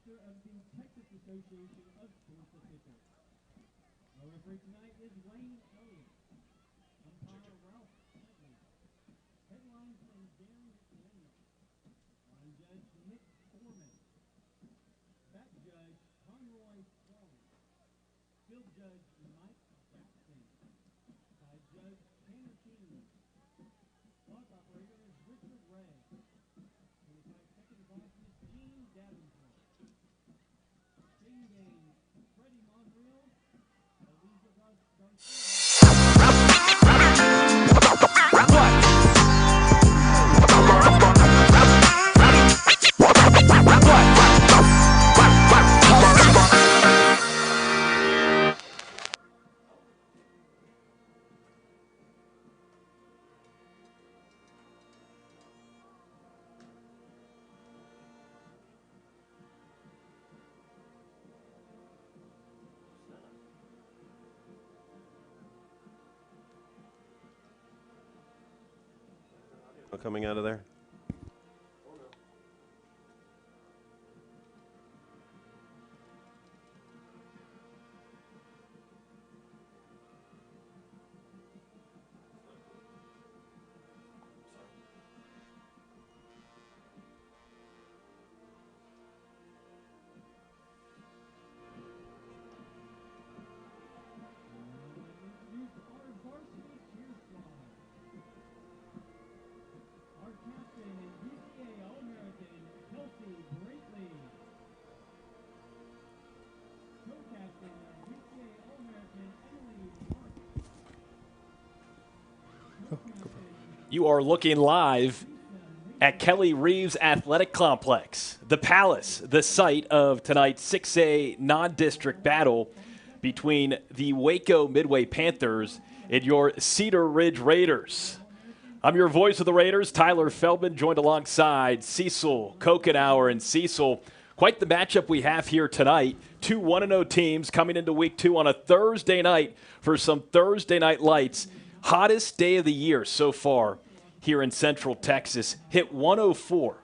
chapter of the Texas Association of Sports Officials. Our referee tonight is Wayne Elliott. Umpire Ralph Bentley. Headlines from Darren McDaniel. Line judge Nick Foreman. Back judge Conroy Strong. Field judge Mike Jackson. Side judge Tanner King. Clock operator is Richard Ray. 25 seconds off is Gene Davenport. Spin game, Freddie Monreal. Aliza Garcia. Coming out of there. You are looking live at Kelly Reeves Athletic Complex, the Palace, the site of tonight's 6A non-district battle between the Waco Midway Panthers and your Cedar Ridge Raiders. I'm your voice of the Raiders, Tyler Feldman, joined alongside Cecil Kokenauer. And Cecil, quite the matchup we have here tonight. Two 1-0 teams coming into week 2 on a Thursday night for some Thursday night lights. Hottest day of the year so far here in Central Texas. Hit 104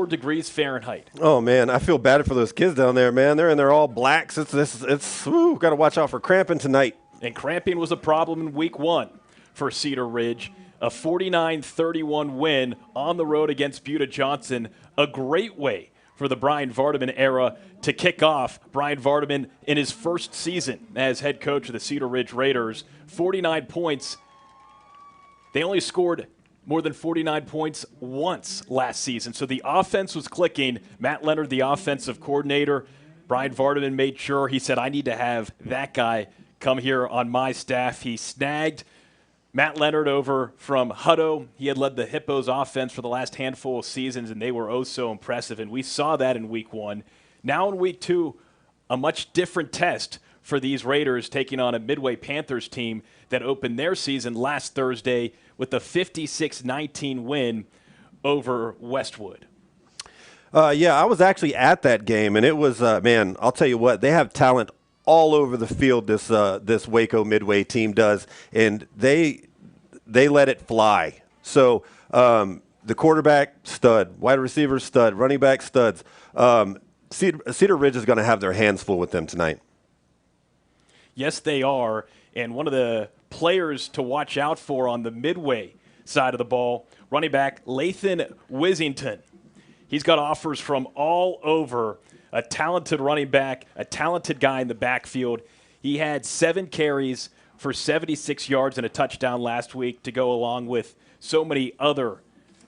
degrees Fahrenheit. Oh man, I feel bad for those kids down there, man. They're in there all blacks. Got to watch out for cramping tonight. And cramping was a problem in week 1 for Cedar Ridge. A 49-31 win on the road against Buda Johnson. A great way for the Brian Vardaman era to kick off. Brian Vardaman in his first season as head coach of the Cedar Ridge Raiders. 49 points. They only scored more than 49 points once last season. So the offense was clicking. Matt Leonard, the offensive coordinator. Brian Vardaman made sure, he said, I need to have that guy come here on my staff. He snagged Matt Leonard over from Hutto. He had led the Hippos offense for the last handful of seasons, and they were oh so impressive. And we saw that in week 1. Now in week 2, a much different test for these Raiders, taking on a Midway Panthers team that opened their season last Thursday with a 56-19 win over Westwood. Yeah, I was actually at that game, and it was, man, I'll tell you what, they have talent all over the field, this Waco Midway team does, and they let it fly. So the quarterback, stud, wide receiver, stud, running back, studs. Cedar Ridge is going to have their hands full with them tonight. Yes, they are. And one of the players to watch out for on the Midway side of the ball, running back Lathan Wissington. He's got offers from all over. A talented running back, a talented guy in the backfield. He had 7 carries for 76 yards and a touchdown last week to go along with so many other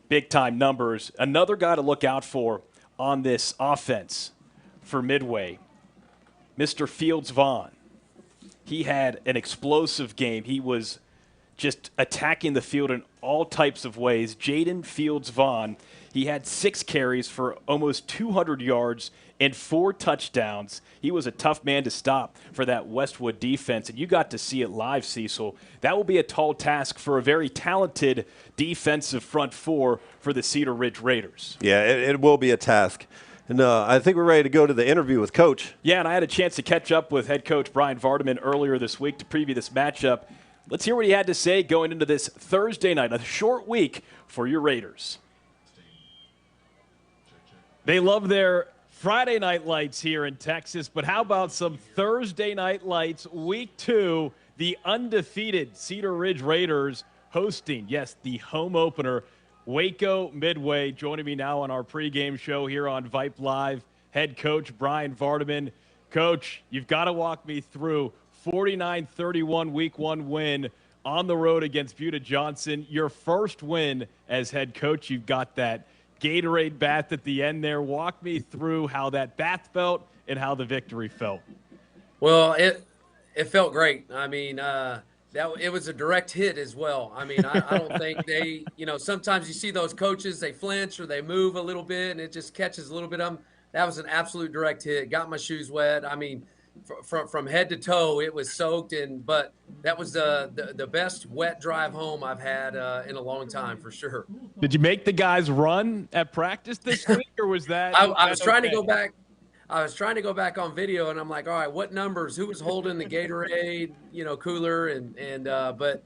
big-time numbers. Another guy to look out for on this offense for Midway, Mr. Fields Vaughn. He had an explosive game. He was just attacking the field in all types of ways. Jaden Fields Vaughn, he had 6 carries for almost 200 yards and 4 touchdowns. He was a tough man to stop for that Westwood defense, and you got to see it live, Cecil. That will be a tall task for a very talented defensive front 4 for the Cedar Ridge Raiders. Yeah, it will be a task. And I think we're ready to go to the interview with Coach. Yeah, and I had a chance to catch up with head coach Brian Vardaman earlier this week to preview this matchup. Let's hear what he had to say going into this Thursday night, a short week for your Raiders. They love their Friday night lights here in Texas, but how about some Thursday night lights? Week 2, the undefeated Cedar Ridge Raiders hosting, yes, the home opener, Waco Midway. Joining me now on our pregame show here on Vype Live, head coach Brian Vardaman. Coach, you've got to walk me through 49-31 week 1 win on the road against Buda Johnson. Your first win as head coach. You've got that Gatorade bath at the end there. Walk me through how that bath felt and how the victory felt. Well, it felt great. I mean, it was a direct hit as well. I mean, I don't think they, sometimes you see those coaches, they flinch or they move a little bit and it just catches a little bit of them. That was an absolute direct hit. Got my shoes wet. I mean, from head to toe, it was soaked. But that was the best wet drive home I've had in a long time for sure. Did you make the guys run at practice this week, or was that? I was trying to go back. I was trying to go back on video, and I'm like, all right, what numbers? Who was holding the Gatorade, cooler, but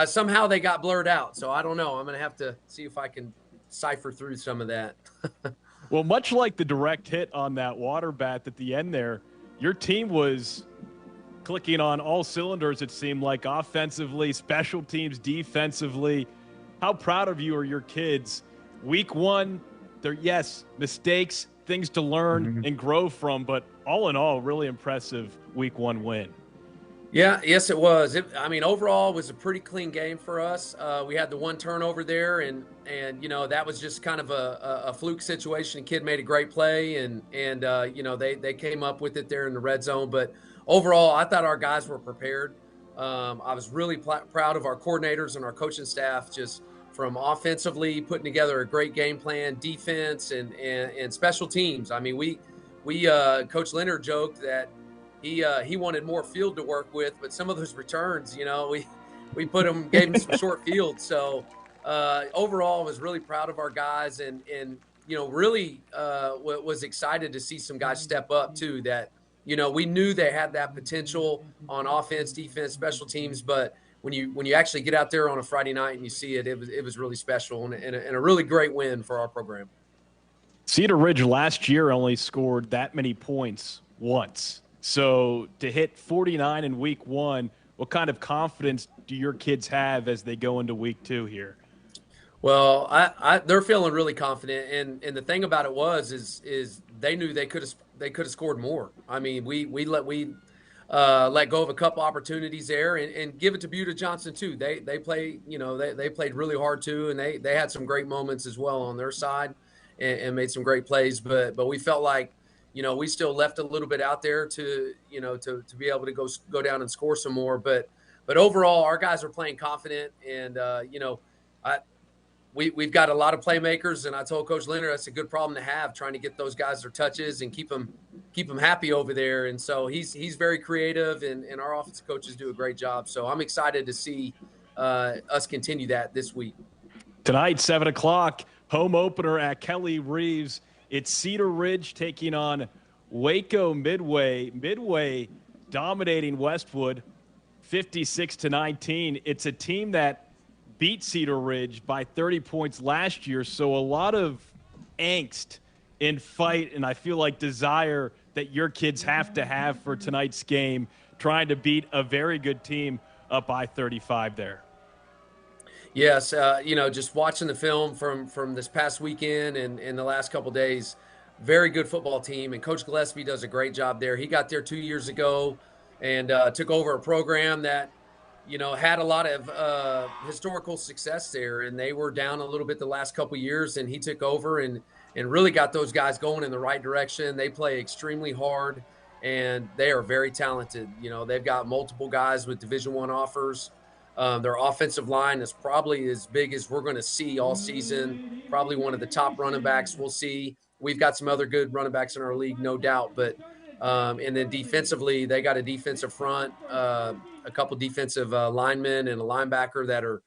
somehow they got blurred out. So I don't know. I'm going to have to see if I can cipher through some of that. Well, much like the direct hit on that water bath at the end there, your team was clicking on all cylinders, it seemed like, offensively, special teams, defensively. How proud of you are your kids? Week 1, yes, mistakes, things to learn and grow from, but all in all, really impressive week 1 win. Yeah, yes, it was. Overall, it was a pretty clean game for us. We had the one turnover there, and that was just kind of a fluke situation. The kid made a great play, and they came up with it there in the red zone. But overall, I thought our guys were prepared. I was really proud of our coordinators and our coaching staff, just from offensively putting together a great game plan, defense, and special teams. I mean, we Coach Leonard joked that he wanted more field to work with, but some of those returns, we gave him some short fields. So overall, I was really proud of our guys, and really was excited to see some guys step up too. That we knew they had that potential on offense, defense, special teams, but when you actually get out there on a Friday night and you see it, it was really special and a really great win for our program. Cedar Ridge last year only scored that many points once. So to hit 49 in week 1, what kind of confidence do your kids have as they go into week 2 here? Well, they're feeling really confident, and the thing about it is they knew they could have scored more. I mean, we let go of a couple opportunities there, and give it to Buda Johnson too. They play, they played really hard too, and they had some great moments as well on their side, and made some great plays. But we felt like, we still left a little bit out there to be able to go down and score some more. But overall, our guys are playing confident, and we've got a lot of playmakers, and I told Coach Leonard that's a good problem to have, trying to get those guys their touches and keep them happy over there. And so he's very creative, and our offensive coaches do a great job. So I'm excited to see us continue that this week. Tonight, 7 o'clock, home opener at Kelly Reeves. It's Cedar Ridge taking on Waco Midway. Midway dominating Westwood 56-19. It's a team that beat Cedar Ridge by 30 points last year, so a lot of angst in fight, and I feel like desire that your kids have to have for tonight's game, trying to beat a very good team up by 35 there. Yes, just watching the film from this past weekend and the last couple of days, very good football team, and Coach Gillespie does a great job there. He got there 2 years ago and took over a program that had a lot of historical success there, and they were down a little bit the last couple of years, and he took over and really got those guys going in the right direction. They play extremely hard, and they are very talented. They've got multiple guys with Division I offers. Their offensive line is probably as big as we're going to see all season, probably one of the top running backs we'll see. We've got some other good running backs in our league, no doubt, but and then defensively, they got a defensive front, a couple defensive linemen and a linebacker that are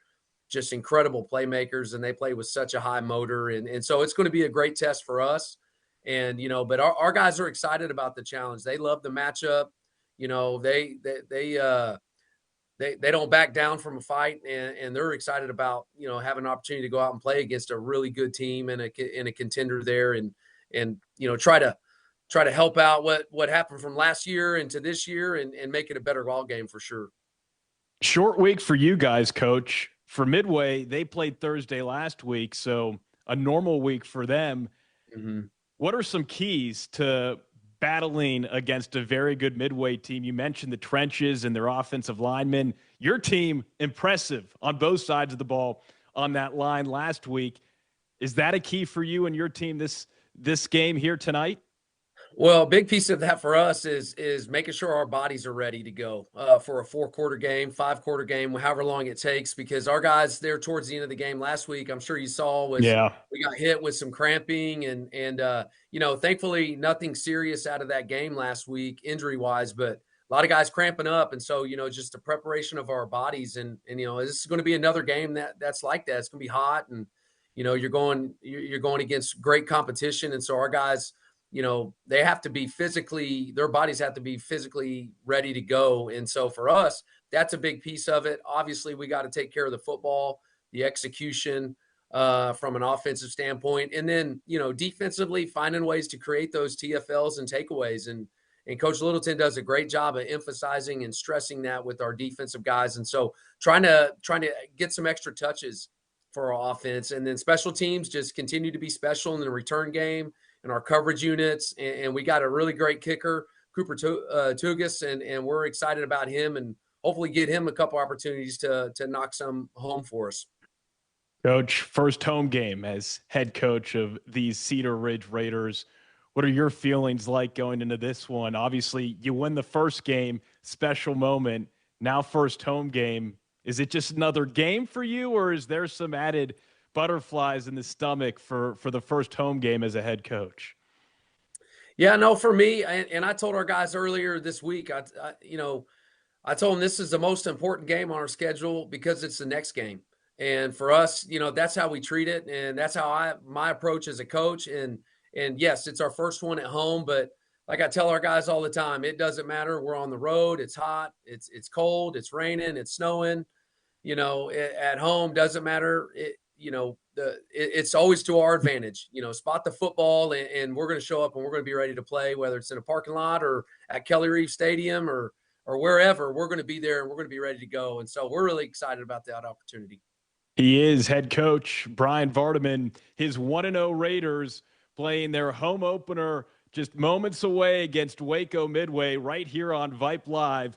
just incredible playmakers, and they play with such a high motor. And so it's going to be a great test for us. And, but our guys are excited about the challenge. They love the matchup. They don't back down from a fight, and they're excited about, having an opportunity to go out and play against a really good team and a contender there, and try to try to help out what happened from last year into this year and make it a better ball game for sure. Short week for you guys, Coach. For Midway, they played Thursday last week, so a normal week for them. Mm-hmm. What are some keys to battling against a very good Midway team? You mentioned the trenches and their offensive linemen. Your team, impressive on both sides of the ball on that line last week. Is that a key for you and your team this game here tonight? Well, a big piece of that for us is making sure our bodies are ready to go for a 4-quarter game, 5-quarter game, however long it takes. Because our guys there towards the end of the game last week, I'm sure you saw, we got hit with some cramping and thankfully nothing serious out of that game last week injury wise, but a lot of guys cramping up, and so just the preparation of our bodies and this is going to be another game that's like that. It's going to be hot, and you're going against great competition, and so our guys, they have to be their bodies have to be physically ready to go. And so for us, that's a big piece of it. Obviously, we got to take care of the football, the execution from an offensive standpoint. And then, defensively, finding ways to create those TFLs and takeaways. And Coach Littleton does a great job of emphasizing and stressing that with our defensive guys. And so trying to get some extra touches for our offense. And then special teams just continue to be special in the return game and our coverage units. And we got a really great kicker, Cooper Tugas, and we're excited about him and hopefully get him a couple opportunities to knock some home for us. Coach, first home game as head coach of these Cedar Ridge Raiders. What are your feelings like going into this one? Obviously, you win the first game, special moment. Now first home game. Is it just another game for you, or is there some added butterflies in the stomach for the first home game as a head coach? Yeah, no, for me, and I told our guys earlier this week, I told them this is the most important game on our schedule because it's the next game. And for us, that's how we treat it. And that's how my approach as a coach. And yes, it's our first one at home, but like I tell our guys all the time, it doesn't matter. We're on the road. It's hot. It's cold. It's raining. It's snowing. At home doesn't matter. It's always to our advantage. Spot the football, and we're going to show up and we're going to be ready to play, whether it's in a parking lot or at Kelly Reeve Stadium or wherever. We're going to be there and we're going to be ready to go. And so we're really excited about that opportunity. He is head coach Brian Vardaman. His 1-0 Raiders playing their home opener just moments away against Waco Midway right here on Vype Live.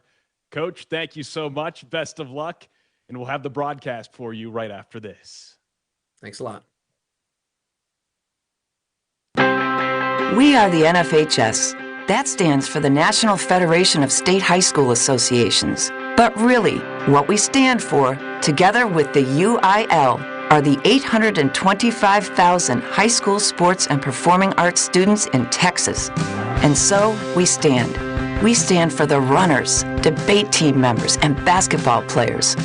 Coach, thank you so much. Best of luck. And we'll have the broadcast for you right after this. Thanks a lot. We are the NFHS. That stands for the National Federation of State High School Associations. But really, what we stand for, together with the UIL, are the 825,000 high school sports and performing arts students in Texas. And so we stand. We stand for the runners, debate team members, and basketball players.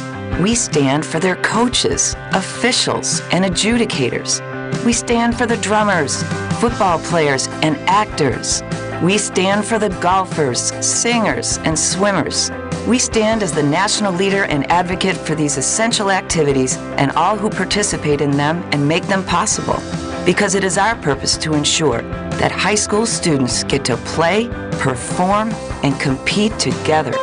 We stand for their coaches, officials, and adjudicators. We stand for the drummers, football players, and actors. We stand for the golfers, singers, and swimmers. We stand as the national leader and advocate for these essential activities and all who participate in them and make them possible. Because it is our purpose to ensure that high school students get to play, perform, and compete together.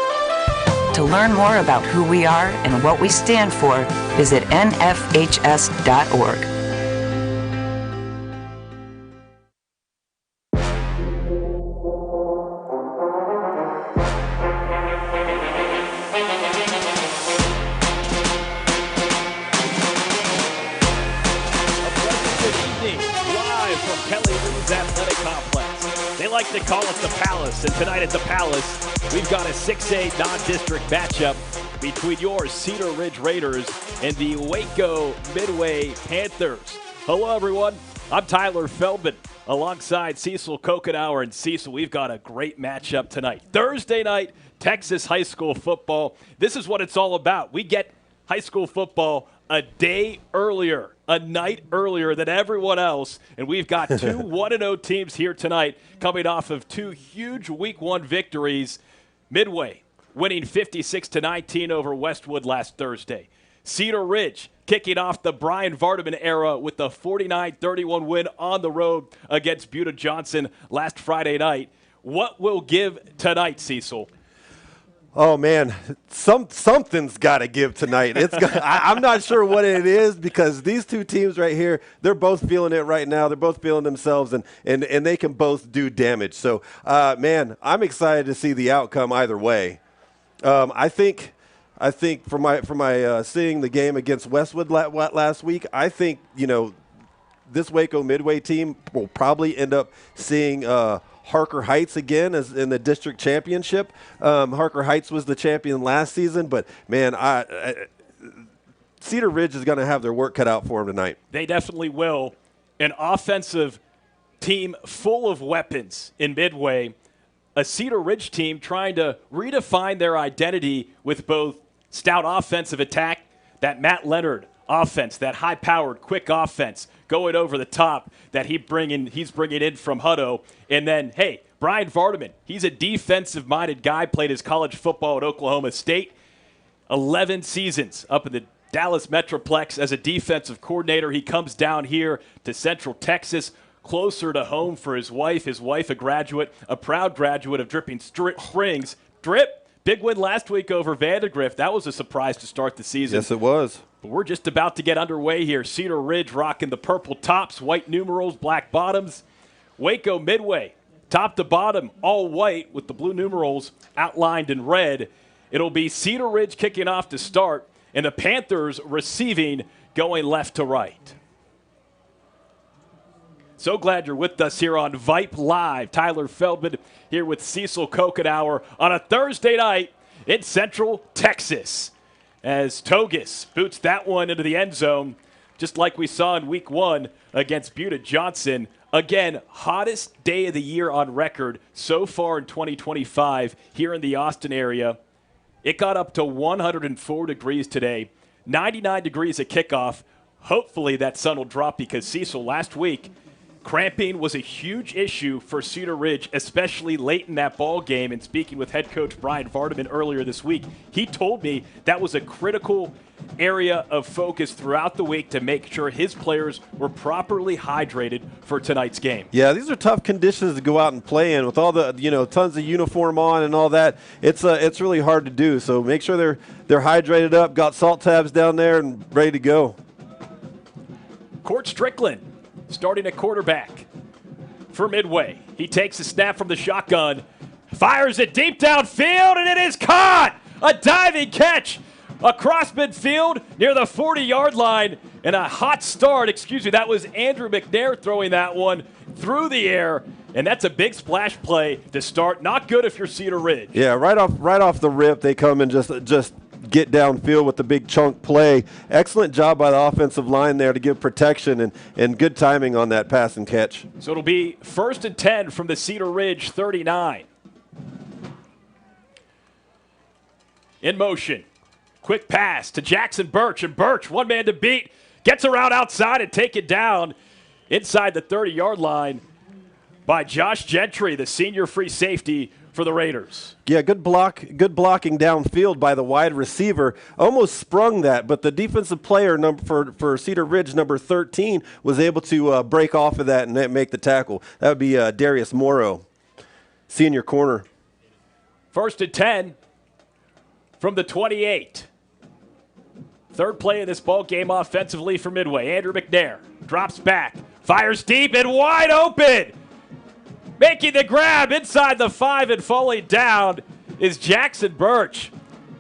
To learn more about who we are and what we stand for, visit nfhs.org. They call it the Palace, and tonight at the Palace, we've got a 6A non-district matchup between your Cedar Ridge Raiders and the Waco Midway Panthers. Hello, everyone. I'm Tyler Feldman alongside Cecil Kokenauer. And Cecil, we've got a great matchup tonight. Thursday night, Texas high school football. This is what it's all about. We get high school football a day earlier, a night earlier than everyone else. And we've got two 1-0 teams here tonight coming off of two huge Week 1 victories. Midway winning 56-19 over Westwood last Thursday. Cedar Ridge kicking off the Brian Vardaman era with the 49-31 win on the road against Buda Johnson last Friday night. What will give tonight, Cecil? Oh, man, something's got to give tonight. I'm not sure what it is because these two teams right here, they're both feeling it right now. They're both feeling themselves, and they can both do damage. So, man, I'm excited to see the outcome either way. I think for my seeing the game against Westwood last week, I think, this Waco Midway team will probably end up seeing Harker Heights again as in the district championship. Harker Heights was the champion last season, but man, Cedar Ridge is going to have their work cut out for them tonight. They definitely will. An offensive team full of weapons in Midway. A Cedar Ridge team trying to redefine their identity with both stout offensive attack, that Matt Leonard offense, that high-powered, quick offense, going over the top that he's bringing in from Hutto. And then, hey, Brian Vardaman, he's a defensive-minded guy, played his college football at Oklahoma State, 11 seasons up in the Dallas Metroplex as a defensive coordinator. He comes down here to Central Texas, closer to home for his wife. His wife, a proud graduate of Dripping Springs. Drip, big win last week over Vandergrift. That was a surprise to start the season. Yes, it was. But we're just about to get underway here. Cedar Ridge rocking the purple tops, white numerals, black bottoms. Waco Midway, top to bottom, all white with the blue numerals outlined in red. It'll be Cedar Ridge kicking off to start, and the Panthers receiving, going left to right. So glad you're with us here on Vype Live. Tyler Feldman here with Cecil Kokenauer on a Thursday night in Central Texas, as Togus boots that one into the end zone, just like we saw in week 1 against Buda Johnson. Again, hottest day of the year on record so far in 2025 here in the Austin area. It got up to 104 degrees today, 99 degrees at kickoff. Hopefully that sun will drop because, Cecil, last week, cramping was a huge issue for Cedar Ridge, especially late in that ball game. And speaking with head coach Brian Vardaman earlier this week, he told me that was a critical area of focus throughout the week to make sure his players were properly hydrated for tonight's game. Yeah, these are tough conditions to go out and play in with all the tons of uniform on and all that. It's really hard to do. So make sure they're hydrated up, got salt tabs down there, and ready to go. Court Strickland starting at quarterback for Midway. He takes a snap from the shotgun, fires it deep downfield, and it is caught! A diving catch across midfield near the 40-yard line, and a hot start. That was Andrew McNair throwing that one through the air, and that's a big splash play to start. Not good if you're Cedar Ridge. Yeah, right off the rip, they come and just get downfield with the big chunk play. Excellent job by the offensive line there to give protection and good timing on that pass and catch. So it'll be 1st and 10 from the Cedar Ridge 39. In motion. Quick pass to Jackson Birch, and Birch, one man to beat, gets around outside and take it down inside the 30-yard line by Josh Gentry, the senior free safety for the Raiders. Yeah, good blocking downfield by the wide receiver. Almost sprung that, but the defensive player for Cedar Ridge, number 13, was able to break off of that and make the tackle. That would be Darius Morrow, senior corner. 1st and 10 from the 28. Third play of this ball game offensively for Midway. Andrew McNair drops back, fires deep and wide open. Making the grab inside the 5 and falling down is Jackson Birch.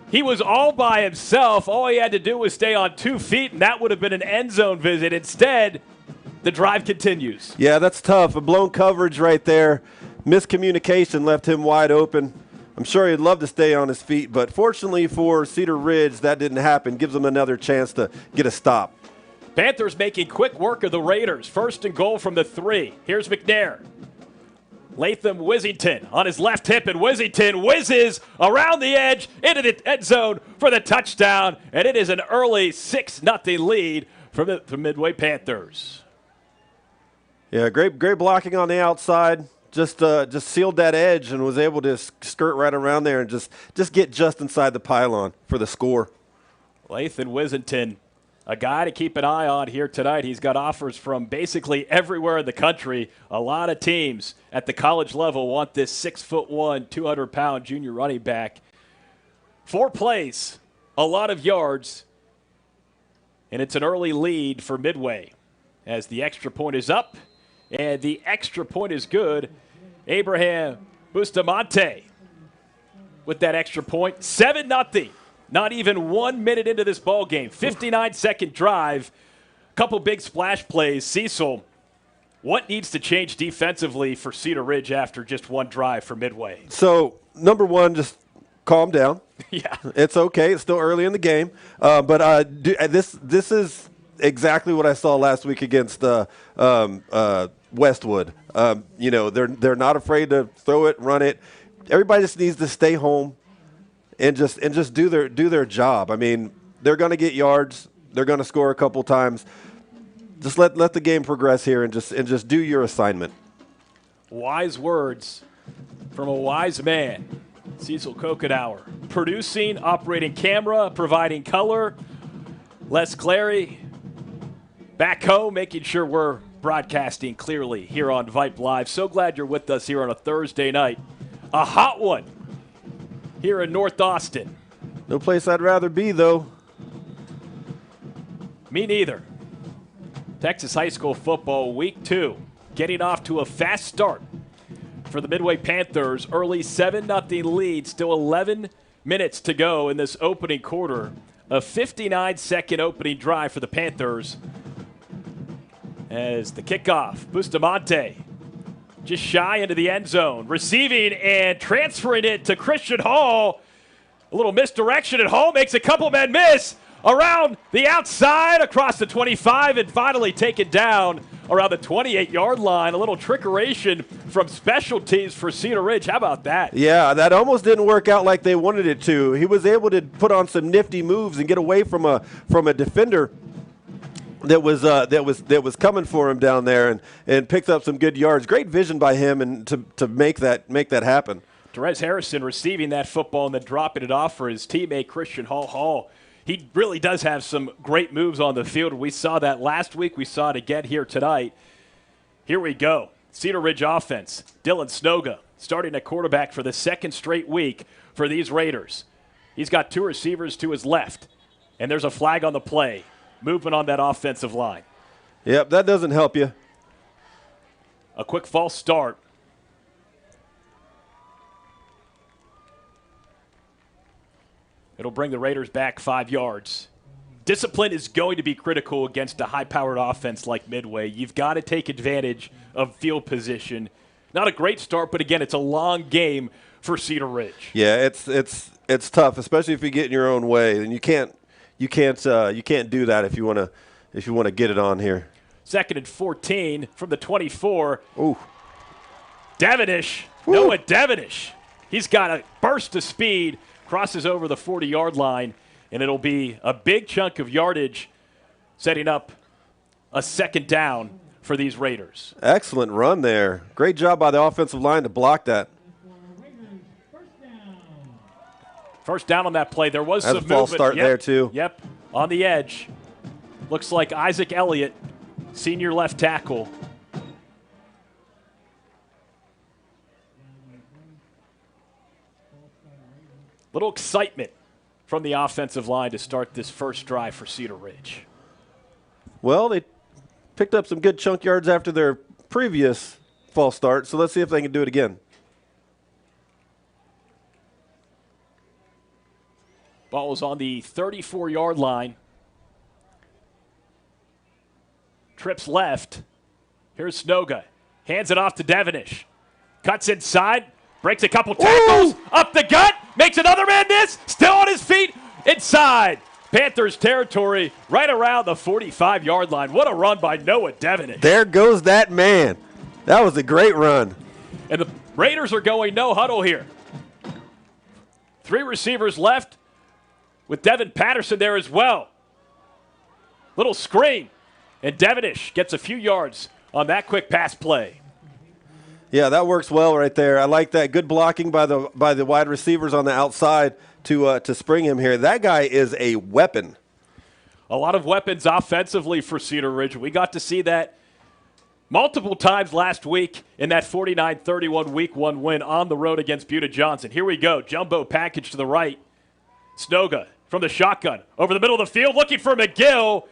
He was all by himself. All he had to do was stay on 2 feet, and that would have been an end zone visit. Instead, the drive continues. Yeah, that's tough. A blown coverage right there. Miscommunication left him wide open. I'm sure he'd love to stay on his feet, but fortunately for Cedar Ridge, that didn't happen. Gives them another chance to get a stop. Panthers making quick work of the Raiders. 1st and goal from the 3. Here's McNair. Latham Wissington on his left hip, and Wissington whizzes around the edge into the end zone for the touchdown, and it is an early 6-0 lead from the Midway Panthers. Yeah, great blocking on the outside. Just sealed that edge and was able to skirt right around there and just get just inside the pylon for the score. Lathan Wissington, a guy to keep an eye on here tonight. He's got offers from basically everywhere in the country. A lot of teams at the college level want this 6'1", 200-pound junior running back. 4 plays, a lot of yards, and it's an early lead for Midway as the extra point is up, and the extra point is good. Abraham Bustamante with that extra point, 7-0. Not even 1 minute into this ball game. 59-second drive. Couple big splash plays. Cecil, what needs to change defensively for Cedar Ridge after just one drive for Midway? So, number one, just calm down. Yeah. It's okay. It's still early in the game. But this is exactly what I saw last week against Westwood. They're not afraid to throw it, run it. Everybody just needs to stay home and just do their job. I mean, they're going to get yards. They're going to score a couple times. Just let the game progress here and just do your assignment. Wise words from a wise man, Cecil Kokenauer. Producing, operating camera, providing color. Les Clary back home, making sure we're broadcasting clearly here on Vype Live. So glad you're with us here on a Thursday night. A hot one here in North Austin. No place I'd rather be, though. Me neither. Texas high school football week 2, getting off to a fast start for the Midway Panthers. Early 7-0 lead, still 11 minutes to go in this opening quarter. A 59-second opening drive for the Panthers. As the kickoff, Bustamante just shy into the end zone, receiving and transferring it to Christian Hall. A little misdirection at Hall, makes a couple men miss. Around the outside, across the 25, and finally taken down around the 28-yard line. A little trickeration from special teams for Cedar Ridge. How about that? Yeah, that almost didn't work out like they wanted it to. He was able to put on some nifty moves and get away from a defender that was coming for him down there and picked up some good yards. Great vision by him and to make that happen. Therese Harrison receiving that football and then dropping it off for his teammate Christian Hall. He really does have some great moves on the field. We saw that last week. We saw it again here tonight. Here we go. Cedar Ridge offense. Dylan Snoga starting at quarterback for the second straight week for these Raiders. He's got 2 receivers to his left, and there's a flag on the play. Movement on that offensive line. Yep, that doesn't help you. A quick false start. It'll bring the Raiders back 5 yards. Discipline is going to be critical against a high-powered offense like Midway. You've got to take advantage of field position. Not a great start, but again, it's a long game for Cedar Ridge. Yeah, it's tough, especially if you get in your own way, and you can't do that if you want to get it on here. 2nd and 14 from the 24. Ooh. Devenish, Noah Devenish. He's got a burst of speed, crosses over the 40-yard line, and it'll be a big chunk of yardage, setting up a second down for these Raiders. Excellent run there. Great job by the offensive line to block that. First down on that play. There was some movement. False start there, too. Yep, on the edge. Looks like Isaac Elliott, senior left tackle. Little excitement from the offensive line to start this first drive for Cedar Ridge. Well, they picked up some good chunk yards after their previous false start, so let's see if they can do it again. Ball is on the 34-yard line. Trips left. Here's Snoga. Hands it off to Devenish. Cuts inside. Breaks a couple tackles. Ooh! Up the gut. Makes another man miss. Still on his feet. Inside. Panthers territory right around the 45-yard line. What a run by Noah Devenish. There goes that man. That was a great run. And the Raiders are going no huddle here. 3 receivers left with Devin Patterson there as well. Little screen. And Devenish gets a few yards on that quick pass play. Yeah, that works well right there. I like that. Good blocking by the wide receivers on the outside to spring him here. That guy is a weapon. A lot of weapons offensively for Cedar Ridge. We got to see that multiple times last week in that 49-31 Week 1 win on the road against Buda Johnson. Here we go. Jumbo package to the right. Snoga from the shotgun. Over the middle of the field, looking for McGill.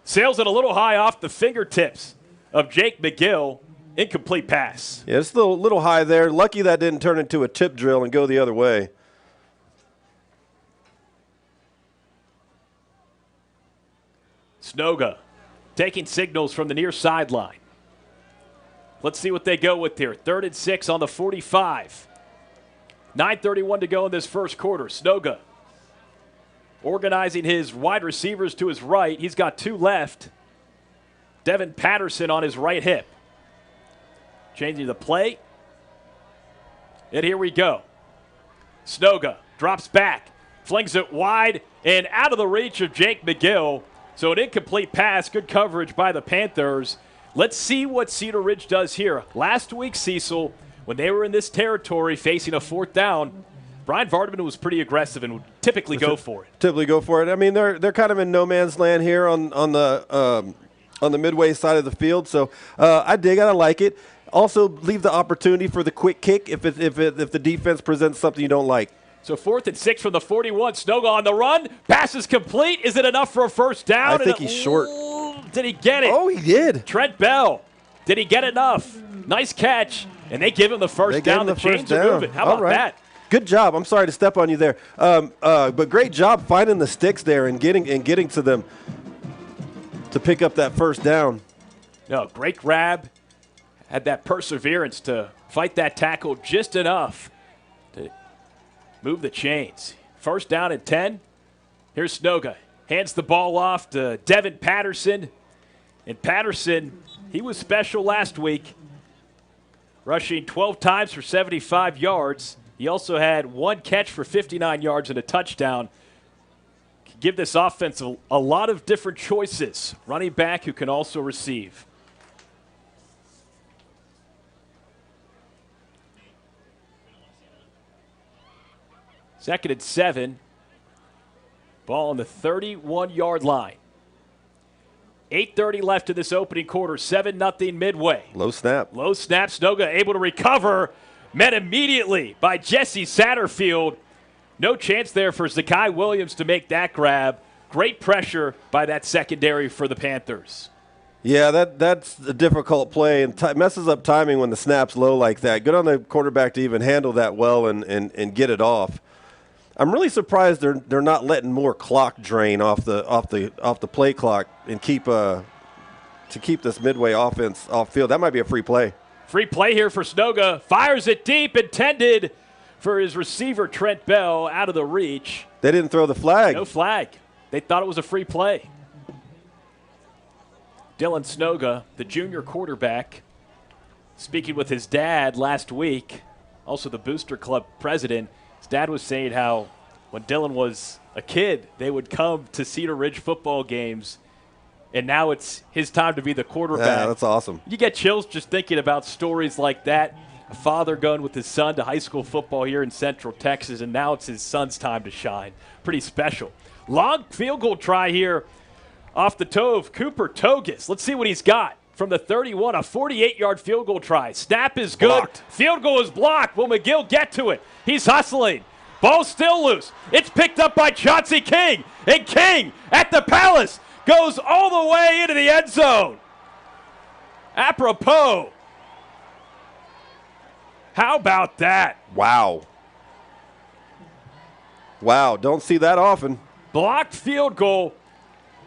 Sails it a little high off the fingertips of Jake McGill. Incomplete pass. Yeah, it's a little high there. Lucky that didn't turn into a tip drill and go the other way. Snoga taking signals from the near sideline. Let's see what they go with here. 3rd and 6 on the 45. 9:31 to go in this first quarter. Snoga organizing his wide receivers to his right. He's got 2 left. Devin Patterson on his right hip. Changing the play. And here we go. Snoga drops back, flings it wide and out of the reach of Jake McGill. So an incomplete pass, good coverage by the Panthers. Let's see what Cedar Ridge does here. Last week, Cecil, when they were in this territory facing a 4th down, Brian Vardaman was pretty aggressive and would typically go for it. Typically go for it. I mean, they're kind of in no man's land here on the Midway side of the field. So I dig it. I like it. Also, leave the opportunity for the quick kick if the defense presents something you don't like. So 4th and 6 from the 41. Snoga on the run. Pass is complete. Is it enough for a first down? I think he's short. Did he get it? Oh, he did. Trent Bell. Did he get enough? Nice catch. And they give him the first down. The chains are moving. How about that? Good job. I'm sorry to step on you there. But great job finding the sticks there and getting to them to pick up that first down. No, great grab. Had that perseverance to fight that tackle just enough to move the chains. First down and 10. Here's Snoga. Hands the ball off to Devin Patterson. And Patterson, he was special last week, rushing 12 times for 75 yards. He also had 1 catch for 59 yards and a touchdown. Can give this offense a lot of different choices. Running back who can also receive. Second and 7. Ball on the 31-yard line. 8:30 left in this opening quarter. 7-0 Midway. Low snap. Low snap. Snoga able to recover. Met immediately by Jesse Satterfield. No chance there for Zakai Williams to make that grab. Great pressure by that secondary for the Panthers. Yeah, that's a difficult play and messes up timing when the snap's low like that. Good on the quarterback to even handle that well and get it off. I'm really surprised they're not letting more clock drain off the play clock and keep this Midway offense off field. That might be a free play. Free play here for Snoga. Fires it deep, intended for his receiver Trent Bell, out of the reach. They didn't throw the flag. No flag. They thought it was a free play. Dylan Snoga, the junior quarterback, speaking with his dad last week, also the Booster Club president. His dad was saying how when Dylan was a kid, they would come to Cedar Ridge football games, and now it's his time to be the quarterback. Yeah, that's awesome. You get chills just thinking about stories like that. A father going with his son to high school football here in Central Texas, and now it's his son's time to shine. Pretty special. Long field goal try here off the toe of Cooper Togus. Let's see what he's got. From the 31, a 48-yard field goal try. Snap is good. Blocked. Field goal is blocked. Will McGill get to it? He's hustling. Ball's still loose. It's picked up by Chauncey King. And King at the Palace goes all the way into the end zone. Apropos. How about that? Wow. Wow, don't see that often. Blocked field goal.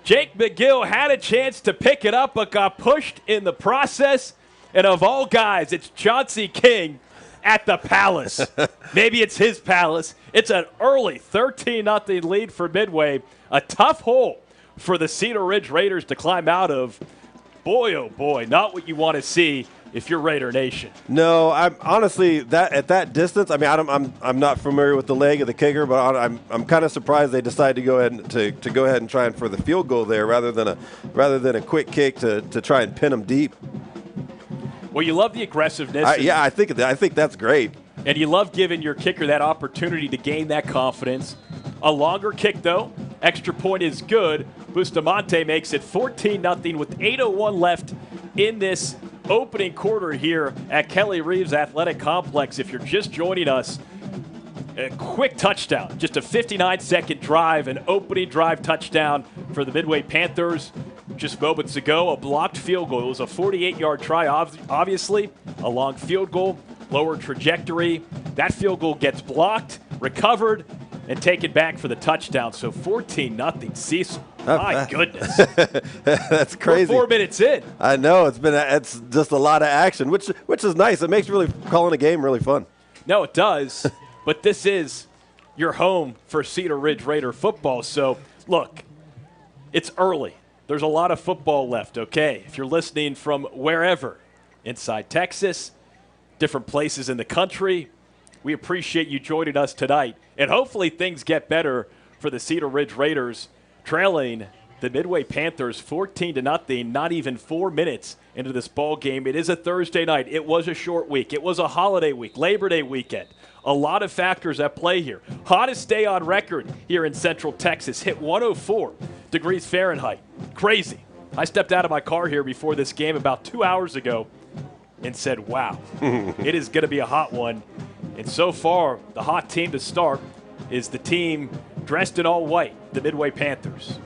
Jake McGill had a chance to pick it up, but got pushed in the process. And of all guys, it's Chauncey King at the Palace. Maybe it's his Palace. It's an early 13-0 lead for Midway. A tough hole for the Cedar Ridge Raiders to climb out of. Boy, oh boy, not what you want to see if you're Raider Nation. No, I'm honestly that at that distance. I mean, I'm not familiar with the leg of the kicker, but I'm kind of surprised they decided to go ahead to go ahead and try for the field goal there rather than a quick kick to try and pin them deep. Well, you love the aggressiveness. I think that's great. And you love giving your kicker that opportunity to gain that confidence. A longer kick, though, Extra point is good. Bustamante makes it 14-0 with 8:01 left in this opening quarter here at Kelly Reeves Athletic Complex. If you're just joining us, a quick touchdown, just a 59-second drive, an opening drive touchdown for the Midway Panthers. Just moments ago, a blocked field goal. It was a 48-yard try, obviously, a long field goal, lower trajectory. That field goal gets blocked, recovered, and taken back for the touchdown. So 14-0 Cecil. My goodness. That's crazy. We're 4 minutes in. I know. It's just a lot of action, which is nice. It makes calling a game really fun. No, it does. But this is your home for Cedar Ridge Raider football. So, look, it's early. There's a lot of football left, okay? If you're listening from wherever, inside Texas, different places in the country, we appreciate you joining us tonight. And hopefully things get better for the Cedar Ridge Raiders, trailing the Midway Panthers 14-0, not even 4 minutes into this ball game. It is a Thursday night. It was a short week. It was a holiday week, Labor Day weekend. A lot of factors at play here. Hottest day on record here in Central Texas, hit 104 degrees Fahrenheit. Crazy. I stepped out of my car here before this game about 2 hours ago and said, wow, it is going to be a hot one. And so far, the hot team to start is the team dressed in all white, the Midway Panthers.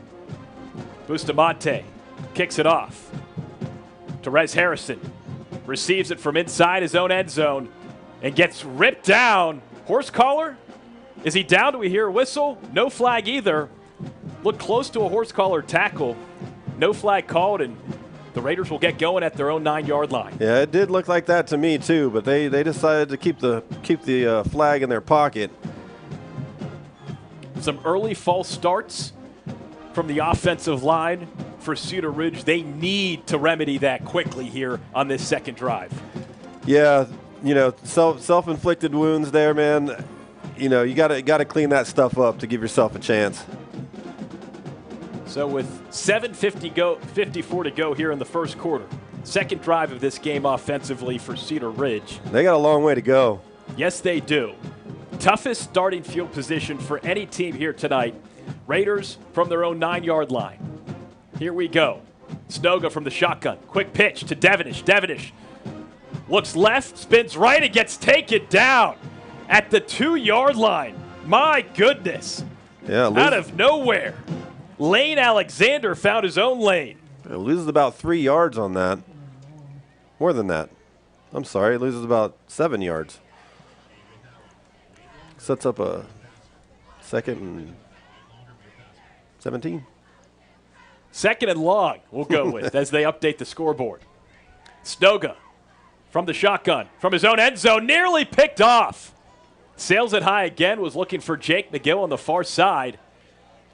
Bustamante kicks it off to Rez Harrison. Receives it from inside his own end zone and gets ripped down. Horse collar? Is he down? Do we hear a whistle? No flag either. Looked close to a horse collar tackle. No flag called, and the Raiders will get going at their own 9-yard line. Yeah, it did look like that to me too, but they decided to keep the flag in their pocket. Some early false starts from the offensive line for Cedar Ridge. They need to remedy that quickly here on this second drive. Yeah, self-inflicted wounds there, man. You got to clean that stuff up to give yourself a chance. So with 7:54 to go here in the first quarter, second drive of this game offensively for Cedar Ridge. They got a long way to go. Yes, they do. Toughest starting field position for any team here tonight. Raiders from their own 9-yard line. Here we go. Snoga from the shotgun. Quick pitch to Devenish. Devenish looks left, spins right, and gets taken down at the 2-yard line. My goodness. Yeah, out of nowhere. Lane Alexander found his own lane. It loses about 3 yards on that. More than that. I'm sorry, it loses about 7 yards. Sets up a 2nd and 17. 2nd and long, we'll go with, as they update the scoreboard. Snoga from the shotgun, from his own end zone, nearly picked off. Sails it high again, was looking for Jake McGill on the far side.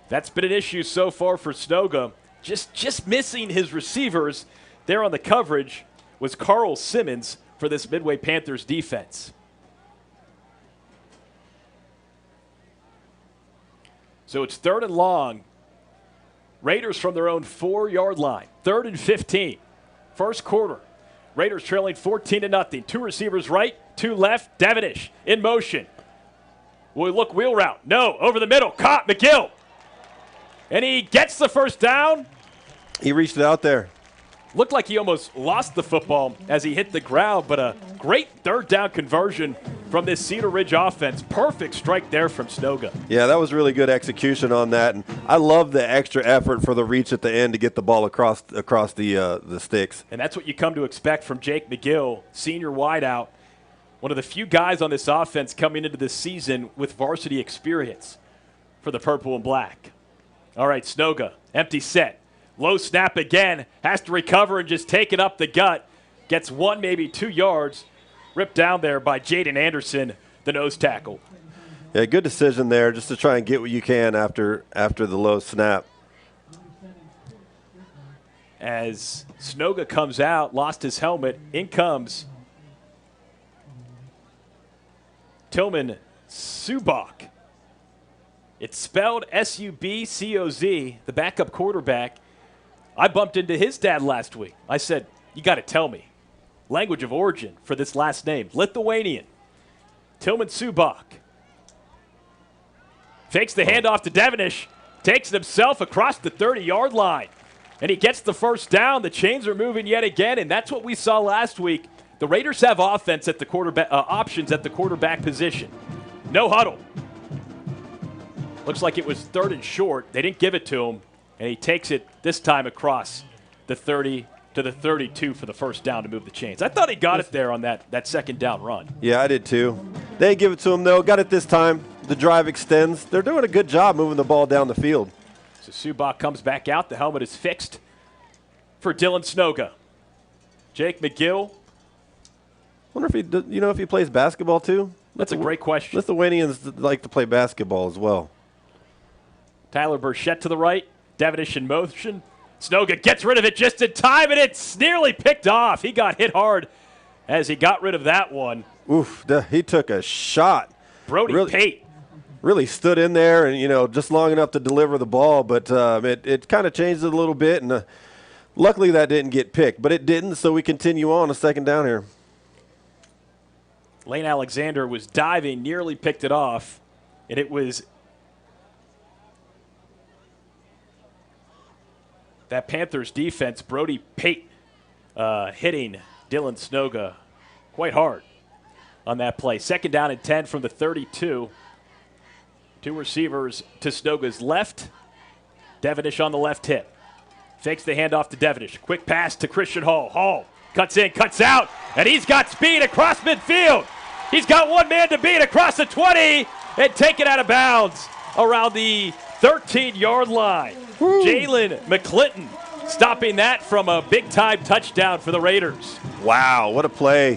That's been an issue so far for Snoga. Just missing his receivers there on the coverage was Carl Simmons for this Midway Panthers defense. So it's 3rd and long. Raiders from their own 4-yard line. 3rd and 15. First quarter. Raiders trailing 14-0. 2 receivers right, 2 left. Devenish in motion. Will he look wheel route? No. Over the middle. Caught McGill. And he gets the first down. He reached it out there. Looked like he almost lost the football as he hit the ground, but a great 3rd down conversion from this Cedar Ridge offense. Perfect strike there from Snoga. Yeah, that was really good execution on that. And I love the extra effort for the reach at the end to get the ball across the sticks. And that's what you come to expect from Jake McGill, senior wideout. One of the few guys on this offense coming into this season with varsity experience for the purple and black. All right, Snoga, empty set. Low snap again, has to recover and just take it up the gut. Gets 1, maybe 2 yards. Ripped down there by Jaden Anderson, the nose tackle. Yeah, good decision there just to try and get what you can after the low snap. As Snoga comes out, lost his helmet, in comes Tillman Subak. It's spelled S-U-B-C-O-Z, the backup quarterback. I bumped into his dad last week. I said, you got to tell me. Language of origin for this last name. Lithuanian. Tillman Subak. Fakes the handoff to Devenish. takes it himself across the 30-yard line. And he gets the first down. The chains are moving yet again, and that's what we saw last week. The Raiders have offense at the quarterback options at the quarterback position. No huddle. Looks like it was 3rd and short. They didn't give it to him, and he takes it this time across the 30 to the 32 for the first down to move the chains. I thought he got it there on that second down run. Yeah, I did too. They didn't give it to him, though. Got it this time. The drive extends. They're doing a good job moving the ball down the field. So Subak comes back out. The helmet is fixed for Dylan Snoga. Jake McGill. Wonder if if he plays basketball too. That's a great question. Lithuanians like to play basketball as well. Tyler Burchett to the right. Devenish in motion. Snoga gets rid of it just in time, and it's nearly picked off. He got hit hard as he got rid of that one. Oof, he took a shot. Brody Pate. Really stood in there and, just long enough to deliver the ball, but it kind of changed it a little bit, and luckily that didn't get picked, but it didn't, so we continue on a second down here. Lane Alexander was diving, nearly picked it off, and it was that Panthers defense, Brody Pate, hitting Dylan Snoga quite hard on that play. Second down and 10 from the 32. 2 receivers to Snoga's left. Devenish on the left hip. Fakes the handoff to Devenish. Quick pass to Christian Hall. Hall cuts in, cuts out, and he's got speed across midfield. He's got one man to beat across the 20 and take it out of bounds around the 13-yard line. Jalen McClinton stopping that from a big-time touchdown for the Raiders. Wow, what a play.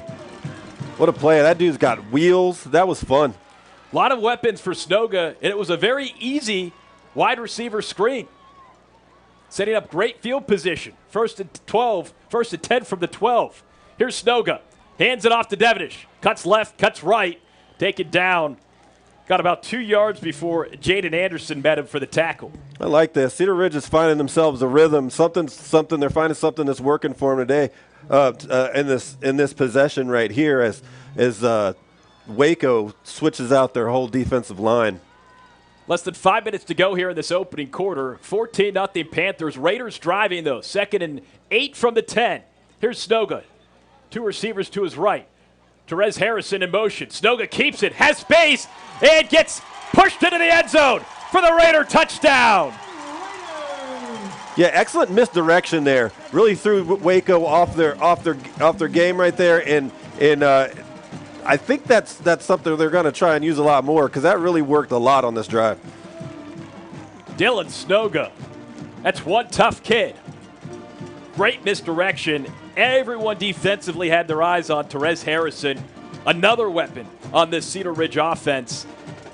What a play. That dude's got wheels. That was fun. A lot of weapons for Snoga, and it was a very easy wide receiver screen. Setting up great field position. First and 10 from the 12. Here's Snoga. Hands it off to Devenish. Cuts left, cuts right. Taken down. Got about 2 yards before Jaden Anderson met him for the tackle. I like this. Cedar Ridge is finding themselves a rhythm. Something. They're finding something that's working for them today in this possession right here as Waco switches out their whole defensive line. Less than 5 minutes to go here in this opening quarter. 14-0 Panthers. Raiders driving, though. 2nd and 8 from the 10. Here's Snoga. 2 receivers to his right. Therese Harrison in motion. Snoga keeps it, has space, and gets pushed into the end zone for the Raider touchdown. Yeah, excellent misdirection there. Really threw Waco off their game right there, and I think that's something they're going to try and use a lot more because that really worked a lot on this drive. Dylan Snoga, that's one tough kid. Great misdirection. Everyone defensively had their eyes on Therese Harrison, another weapon on this Cedar Ridge offense.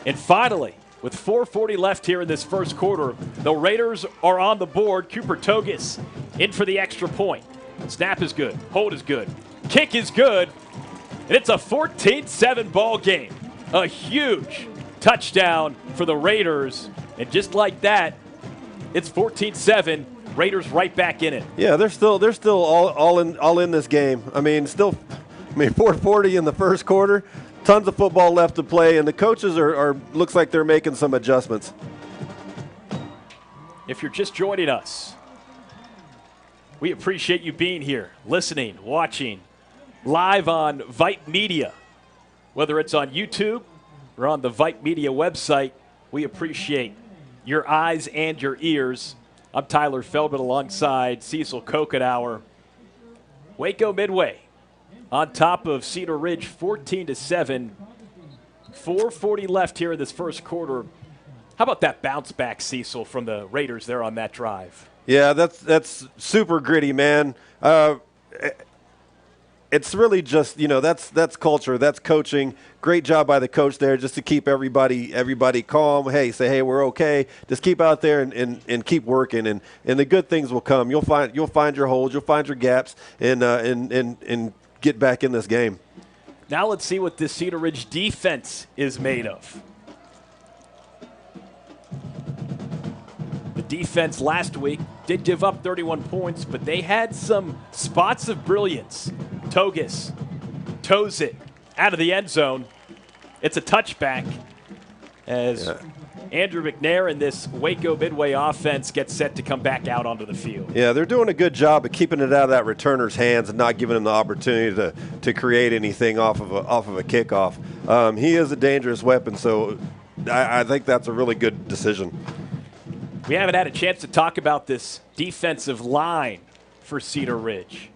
And finally, with 4:40 left here in this first quarter, the Raiders are on the board. Cooper Togus in for the extra point. Snap is good. Hold is good. Kick is good. And it's a 14-7 ball game. A huge touchdown for the Raiders. And just like that, it's 14-7. Raiders right back in it. Yeah, they're still all in this game. I mean, 4:40 in the first quarter. Tons of football left to play, and the coaches are looks like they're making some adjustments. If you're just joining us, we appreciate you being here, listening, watching, live on Vype Media. Whether it's on YouTube or on the Vype Media website, we appreciate your eyes and your ears. I'm Tyler Feldman alongside Cecil Kokenauer. Waco Midway on top of Cedar Ridge 14-7. 4:40 left here in this first quarter. How about that bounce back, Cecil, from the Raiders there on that drive? Yeah, that's super gritty, man. It's really just, that's culture, that's coaching. Great job by the coach there just to keep everybody calm. Hey, we're okay. Just keep out there and keep working, and the good things will come. You'll find your holes, you'll find your gaps, and get back in this game. Now let's see what this Cedar Ridge defense is made of. The defense last week did give up 31 points, but they had some spots of brilliance. Togus toes it out of the end zone. It's a touchback as Andrew McNair and this Waco Midway offense gets set to come back out onto the field. Yeah, they're doing a good job of keeping it out of that returner's hands and not giving him the opportunity to create anything off of a kickoff. He is a dangerous weapon, so I think that's a really good decision. We haven't had a chance to talk about this defensive line for Cedar Ridge.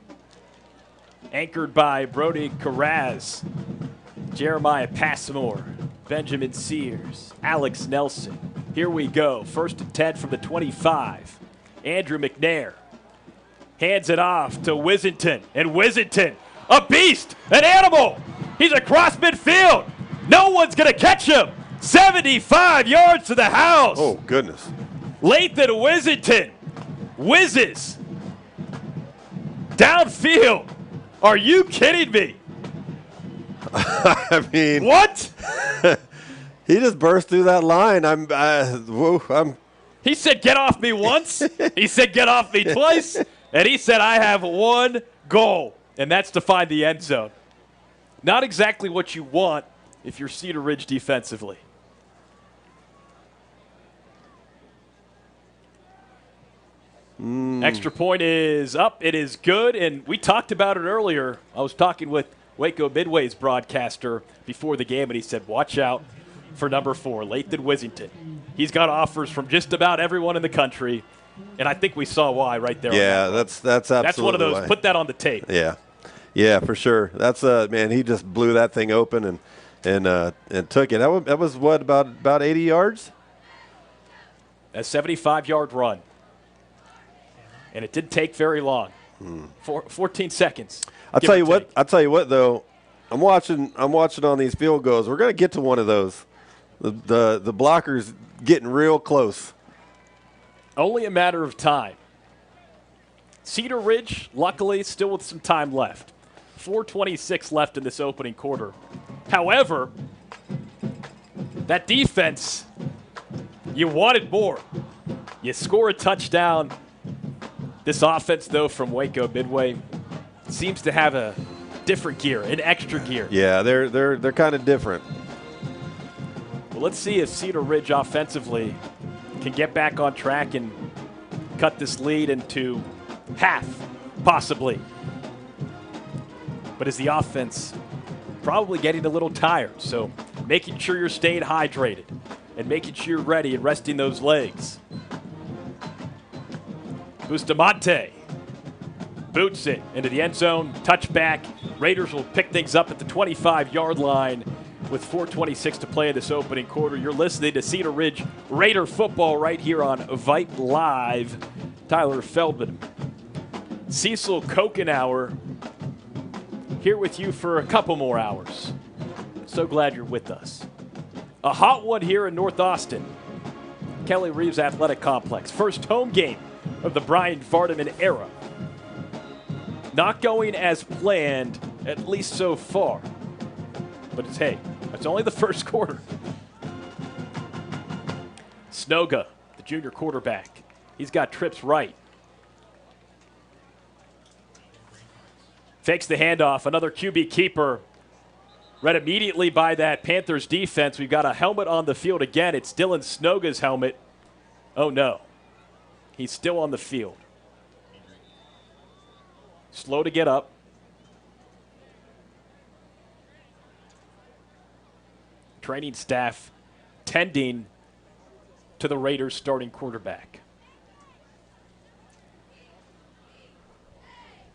Anchored by Brody Carraz, Jeremiah Passmore, Benjamin Sears, Alex Nelson. Here we go. 1st and 10 from the 25. Andrew McNair hands it off to Wissington. And Wissington, a beast, an animal. He's across midfield. No one's going to catch him. 75 yards to the house. Oh, goodness. Lathan Wissington whizzes downfield. Are you kidding me? I mean, what? He just burst through that line. He said, "Get off me once." He said, "Get off me twice," and he said, "I have one goal, and that's to find the end zone." Not exactly what you want if you're Cedar Ridge defensively. Extra point is up. It is good, and we talked about it earlier. I was talking with Waco Midway's broadcaster before the game, and he said, watch out for number 4, Lathan Wissington. He's got offers from just about everyone in the country, and I think we saw why right there. Yeah, that's absolutely That's one of those, why. put that on the tape. Yeah, for sure. That's man, he just blew that thing open and took it. That was what, about 80 yards? A 75-yard run. And it didn't take very long. 14 seconds. I'll tell you what though. I'm watching on these field goals. We're gonna get to one of those. The blockers getting real close. Only a matter of time. Cedar Ridge, luckily, still with some time left. 4:26 left in this opening quarter. However, that defense, you wanted more. You score a touchdown. This offense, though, from Waco Midway seems to have a different gear, an extra gear. Yeah, they're kind of different. Well, let's see if Cedar Ridge offensively can get back on track and cut this lead into half, possibly. But is the offense probably getting a little tired? So making sure you're staying hydrated and making sure you're ready and resting those legs. Bustamante boots it into the end zone, touchback. Raiders will pick things up at the 25-yard line with 4:26 to play in this opening quarter. You're listening to Cedar Ridge Raider football right here on Vype Live. Tyler Feldman, Cecil Kokenauer here with you for a couple more hours. So glad you're with us. A hot one here in North Austin. Kelly Reeves Athletic Complex. First home game of the Brian Vardaman era. Not going as planned, at least so far. But it's only the first quarter. Snoga, the junior quarterback. He's got trips right. Fakes the handoff. Another QB keeper. Read immediately by that Panthers defense. We've got a helmet on the field again. It's Dylan Snoga's helmet. Oh, no. He's still on the field. Slow to get up. Training staff tending to the Raiders' starting quarterback.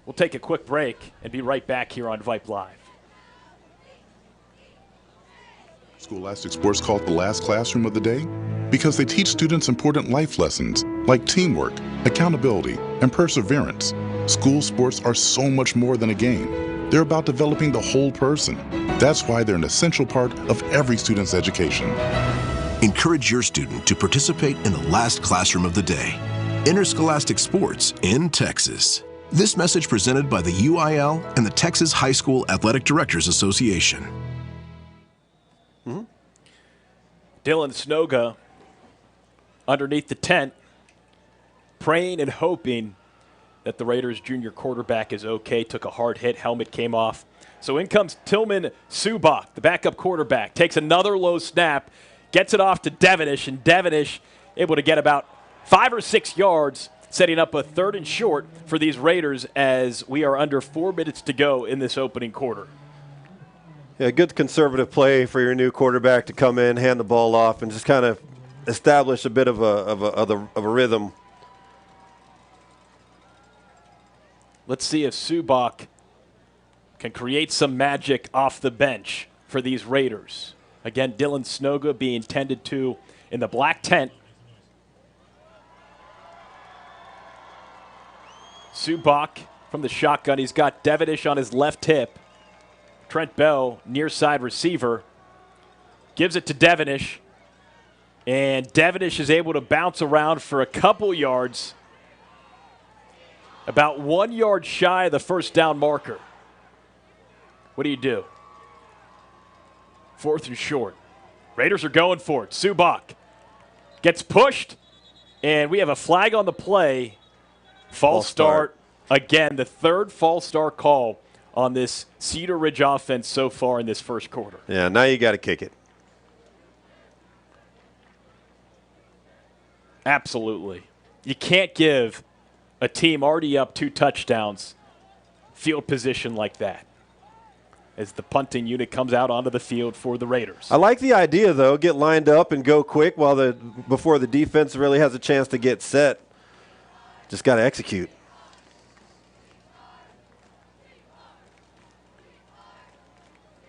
We'll take a quick break and be right back here on Vype Live. Scholastic Sports call it the last classroom of the day because they teach students important life lessons like teamwork, accountability, and perseverance. School sports are so much more than a game. They're about developing the whole person. That's why they're an essential part of every student's education. Encourage your student to participate in the last classroom of the day. Interscholastic Sports in Texas. This message presented by the UIL and the Texas High School Athletic Directors Association. Dylan Snoga underneath the tent, praying and hoping that the Raiders' junior quarterback is okay. Took a hard hit, helmet came off. So in comes Tillman Subak, the backup quarterback. Takes another low snap, gets it off to Devenish, and Devenish able to get about 5 or 6 yards, setting up a 3rd and short for these Raiders as we are under 4 minutes to go in this opening quarter. Yeah, good conservative play for your new quarterback to come in, hand the ball off, and just kind of establish a bit of a rhythm. Let's see if Subak can create some magic off the bench for these Raiders. Again, Dylan Snoga being tended to in the black tent. Subak from the shotgun. He's got Devenish on his left hip. Trent Bell, near side receiver, gives it to Devenish. And Devenish is able to bounce around for a couple yards. About 1 yard shy of the first down marker. What do you do? 4th and short. Raiders are going for it. Subak gets pushed, and we have a flag on the play. False start. Again, the 3rd false start call on this Cedar Ridge offense so far in this first quarter. Yeah, now you got to kick it. Absolutely. You can't give a team already up 2 touchdowns field position like that as the punting unit comes out onto the field for the Raiders. I like the idea, though. Get lined up and go quick before the defense really has a chance to get set. Just got to execute.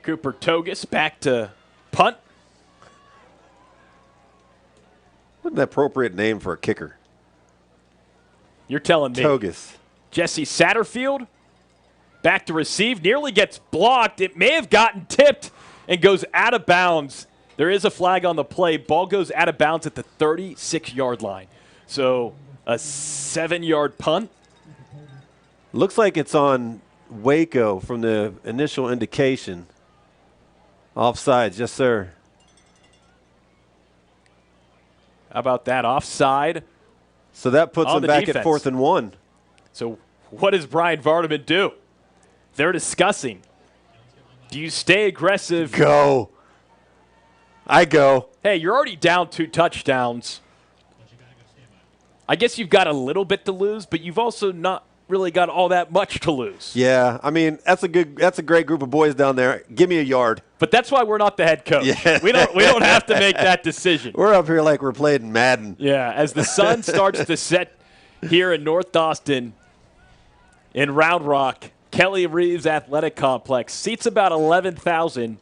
Cooper Togus back to punt. What an appropriate name for a kicker. You're telling me. Togus. Jesse Satterfield back to receive. Nearly gets blocked. It may have gotten tipped and goes out of bounds. There is a flag on the play. Ball goes out of bounds at the 36-yard line. So a 7-yard punt. Looks like it's on Waco from the initial indication. Offsides, yes, sir. How about that? Offside. So that puts them back defense. at 4th and 1. So what does Brian Vardaman do? They're discussing. Do you stay aggressive? Go. I go. Hey, you're already down 2 touchdowns. I guess you've got a little bit to lose, but you've also not really got all that much to lose. Yeah, I mean, that's a great group of boys down there. Give me a yard. But that's why we're not the head coach. Yeah. We don't have to make that decision. We're up here like we're playing Madden. Yeah, as the sun starts to set here in North Austin in Round Rock, Kelly Reeves Athletic Complex seats about 11,000.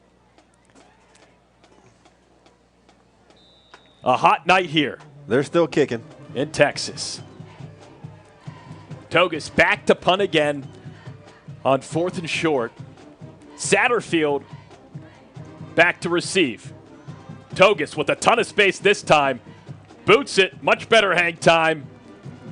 A hot night here. They're still kicking. In Texas. Togus back to punt again on 4th and short. Satterfield back to receive. Togus with a ton of space this time. Boots it. Much better hang time.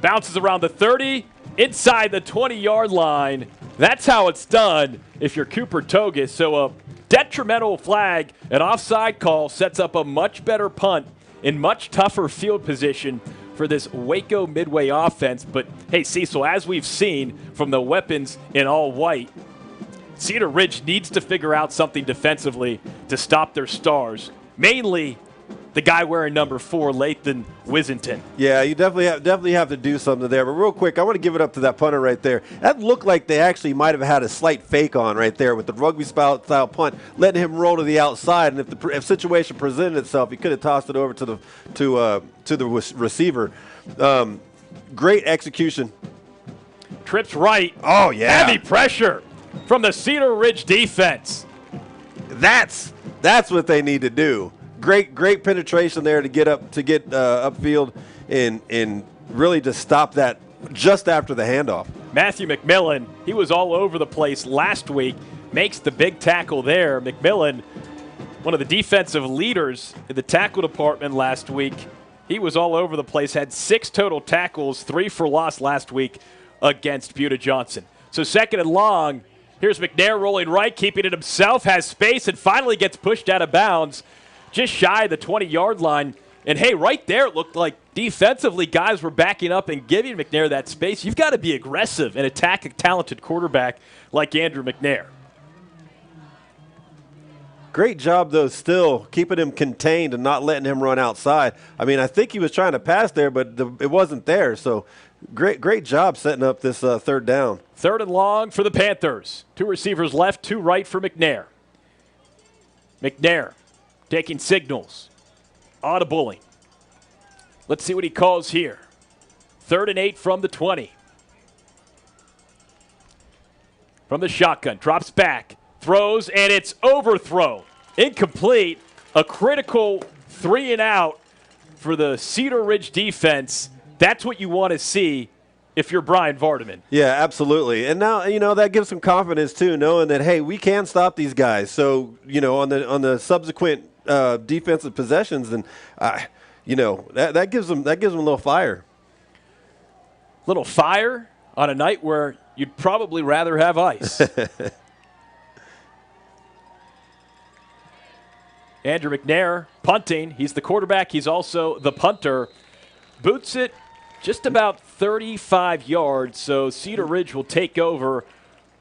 Bounces around the 30. Inside the 20-yard line. That's how it's done if you're Cooper Togus. So a detrimental flag, an offside call, sets up a much better punt in much tougher field position for this Waco Midway offense. But, hey, Cecil, as we've seen from the weapons in all white, Cedar Ridge needs to figure out something defensively to stop their stars, mainly the guy wearing number 4, Lathan Wissington. Yeah, you definitely have to do something there. But real quick, I want to give it up to that punter right there. That looked like they actually might have had a slight fake on right there with the rugby style punt, letting him roll to the outside. And if the situation presented itself, he could have tossed it over to the receiver. Great execution. Trips right. Oh yeah. Heavy pressure from the Cedar Ridge defense. That's what they need to do. Great penetration there to get upfield and really to stop that just after the handoff. Matthew McMillan, he was all over the place last week, makes the big tackle there. McMillan, one of the defensive leaders in the tackle department last week, he was all over the place, had 6 total tackles, 3 for loss last week against Buda Johnson. So 2nd and long, here's McNair rolling right, keeping it himself, has space, and finally gets pushed out of bounds. Just shy of the 20-yard line. And, hey, right there it looked like defensively guys were backing up and giving McNair that space. You've got to be aggressive and attack a talented quarterback like Andrew McNair. Great job, though, still keeping him contained and not letting him run outside. I mean, I think he was trying to pass there, but it wasn't there. So great job setting up this third down. 3rd and long for the Panthers. 2 receivers left, 2 right for McNair. McNair taking signals. Audibling. Let's see what he calls here. 3rd and 8 from the 20. From the shotgun, drops back, throws, and it's overthrown. Incomplete. A critical 3 and out for the Cedar Ridge defense. That's what you want to see if you're Brian Vardaman. Yeah, absolutely. And now, that gives some confidence, too, knowing that, hey, we can stop these guys. So, on the subsequent defensive possessions, and, that gives them a little fire. Little fire on a night where you'd probably rather have ice. Andrew McNair punting. He's the quarterback. He's also the punter. Boots it just about 35 yards, so Cedar Ridge will take over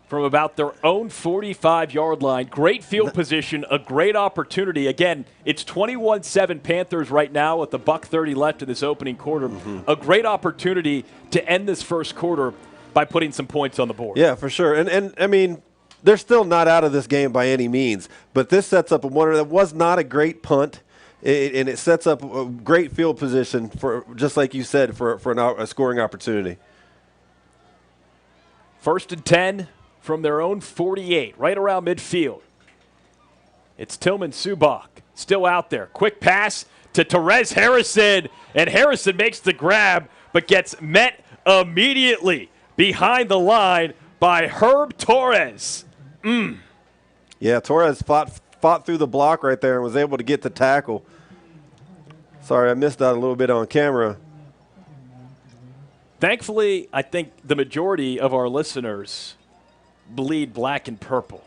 from about their own 45-yard line. Great field position, a great opportunity. Again, it's 21-7 Panthers right now with the $1:30 left in this opening quarter. A great opportunity to end this first quarter by putting some points on the board. Yeah, for sure. And I mean, they're still not out of this game by any means, but this sets up a wonder. That was not a great punt, and it sets up a great field position for, just like you said, for a scoring opportunity. 1st and 10 from their own 48, right around midfield. It's Tillman Subak still out there. Quick pass to Therese Harrison, and Harrison makes the grab, but gets met immediately behind the line by Herb Torres. Yeah, Torres fought through the block right there and was able to get the tackle. Sorry, I missed that a little bit on camera. Thankfully, I think the majority of our listeners bleed black and purple.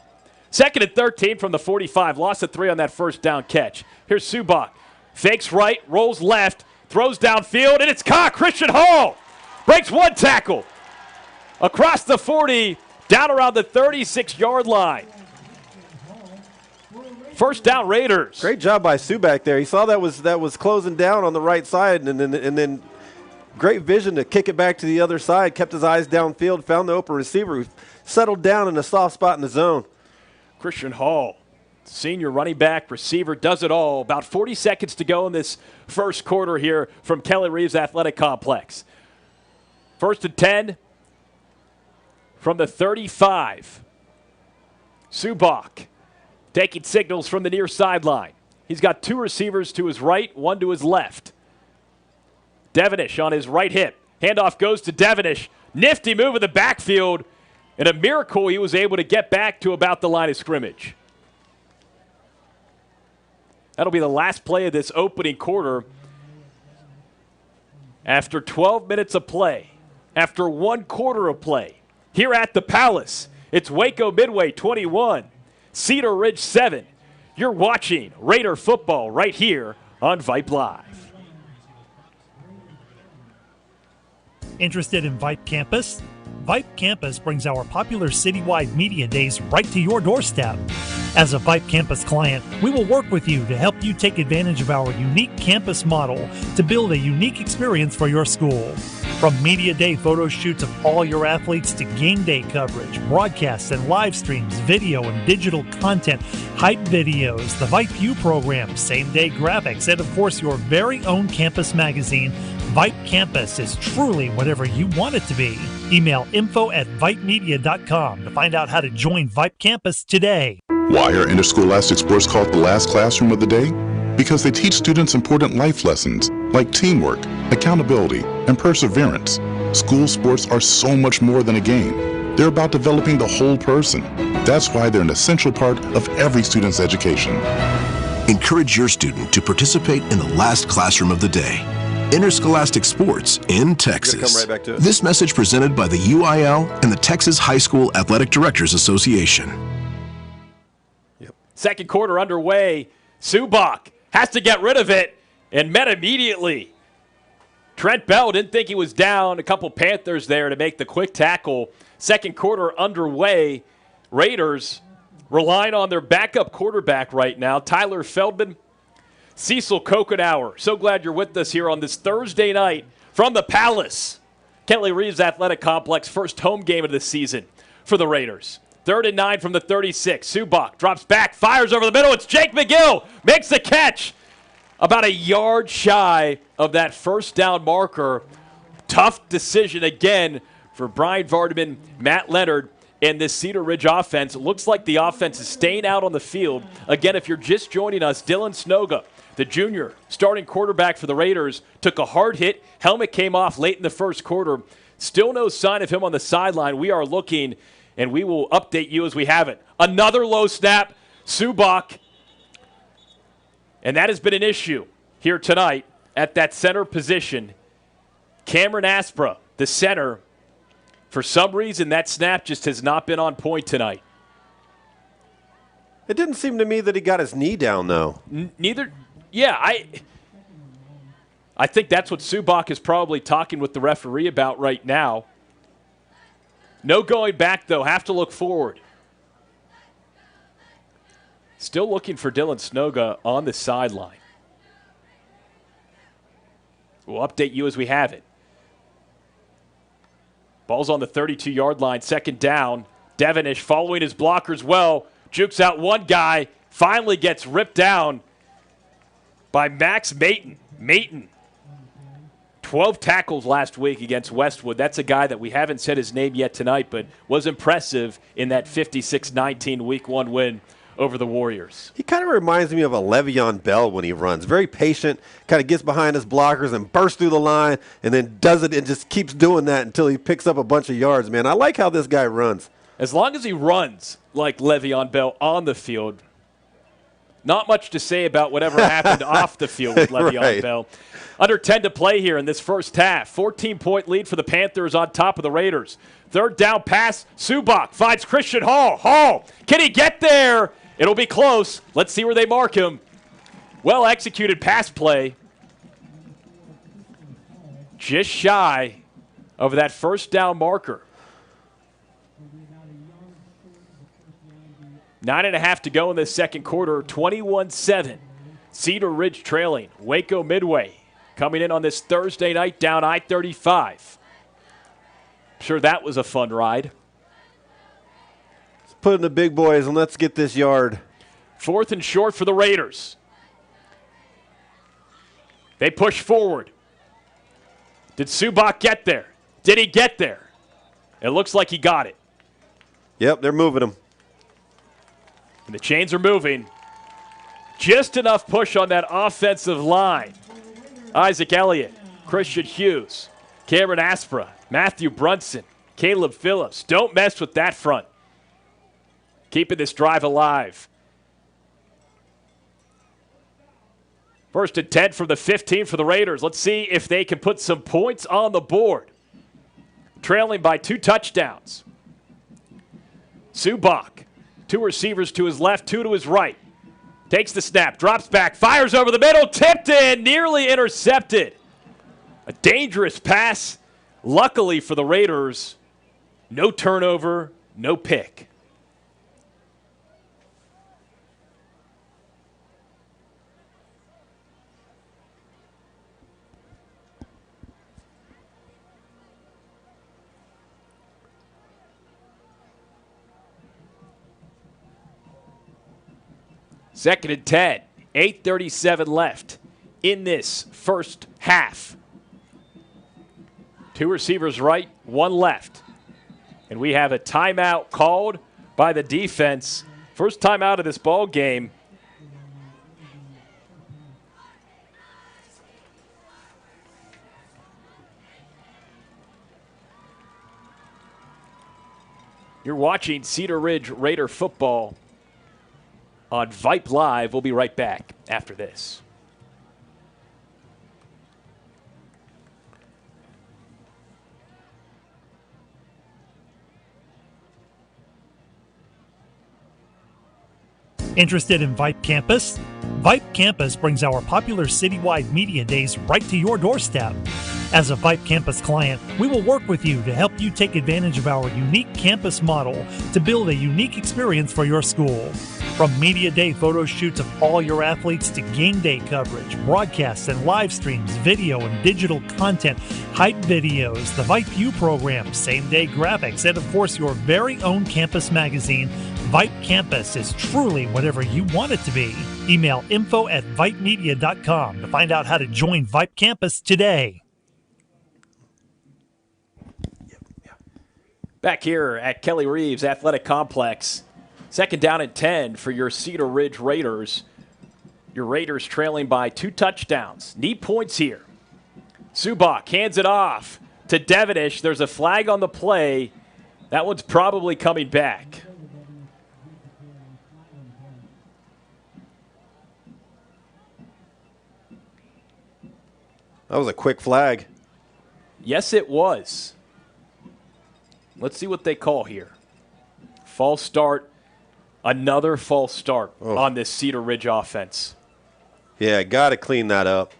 2nd and 13 from the 45. Loss of 3 on that first down catch. Here's Subak. Fakes right, rolls left, throws downfield, and it's caught. Christian Hall breaks 1 tackle. Across the 40, down around the 36-yard line. First down, Raiders. Great job by Subak there. He saw that was closing down on the right side, and then great vision to kick it back to the other side. Kept his eyes downfield, found the open receiver, who settled down in a soft spot in the zone. Christian Hall, senior running back, receiver, does it all. About 40 seconds to go in this first quarter here from Kelly Reeves Athletic Complex. 1st and 10 from the 35. Subak taking signals from the near sideline. He's got 2 receivers to his right, 1 to his left. Devenish on his right hip. Handoff goes to Devenish. Nifty move in the backfield. And a miracle he was able to get back to about the line of scrimmage. That'll be the last play of this opening quarter. After 12 minutes of play, after 1 quarter of play, here at the Palace, it's Waco Midway 21, Cedar Ridge 7. You're watching Raider football right here on Vype Live. Interested in Vype Campus? Vype Campus brings our popular citywide media days right to your doorstep. As a Vype Campus client, we will work with you to help you take advantage of our unique campus model to build a unique experience for your school. From media day photo shoots of all your athletes to game day coverage, broadcasts and live streams, video and digital content, hype videos, the Vype U program, same-day graphics, and of course your very own campus magazine, Vype Campus is truly whatever you want it to be. Email info@vypemedia.com to find out how to join Vype Campus today. Why are interscholastic sports called the last classroom of the day? Because they teach students important life lessons like teamwork, accountability, and perseverance. School sports are so much more than a game. They're about developing the whole person. That's why they're an essential part of every student's education. Encourage your student to participate in the last classroom of the day. Interscholastic sports in Texas. Come right back to it. This message presented by the UIL and the Texas High School Athletic Directors Association. Second quarter underway. Subak has to get rid of it and met immediately. Trent Bell didn't think he was down. A couple Panthers there to make the quick tackle. Second quarter underway. Raiders relying on their backup quarterback right now, Tyler Feldman, Cecil Kokenauer. So glad you're with us here on this Thursday night from the Palace. Kentley Reeves Athletic Complex, first home game of the season for the Raiders. 3rd and 9 from the 36. Subak drops back, fires over the middle. It's Jake McGill, makes the catch. About a yard shy of that first down marker. Tough decision again for Brian Vardaman, Matt Leonard, and this Cedar Ridge offense. It looks like the offense is staying out on the field. Again, if you're just joining us, Dylan Snoga, the junior starting quarterback for the Raiders, took a hard hit. Helmet came off late in the first quarter. Still no sign of him on the sideline. We are looking, and we will update you as we have it. Another low snap. Subak. And that has been an issue here tonight at that center position. Cameron Aspra, the center, for some reason that snap just has not been on point tonight. It didn't seem to me that he got his knee down, though. Neither. Yeah, I think that's what Subak is probably talking with the referee about right now. No going back, though. Have to look forward. Still looking for Dylan Snoga on the sideline. We'll update you as we have it. Ball's on the 32-yard line, 2nd down. Devonish following his blockers well. Jukes out one guy. Finally gets ripped down by Max Mayton. Mayton. 12 tackles last week against Westwood. That's a guy that we haven't said his name yet tonight, but was impressive in that 56-19 Week 1 win over the Warriors. He kind of reminds me of a Le'Veon Bell when he runs. Very patient, kind of gets behind his blockers and bursts through the line and then does it and just keeps doing that until he picks up a bunch of yards, man. I like how this guy runs. As long as he runs like Le'Veon Bell on the field, not much to say about whatever happened off the field with Le'Veon Right. Bell. Under 10 to play here in this first half. 14-point lead for the Panthers on top of the Raiders. 3rd down pass. Subak finds Christian Hall. Hall, can he get there? It'll be close. Let's see where they mark him. Well-executed pass play. Just shy of that first down marker. 9.5 to go in the second quarter. 21-7. Cedar Ridge trailing. Waco Midway coming in on this Thursday night down I-35. Sure, that was a fun ride. Let's put in the big boys and let's get this yard. 4th and short for the Raiders. They push forward. Did Subak get there? Did he get there? It looks like he got it. Yep, they're moving him. And the chains are moving. Just enough push on that offensive line. Isaac Elliott, Christian Hughes, Cameron Aspra, Matthew Brunson, Caleb Phillips. Don't mess with that front. Keeping this drive alive. 1st and 10 from the 15 for the Raiders. Let's see if they can put some points on the board. Trailing by 2 touchdowns. Subak, 2 receivers to his left, 2 to his right. Takes the snap, drops back, fires over the middle, tipped in, nearly intercepted. A dangerous pass. Luckily for the Raiders, no turnover, no pick. Second and 10, 8:37 left in this first half. 2 receivers right, 1 left. And we have a timeout called by the defense. First timeout of this ball game. You're watching Cedar Ridge Raider football on Vype Live. We'll be right back after this. Interested in Vype Campus? Vype Campus brings our popular citywide media days right to your doorstep. As a Vype Campus client, we will work with you to help you take advantage of our unique campus model to build a unique experience for your school. From media day photo shoots of all your athletes to game day coverage, broadcasts and live streams, video and digital content, hype videos, the Vype U program, same-day graphics, and of course your very own campus magazine, Vype Campus is truly whatever you want it to be. Email info@vypemedia.com to find out how to join Vype Campus today. Back here at Kelly Reeves Athletic Complex, 2nd down and 10 for your Cedar Ridge Raiders. Your Raiders trailing by 2 touchdowns. Need points here. Subak hands it off to Devonish. There's a flag on the play. That one's probably coming back. That was a quick flag. Yes, it was. Let's see what they call here. False start. Another false start on this Cedar Ridge offense. Yeah, got to clean that up.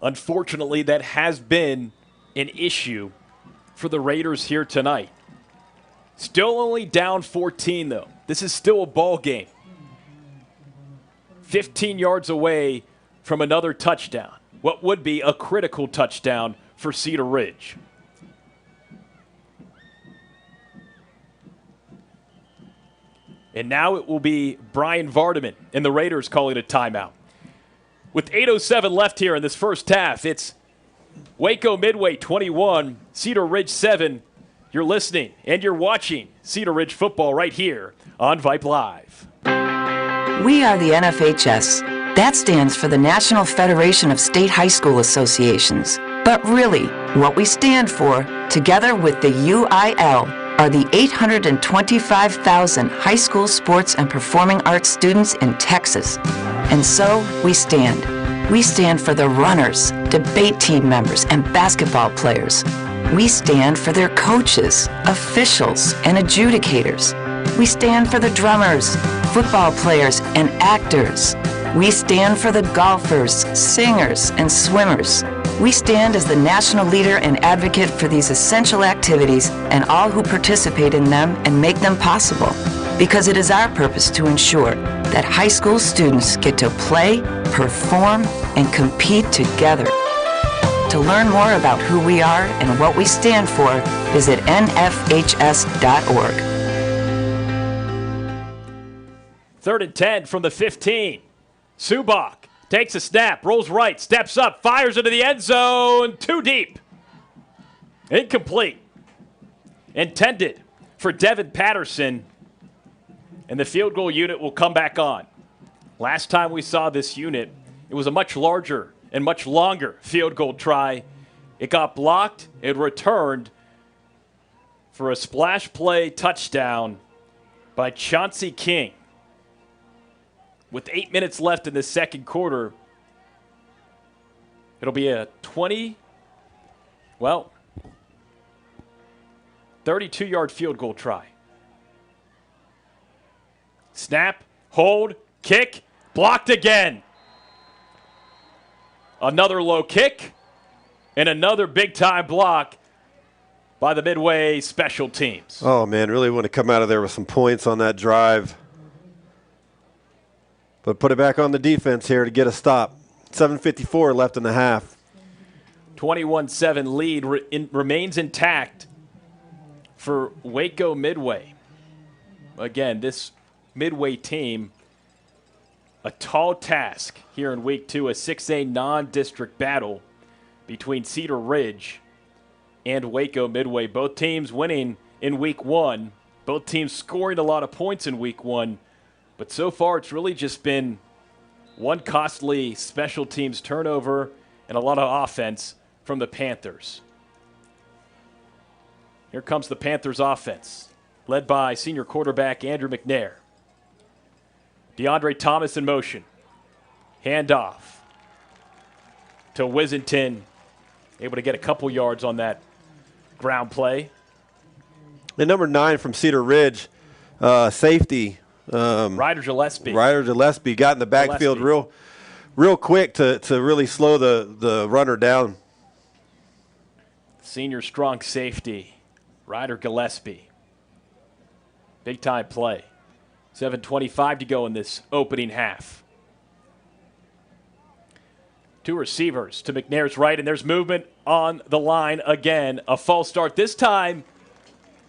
Unfortunately, that has been an issue for the Raiders here tonight. Still only down 14, though. This is still a ball game. 15 yards away from another touchdown. What would be a critical touchdown for Cedar Ridge. And now it will be Brian Vardaman and the Raiders calling a timeout. With 8:07 left here in this first half, it's Waco Midway 21, Cedar Ridge 7. You're listening and you're watching Cedar Ridge football right here on Vype Live. We are the NFHS. That stands for the National Federation of State High School Associations. But really, what we stand for, together with the UIL, are the 825,000 high school sports and performing arts students in Texas. And so, we stand. We stand for the runners, debate team members, and basketball players. We stand for their coaches, officials, and adjudicators. We stand for the drummers, football players, and actors. We stand for the golfers, singers, and swimmers. We stand as the national leader and advocate for these essential activities and all who participate in them and make them possible. Because it is our purpose to ensure that high school students get to play, perform, and compete together. To learn more about who we are and what we stand for, visit nfhs.org. 3rd and 10 from the 15. Subak takes a snap, rolls right, steps up, fires into the end zone, too deep. Incomplete. Intended for Devin Patterson, and the field goal unit will come back on. Last time we saw this unit, it was a much larger and much longer field goal try. It got blocked, it returned for a splash play touchdown by Chauncey King. With 8 minutes left in the second quarter, it'll be a 32-yard field goal try. Snap, hold, kick, blocked again. Another low kick, and another big-time block by the Midway special teams. Oh, man, really want to come out of there with some points on that drive. But put it back on the defense here to get a stop. 7:54 left in the half. 21-7 lead remains intact for Waco Midway. Again, this Midway team, a tall task here in Week 2, a 6A non-district battle between Cedar Ridge and Waco Midway. Both teams winning in Week 1. Both teams scoring a lot of points in Week 1. But so far, it's really just been one costly special teams turnover and a lot of offense from the Panthers. Here comes the Panthers offense, led by senior quarterback Andrew McNair. DeAndre Thomas in motion. Handoff to Wizington, able to get a couple yards on that ground play. And number 9 from Cedar Ridge, safety. Ryder Gillespie. Ryder Gillespie got in the backfield real quick to really slow the runner down. Senior strong safety, Ryder Gillespie. Big-time play. 7:25 to go in this opening half. Two receivers to McNair's right, and there's movement on the line again. A false start, this time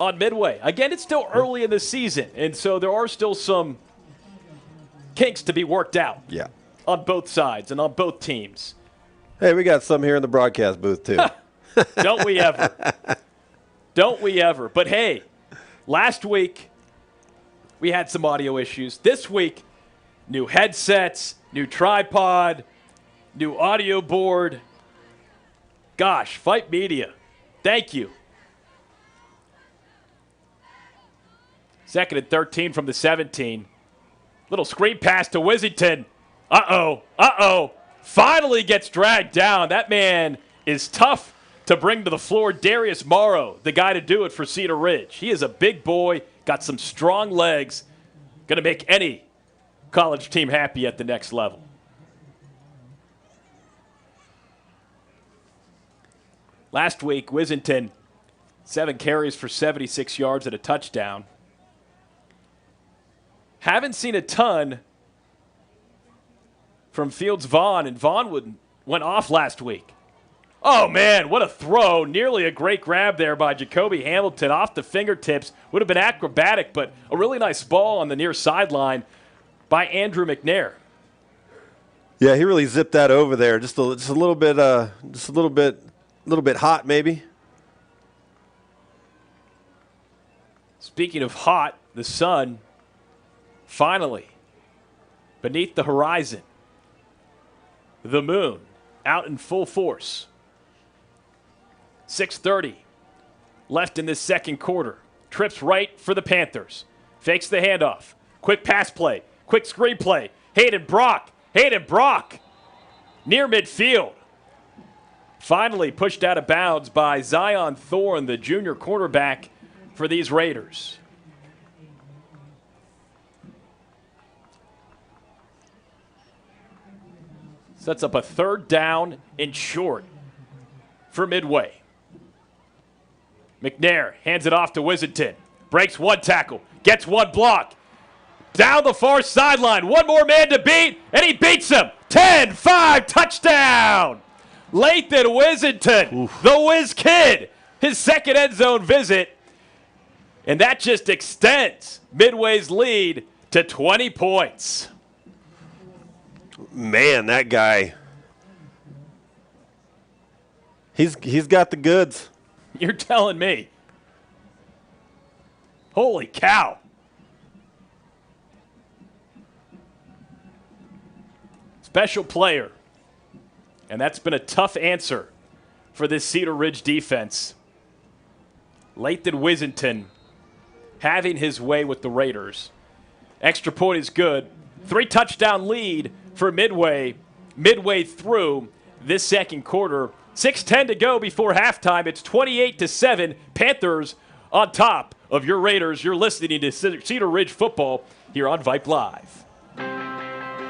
on Midway. Again, it's still early in the season, and so there are still some kinks to be worked out on both sides and on both teams. Hey, we got some here in the broadcast booth, too. Don't we ever? Don't we ever? But, hey, last week we had some audio issues. This week, new headsets, new tripod, new audio board. Gosh, Vype Media, thank you. 2nd and 13 from the 17. Little screen pass to Wizington. Uh-oh. Finally gets dragged down. That man is tough to bring to the floor. Darius Morrow, the guy to do it for Cedar Ridge. He is a big boy, got some strong legs, going to make any college team happy at the next level. Last week, Wizington, 7 carries for 76 yards and a touchdown. Haven't seen a ton from Fields Vaughn, and Vaughn went off last week. Oh, man, what a throw. Nearly a great grab there by Jacoby Hamilton off the fingertips. Would have been acrobatic, but a really nice ball on the near sideline by Andrew McNair. Yeah, he really zipped that over there. Just a little bit hot, maybe. Speaking of hot, the sun finally beneath the horizon. The moon out in full force. 6:30 left in this second quarter. Trips right for the Panthers. Fakes the handoff. Quick pass play. Quick screen play. Hayden Brock. Near midfield. Finally pushed out of bounds by Zion Thorne, the junior quarterback for these Raiders. Sets up a 3rd down and short for Midway. McNair hands it off to Wizington. Breaks one tackle. Gets one block. Down the far sideline. One more man to beat, and he beats him. 10-5 touchdown. Lathan Wizington, the Wiz Kid, his 2nd end zone visit. And that just extends Midway's lead to 20 points. Man, that guy. He's got the goods. You're telling me. Holy cow. Special player. And that's been a tough answer for this Cedar Ridge defense. Lathan Wizington having his way with the Raiders. Extra point is good. 3-touchdown lead for Midway. Midway through this second quarter. 6:10 to go before halftime. It's 28-7. Panthers on top of your Raiders. You're listening to Cedar Ridge football here on Vype Live.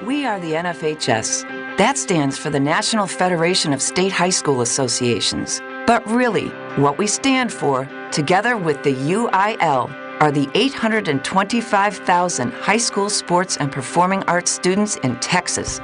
We are the NFHS. That stands for the National Federation of State High School Associations. But really, what we stand for, together with the UIL, are the 825,000 high school sports and performing arts students in Texas.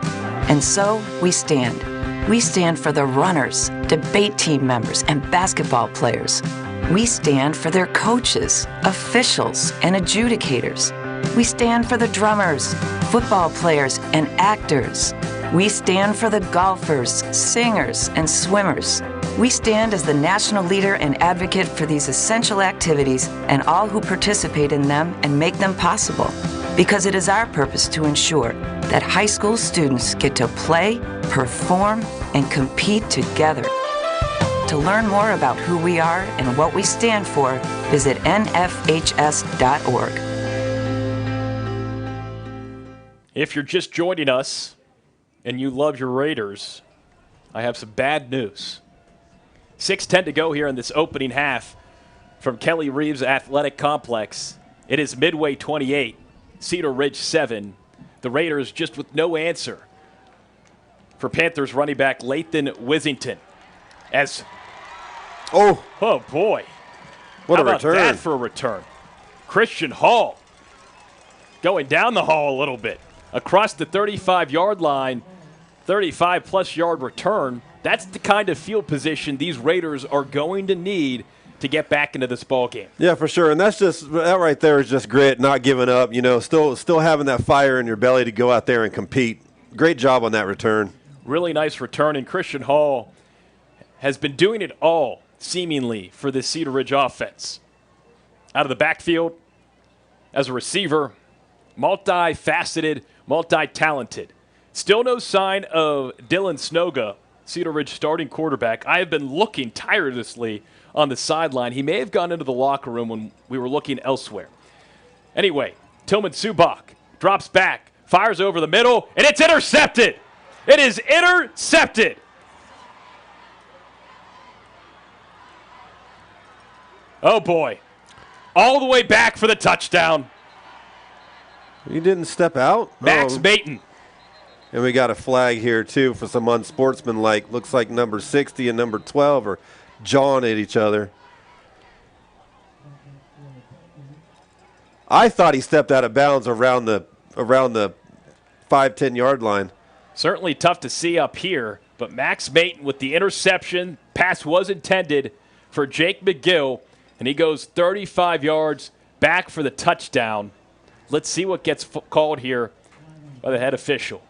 And so, we stand. We stand for the runners, debate team members, and basketball players. We stand for their coaches, officials, and adjudicators. We stand for the drummers, football players, and actors. We stand for the golfers, singers, and swimmers. We stand as the national leader and advocate for these essential activities and all who participate in them and make them possible. Because it is our purpose to ensure that high school students get to play, perform, and compete together. To learn more about who we are and what we stand for, visit nfhs.org. If you're just joining us and you love your Raiders, I have some bad news. 6:10 to go here in this opening half from Kelly Reeves Athletic Complex. It is Midway 28, Cedar Ridge 7. The Raiders just with no answer for Panthers running back Lathan Wissington. Oh, boy. what How a about return. that for a return? Christian Hall going down the hall a little bit. Across the 35-yard line, 35-plus yard return. That's the kind of field position these Raiders are going to need to get back into this ball game. Yeah, for sure. And that right there is just grit, not giving up, still having that fire in your belly to go out there and compete. Great job on that return. Really nice return, and Christian Hall has been doing it all, seemingly, for this Cedar Ridge offense. Out of the backfield, as a receiver, multifaceted, multi-talented. Still no sign of Dylan Snoga, Cedar Ridge starting quarterback. I have been looking tirelessly on the sideline. He may have gone into the locker room when we were looking elsewhere. Anyway, Tillman Subak drops back, fires over the middle, and it's intercepted. It is intercepted. Oh, boy. All the way back for the touchdown. He didn't step out? Max Maton. And we got a flag here, too, for some unsportsmanlike. Looks like number 60 and number 12 are jawing at each other. I thought he stepped out of bounds around the 5-10 yard line. Certainly tough to see up here, but Max Maton with the interception. Pass was intended for Jake McGill, and he goes 35 yards back for the touchdown. Let's see what gets called here by the head official.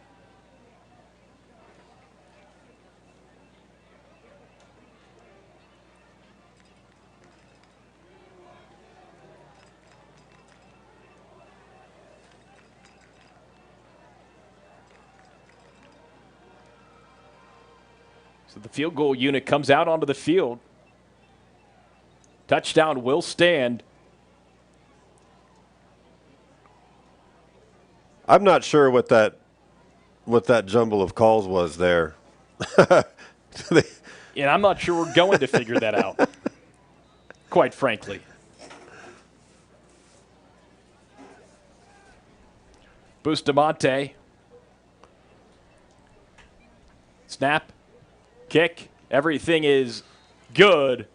So the field goal unit comes out onto the field. Touchdown will stand. I'm not sure what that jumble of calls was there. And I'm not sure we're going to figure that out, quite frankly. Bustamante. Snap. Kick. Everything is good.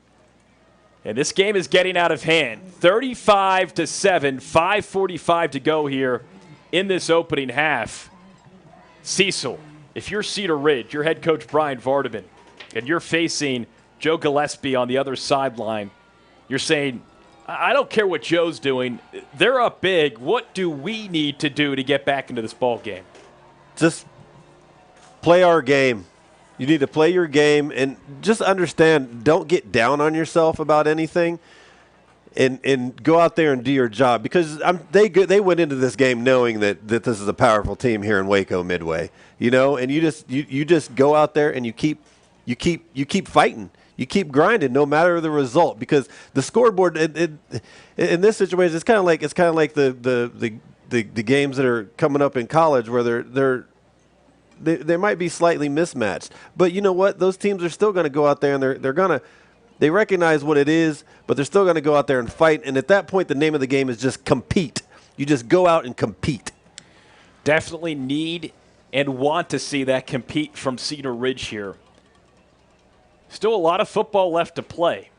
And this game is getting out of hand. 35-7, 5:45 to go here in this opening half. Cecil, if you're Cedar Ridge, your head coach Brian Vardaman, and you're facing Joe Gillespie on the other sideline, you're saying, I don't care what Joe's doing. They're up big. What do we need to do to get back into this ball game? Just play our game. You need to play your game and just understand, don't get down on yourself about anything and go out there and do your job, because they went into this game knowing that this is a powerful team here in Waco Midway, and you just go out there and you keep fighting. You keep grinding no matter the result, because the scoreboard in this situation, it's kind of like the games that are coming up in college where they might be slightly mismatched. But you know what? Those teams are still going to go out there and they recognize what it is, but they're still going to go out there and fight. And at that point, the name of the game is just compete. You just go out and compete. Definitely need and want to see that compete from Cedar Ridge here. Still a lot of football left to play.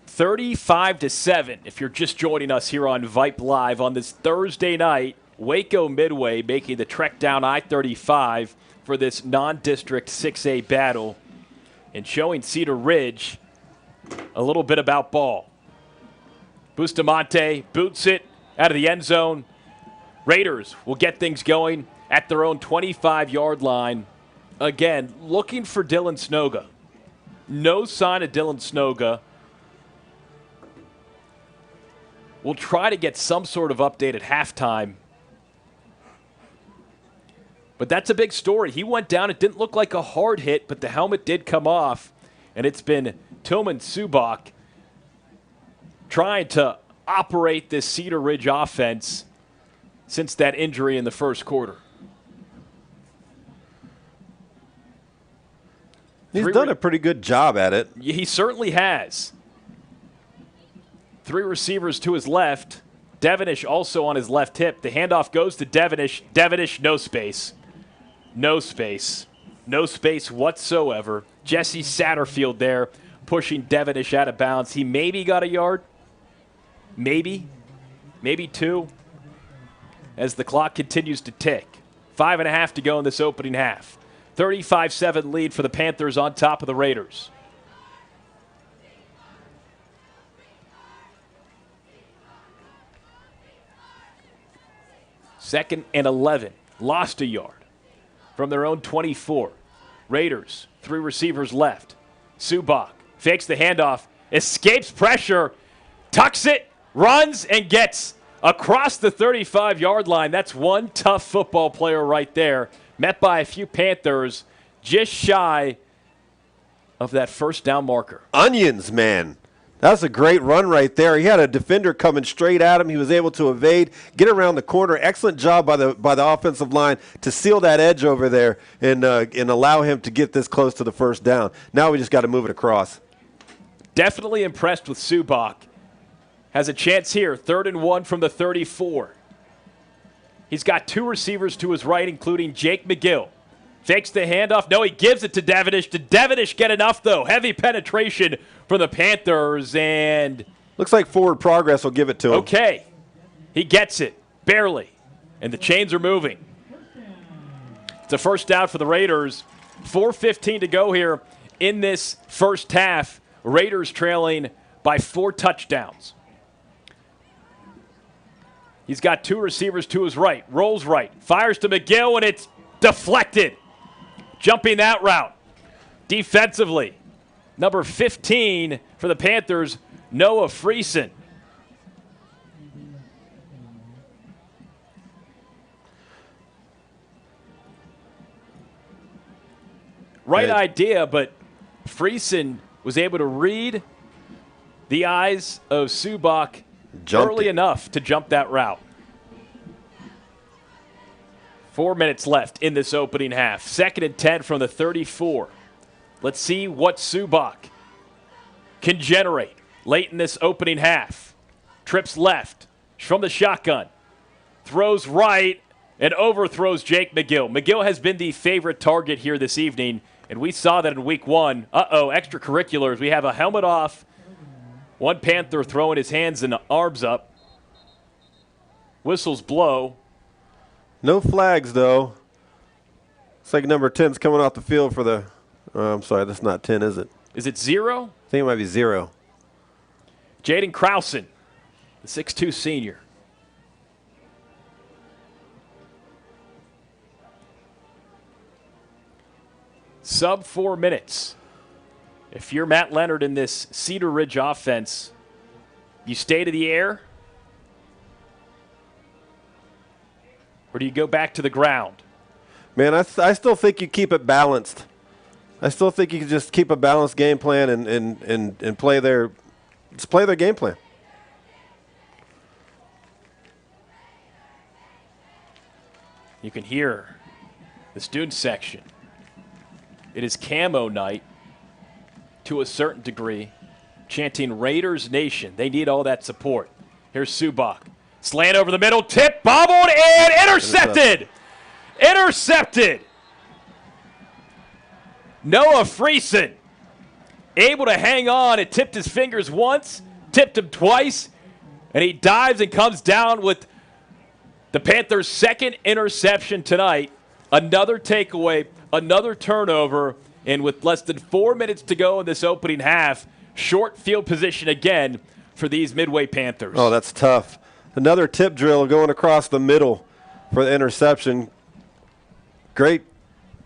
$35-7 if you're just joining us here on Vype Live on this Thursday night. Waco Midway making the trek down I-35 for this non-district 6A battle and showing Cedar Ridge a little bit about ball. Bustamante boots it out of the end zone. Raiders will get things going at their own 25-yard line. Again, looking for Dylan Snoga. No sign of Dylan Snoga. We'll try to get some sort of update at halftime. But that's a big story. He went down. It didn't look like a hard hit, but the helmet did come off. And it's been Tillman Subak trying to operate this Cedar Ridge offense since that injury in the first quarter. He's done a pretty good job at it. He certainly has. Three receivers to his left. Devonish also on his left hip. The handoff goes to Devonish. Devonish, no space. No space. No space whatsoever. Jesse Satterfield there pushing Devonish out of bounds. He maybe got a yard. Maybe 2. As the clock continues to tick. 5.5 to go in this opening half. 35-7 lead for the Panthers on top of the Raiders. Second and 11. Lost a yard from their own 24. Raiders, 3 receivers left. Subak fakes the handoff, escapes pressure, tucks it, runs, and gets across the 35-yard line. That's one tough football player right there. Met by a few Panthers, just shy of that first down marker. Onions, man. That's a great run right there. He had a defender coming straight at him. He was able to evade, get around the corner. Excellent job by the offensive line to seal that edge over there and allow him to get this close to the first down. Now we just got to move it across. Definitely impressed with Subak. Has a chance here, 3rd and 1 from the 34. He's got 2 receivers to his right, including Jake McGill. Fakes the handoff. No, he gives it to Devonish. Did Devonish get enough, though? Heavy penetration from the Panthers, and looks like forward progress will give it to him. Okay. He gets it, barely, and the chains are moving. It's a first down for the Raiders. 4:15 to go here in this first half. Raiders trailing by 4 touchdowns. He's got 2 receivers to his right. Rolls right. Fires to McGill, and it's deflected. Jumping that route. Defensively, number 15 for the Panthers, Noah Friesen. Right idea, but Friesen was able to read the eyes of Subak early enough to jump that route. 4 minutes left in this opening half. 2nd and 10 from the 34. Let's see what Subak can generate late in this opening half. Trips left from the shotgun. Throws right and overthrows Jake McGill. McGill has been the favorite target here this evening, and we saw that in week 1. Extracurriculars. We have a helmet off. One Panther throwing his hands and arms up. Whistles blow. No flags, though. It's like number 10's coming off the field for the I'm sorry, that's not 10, is it? Is it 0? I think it might be 0. Jaden Krausen, the 6'2 senior. Sub 4 minutes. If you're Matt Leonard in this Cedar Ridge offense, you stay to the air, or do you go back to the ground? Man, I still think you keep it balanced. I still think you can just keep a balanced game plan and play their game plan. You can hear the student section. It is camo night to a certain degree, chanting Raiders Nation. They need all that support. Here's Subak. Slant over the middle, tip, bobbled, and intercepted! Intercepted! Noah Friesen able to hang on. It tipped his fingers once, tipped him twice, and he dives and comes down with the Panthers' second interception tonight. Another takeaway, another turnover, and with less than 4 minutes to go in this opening half, short field position again for these Midway Panthers. Oh, that's tough. Another tip drill going across the middle for the interception. Great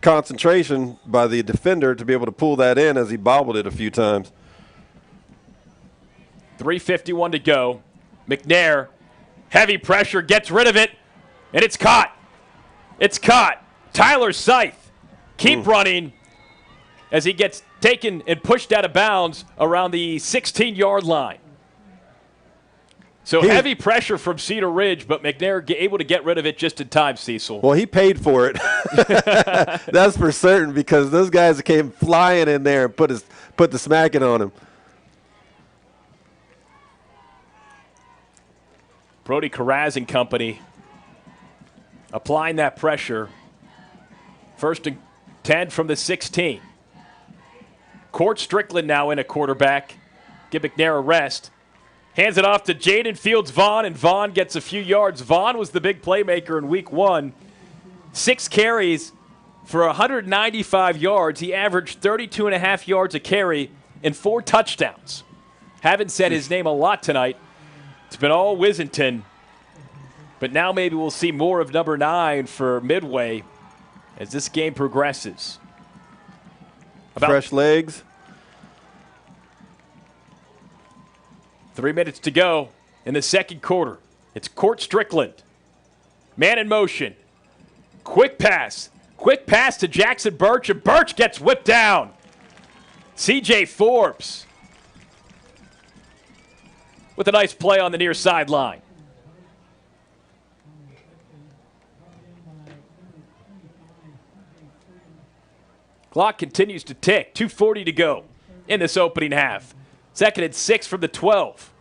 concentration by the defender to be able to pull that in as he bobbled it a few times. 3:51 to go. McNair, heavy pressure, gets rid of it, and it's caught. It's caught. Tyler Scythe, keep running as he gets taken and pushed out of bounds around the 16-yard line. So heavy pressure from Cedar Ridge, but McNair able to get rid of it just in time, Cecil. Well, he paid for it. That's for certain, because those guys came flying in there and put the smacking on him. Brody Carraz and company applying that pressure. 1st and 10 from the 16. Court Strickland now in a quarterback. Give McNair a rest. Hands it off to Jaden Fields-Vaughn, and Vaughn gets a few yards. Vaughn was the big playmaker in week 1. 6 carries for 195 yards. He averaged 32.5 yards a carry and 4 touchdowns. Haven't said his name a lot tonight. It's been all Wizington. But now maybe we'll see more of number 9 for Midway as this game progresses. Fresh legs. 3 minutes to go in the second quarter. It's Court Strickland. Man in motion. Quick pass. Quick pass to Jackson Birch, and Birch gets whipped down. C.J. Forbes with a nice play on the near sideline. Clock continues to tick. 2:40 to go in this opening half. 2nd and 6 from the 12.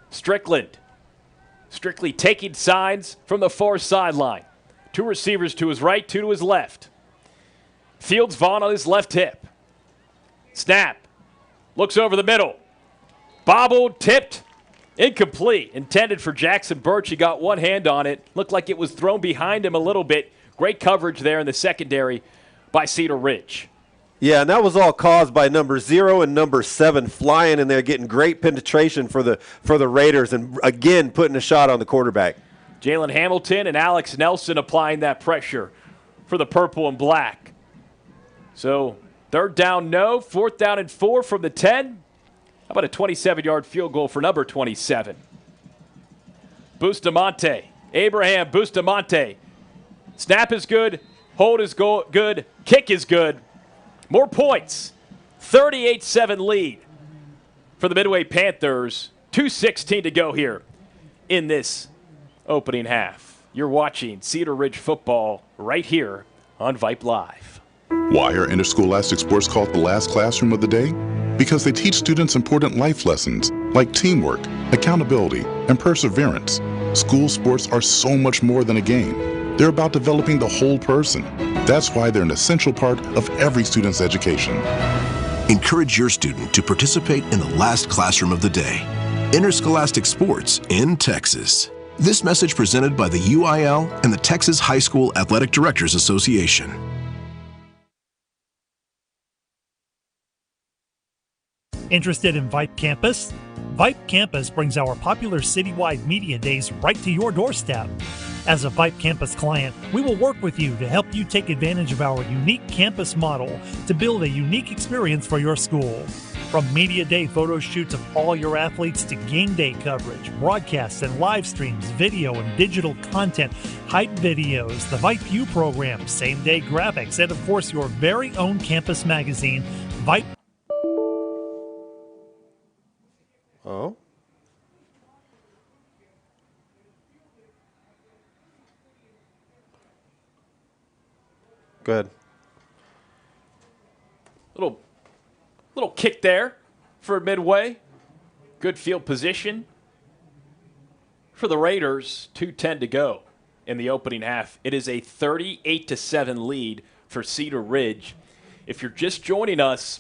Strickland. Strictly taking signs from the far sideline. 2 receivers to his right, 2 to his left. Fields-Vaughn on his left hip. Snap. Looks over the middle. Bobbled, tipped, incomplete. Intended for Jackson Birch. He got one hand on it. Looked like it was thrown behind him a little bit. Great coverage there in the secondary by Cedar Ridge. Yeah, and that was all caused by number 0 and number 7 flying in there, getting great penetration for the Raiders, and again putting a shot on the quarterback. Jalen Hamilton and Alex Nelson applying that pressure for the purple and black. So 3rd down, no. 4th down and 4 from the 10. How about a 27-yard field goal for number 27? Bustamante. Abraham Bustamante. Snap is good. Hold is good. Kick is good. More points. 38-7 lead for the Midway Panthers. 2:16 to go here in this opening half. You're watching Cedar Ridge football right here on Vype Live. Why are interscholastic sports called the last classroom of the day? Because they teach students important life lessons like teamwork, accountability, and perseverance. School sports are so much more than a game. They're about developing the whole person. That's why they're an essential part of every student's education. Encourage your student to participate in the last classroom of the day. Interscholastic sports in Texas. This message presented by the UIL and the Texas High School Athletic Directors Association. Interested in Vype Campus? Vype Campus brings our popular citywide media days right to your doorstep. As a Vype Campus client, we will work with you to help you take advantage of our unique campus model to build a unique experience for your school. From media day photo shoots of all your athletes to game day coverage, broadcasts and live streams, video and digital content, hype videos, the Vype U program, same day graphics, and of course your very own campus magazine, Vype. Oh. Go ahead. Little kick there for Midway. Good field position for the Raiders. 2:10 to go in the opening half. It is a 38-7 lead for Cedar Ridge. If you're just joining us,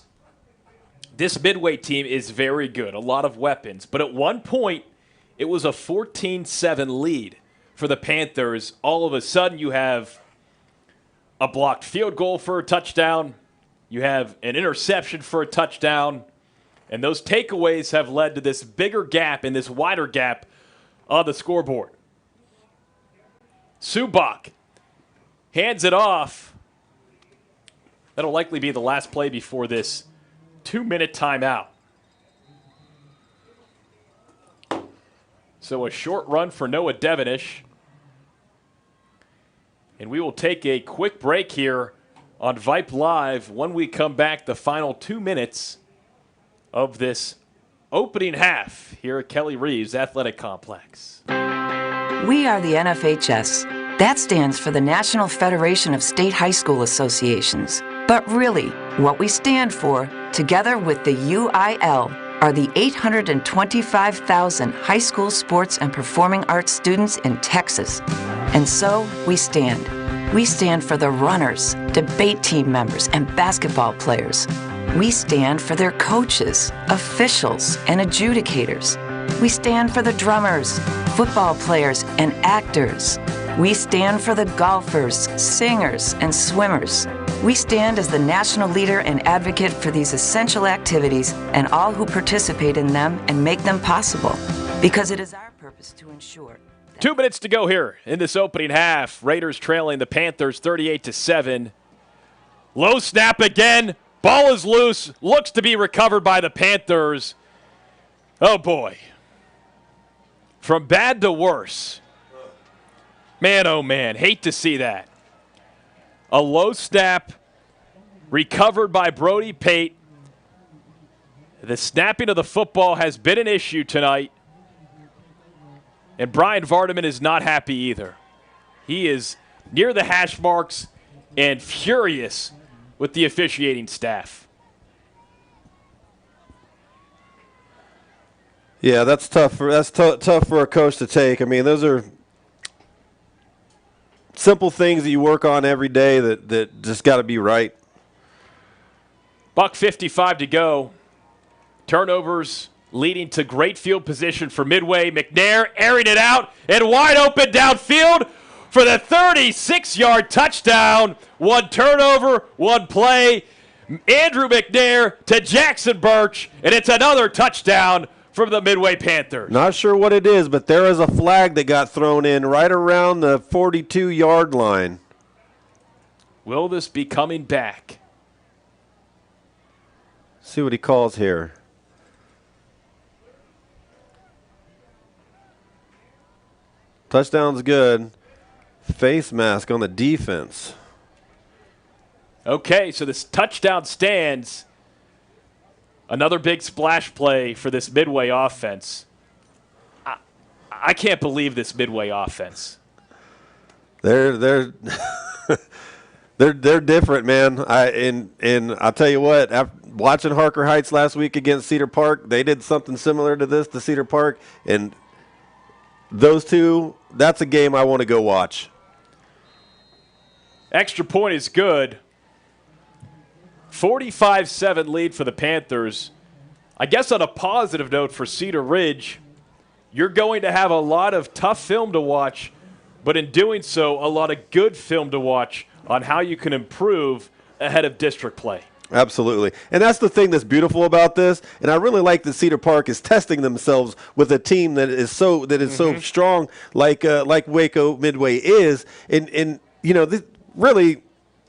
this Midway team is very good. A lot of weapons. But at one point, it was a 14-7 lead for the Panthers. All of a sudden, you have a blocked field goal for a touchdown. You have an interception for a touchdown. And those takeaways have led to this bigger gap and this wider gap on the scoreboard. Subak hands it off. That'll likely be the last play before this 2-minute timeout. So a short run for Noah Devonish. And we will take a quick break here on Vype Live. When we come back, the final 2 minutes of this opening half here at Kelly Reeves Athletic Complex. We are the NFHS. That stands for the National Federation of State High School Associations. But really, what we stand for, together with the UIL, are the 825,000 high school sports and performing arts students in Texas. And so we stand. We stand for the runners, debate team members, and basketball players. We stand for their coaches, officials, and adjudicators. We stand for the drummers, football players, and actors. We stand for the golfers, singers, and swimmers. We stand as the national leader and advocate for these essential activities and all who participate in them and make them possible, because it is our purpose to ensure. 2 minutes to go here in this opening half. Raiders trailing the Panthers 38-7. Low snap again. Ball is loose. Looks to be recovered by the Panthers. Oh, boy. From bad to worse. Man, oh, man. Hate to see that. A low snap recovered by Brody Pate. The snapping of the football has been an issue tonight. And Brian Vardaman is not happy either. He is near the hash marks and furious with the officiating staff. Yeah, that's tough for tough for a coach to take. I mean, those are simple things that you work on every day that just got to be right. $1:55 to go. Turnovers leading to great field position for Midway. McNair airing it out and wide open downfield for the 36-yard touchdown. One turnover, one play. Andrew McNair to Jackson Birch, and it's another touchdown from the Midway Panthers. Not sure what it is, but there is a flag that got thrown in right around the 42-yard line. Will this be coming back? See what he calls here. Touchdown's good. Face mask on the defense. Okay, so this touchdown stands. Another big splash play for this Midway offense. I can't believe this Midway offense. They're they're different, man. And I'll tell you what, after watching Harker Heights last week against Cedar Park, they did something similar to this to Cedar Park, and those two, that's a game I want to go watch. Extra point is good. 45-7 lead for the Panthers. I guess on a positive note for Cedar Ridge, you're going to have a lot of tough film to watch, but in doing so, a lot of good film to watch on how you can improve ahead of district play. Absolutely. And that's the thing that's beautiful about this. And I really like that Cedar Park is testing themselves with a team that is so so strong like Waco Midway is. And you know, really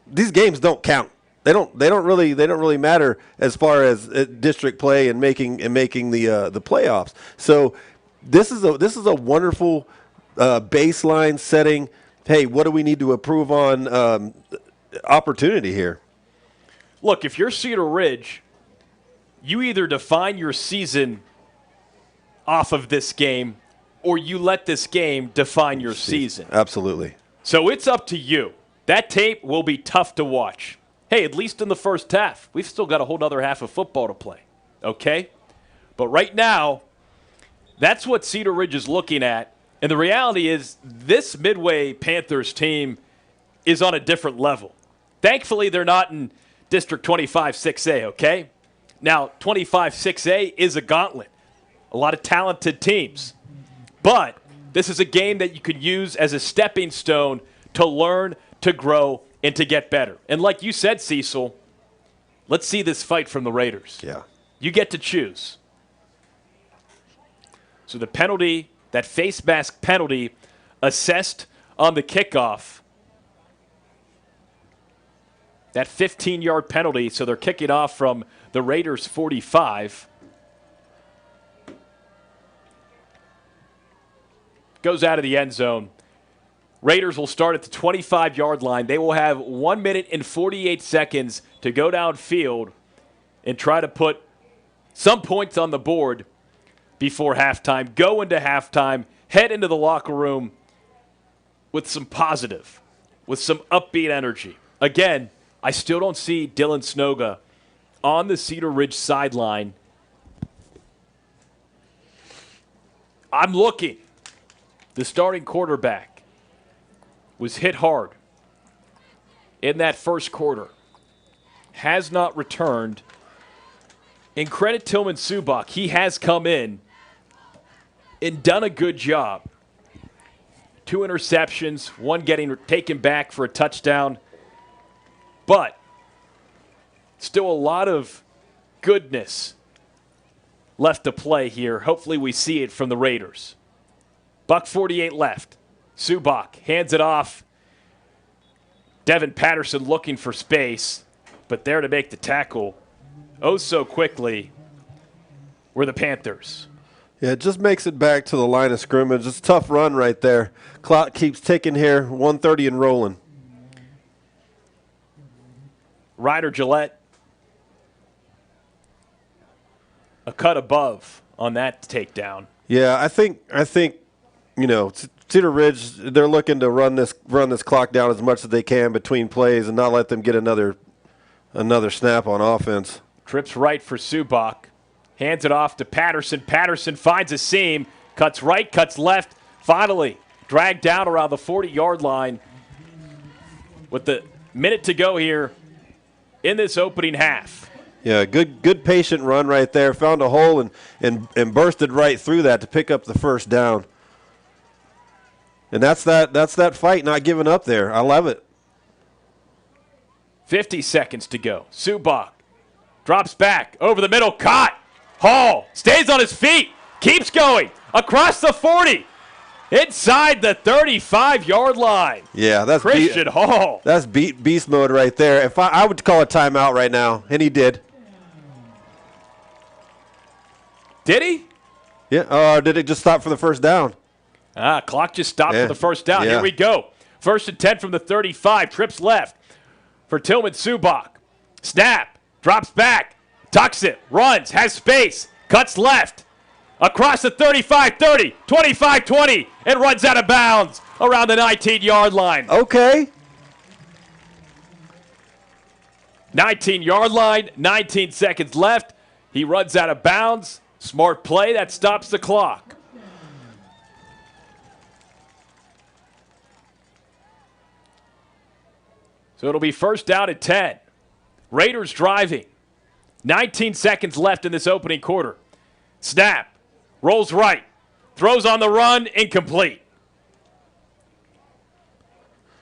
these games don't count. They don't really matter as far as district play and making the playoffs. So this is a wonderful baseline setting. Hey, what do we need to improve on? Opportunity here. Look, if you're Cedar Ridge, you either define your season off of this game or you let this game define your season. Absolutely. So it's up to you. That tape will be tough to watch. Hey, at least in the first half. We've still got a whole other half of football to play. Okay? But right now, that's what Cedar Ridge is looking at. And the reality is this Midway Panthers team is on a different level. Thankfully, they're not in District 25 6A, okay? Now, 25 6A is a gauntlet. A lot of talented teams. But this is a game that you could use as a stepping stone to learn, to grow, and to get better. And like you said, Cecil, let's see this fight from the Raiders. Yeah. You get to choose. So the penalty, that face mask penalty, assessed on the kickoff. That 15-yard penalty, so they're kicking off from the Raiders' 45. Goes out of the end zone. Raiders will start at the 25-yard line. They will have 1 minute and 48 seconds to go downfield and try to put some points on the board before halftime. Go into halftime, head into the locker room with some positive, with some upbeat energy. Again, I still don't see Dylan Snoga on the Cedar Ridge sideline I'm looking. The starting quarterback was hit hard in that first quarter. Has not returned. And credit Tillman Subak. He has come in and done a good job. 2 interceptions, one getting taken back for a touchdown. But still a lot of goodness left to play here. Hopefully we see it from the Raiders. $1:48 left. Subak hands it off. Devin Patterson looking for space, but there to make the tackle oh so quickly were the Panthers. Yeah, it just makes it back to the line of scrimmage. It's a tough run right there. Clock keeps ticking here, 1:30 and rolling. Ryder Gillette, a cut above on that takedown. Yeah, I think Cedar Ridge, they're looking to run this clock down as much as they can between plays and not let them get another snap on offense. Trips right for Subak. Hands it off to Patterson. Patterson finds a seam. Cuts right, cuts left. Finally dragged down around the 40-yard line with the minute to go here in this opening half. Yeah, good patient run right there. Found a hole and bursted right through that to pick up the first down. And that's that fight not giving up there. I love it. 50 seconds to go. Subak drops back over the middle. Caught. Hall stays on his feet. Keeps going. Across the 40. Inside the 35-yard line. Yeah, that's Christian Hall. That's beast mode right there. If I would call a timeout right now, and he did. Did he? Yeah. Did it just stop for the first down? Clock just stopped for the first down. Yeah. Here we go. 1st and 10 from the 35. Trips left for Tillman Subak. Snap. Drops back. Tucks it. Runs. Has space. Cuts left. Across the 35-30. 25-20. And runs out of bounds around the 19-yard line. Okay. 19-yard line. 19 seconds left. He runs out of bounds. Smart play. That stops the clock. So it'll be 1st down at 10. Raiders driving. 19 seconds left in this opening quarter. Snap. Rolls right. Throws on the run. Incomplete.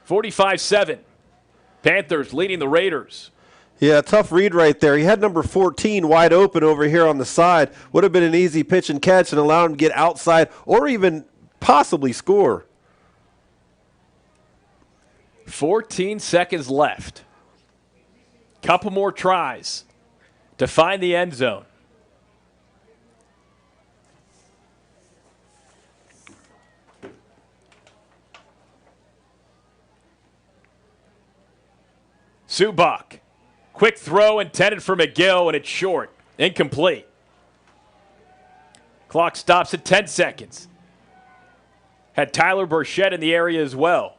45-7. Panthers leading the Raiders. Yeah, tough read right there. He had number 14 wide open over here on the side. Would have been an easy pitch and catch and allowed him to get outside or even possibly score. 14 seconds left. Couple more tries to find the end zone. Subak. Quick throw intended for McGill, and it's short. Incomplete. Clock stops at 10 seconds. Had Tyler Burchett in the area as well.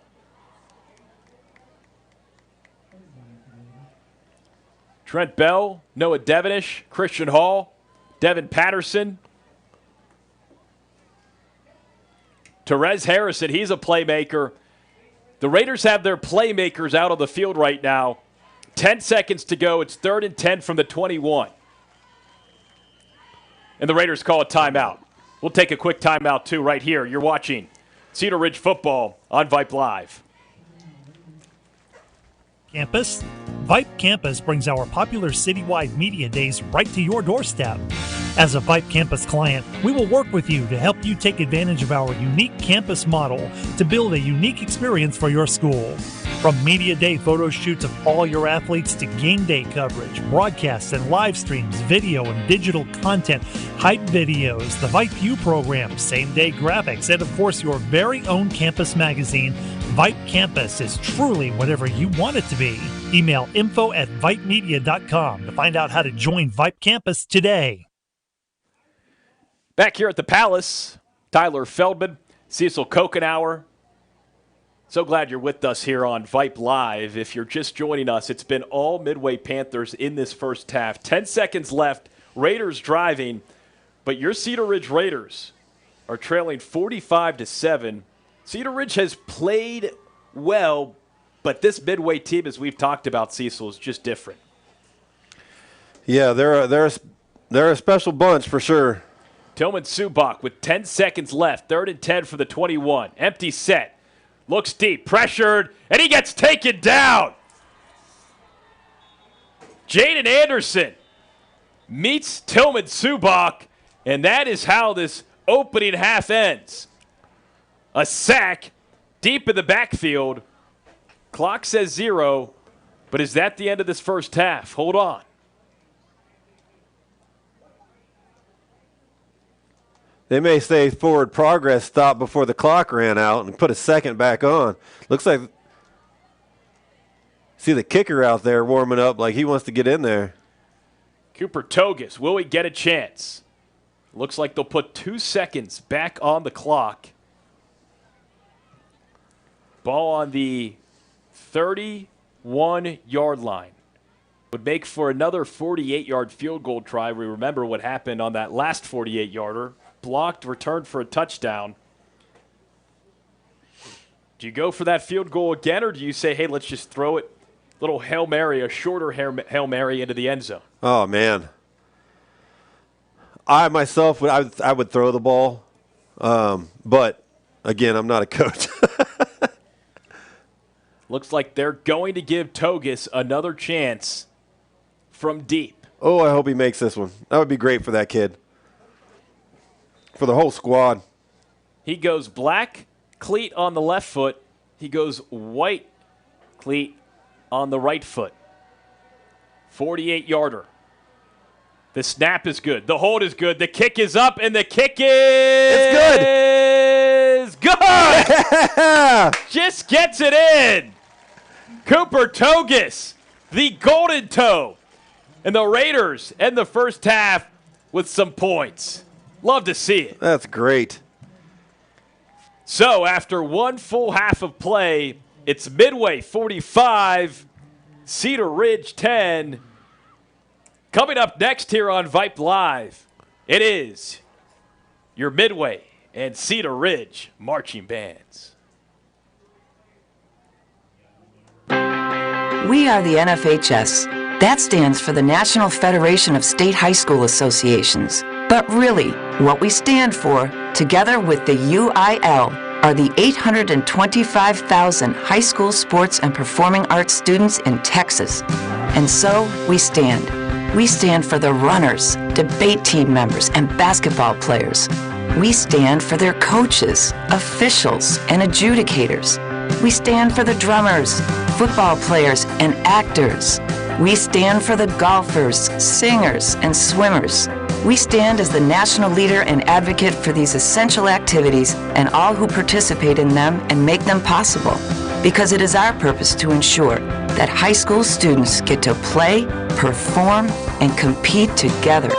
Trent Bell, Noah Devonish, Christian Hall, Devin Patterson, Therese Harrison, he's a playmaker. The Raiders have their playmakers out on the field right now. 10 seconds to go. It's 3rd and 10 from the 21. And the Raiders call a timeout. We'll take a quick timeout, too, right here. You're watching Cedar Ridge football on Vype Live. Campus? Vype Campus brings our popular citywide media days right to your doorstep. As a Vype Campus client, we will work with you to help you take advantage of our unique campus model to build a unique experience for your school. From media day photo shoots of all your athletes to game day coverage, broadcasts and live streams, video and digital content, hype videos, the Vype U program, same-day graphics, and of course your very own campus magazine, Vype Campus is truly whatever you want it to be. Email info@vypemedia.com to find out how to join Vype Campus today. Back here at the Palace, Tyler Feldman, Cecil Kokenauer. So glad you're with us here on Vype Live. If you're just joining us, it's been all Midway Panthers in this first half. 10 seconds left, Raiders driving, but your Cedar Ridge Raiders are trailing 45-7. Cedar Ridge has played well, but this Midway team, as we've talked about, Cecil, is just different. Yeah, they're a special bunch for sure. Tillman Subak with 10 seconds left. 3rd and 10 for the 21. Empty set. Looks deep. Pressured. And he gets taken down. Jaden Anderson meets Tillman Subak. And that is how this opening half ends. A sack deep in the backfield. Clock says 0. But is that the end of this first half? Hold on. They may say forward progress stopped before the clock ran out and put a second back on. Looks like, see the kicker out there warming up like he wants to get in there. Cooper Togus, will he get a chance? Looks like they'll put 2 seconds back on the clock. Ball on the 31-yard line. Would make for another 48-yard field goal try. We remember what happened on that last 48-yarder. Blocked, returned for a touchdown. Do you go for that field goal again, or do you say, hey, let's just throw it, little Hail Mary, a shorter Hail Mary into the end zone? Oh, man. I myself, I would throw the ball. But, again, I'm not a coach. Looks like they're going to give Togus another chance from deep. Oh, I hope he makes this one. That would be great for that kid. For the whole squad. He goes black cleat on the left foot. He goes white cleat on the right foot. 48-yarder. The snap is good. The hold is good. The kick is up, and the kick is good. Just gets it in. Cooper Togus, the golden toe. And the Raiders end the first half with some points. Love to see it. That's great. So after one full half of play, it's Midway 45, Cedar Ridge 10. Coming up next here on Vype Live, it is your Midway and Cedar Ridge marching bands. We are the NFHS. That stands for the National Federation of State High School Associations. But really, what we stand for, together with the UIL, are the 825,000 high school sports and performing arts students in Texas. And so, we stand. We stand for the runners, debate team members, and basketball players. We stand for their coaches, officials, and adjudicators. We stand for the drummers, football players, and actors. We stand for the golfers, singers, and swimmers. We stand as the national leader and advocate for these essential activities and all who participate in them and make them possible. Because it is our purpose to ensure that high school students get to play, perform, and compete together.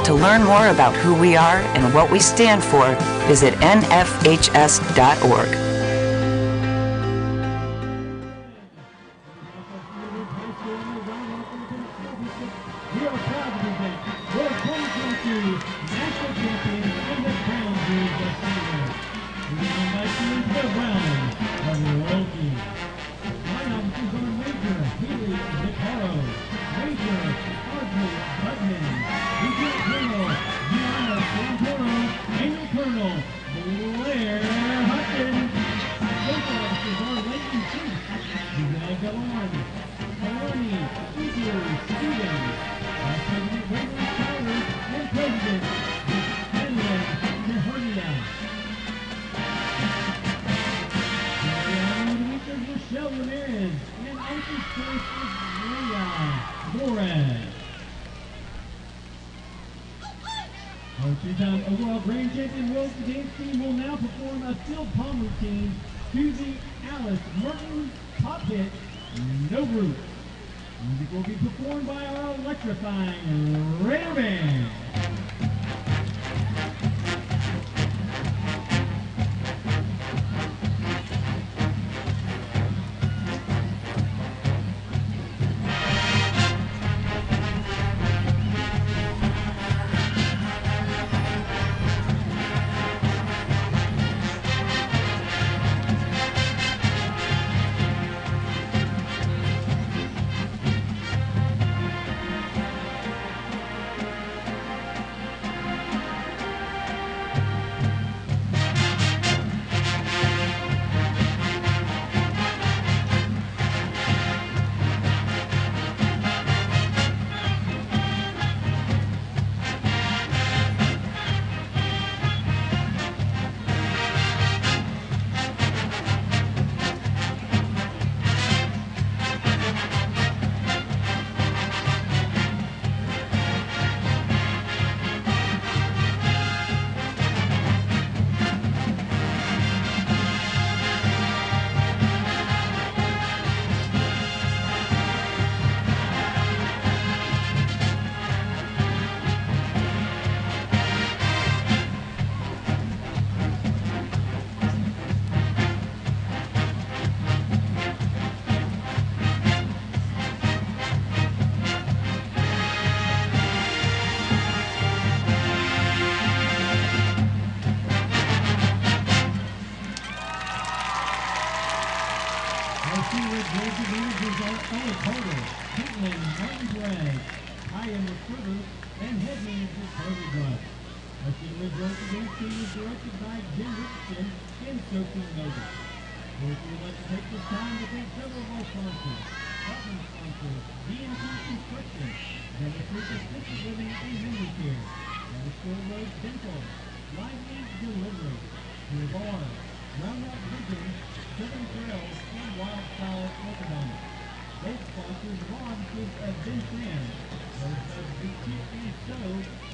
To learn more about who we are and what we stand for, visit nfhs.org. Our two-time overall grand champion World Dance team will now perform a field palm routine to the Alice Martin pop hit, No Roots. Music will be performed by our electrifying Raider Band. Ryan Recruiter, and head manager Carter Grubb. Our Cedar Ridge Road Against team is directed by Jim Richardson and Sophie Noble. First, we would like to take this time to thank several of our sponsors. Partner sponsors, D&T Construction, Denver Creek Assisted Living and Memory Care, Nashville Road Dental, Live League Delivery, Pure Bar, Roundup Vision, Southern Trail, and Wildflower Orthodontics. Both sponsors of our offices of Vince Rand, Rosebuds Boutique and Show,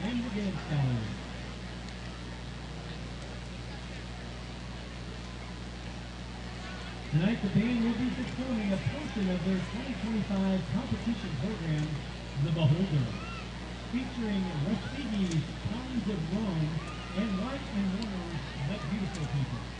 and the Dance Gallery. Tonight, the band will be performing a portion of their 2025 competition program, The Beholder, featuring Respighi's Towns of Rome and White and Warner's The Beautiful People.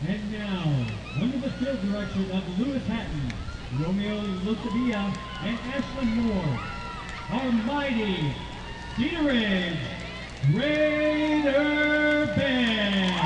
And now, under the field direction of Lewis Hatton, Romeo Lucabia, and Ashlyn Moore, our mighty Cedar Ridge Raider Band.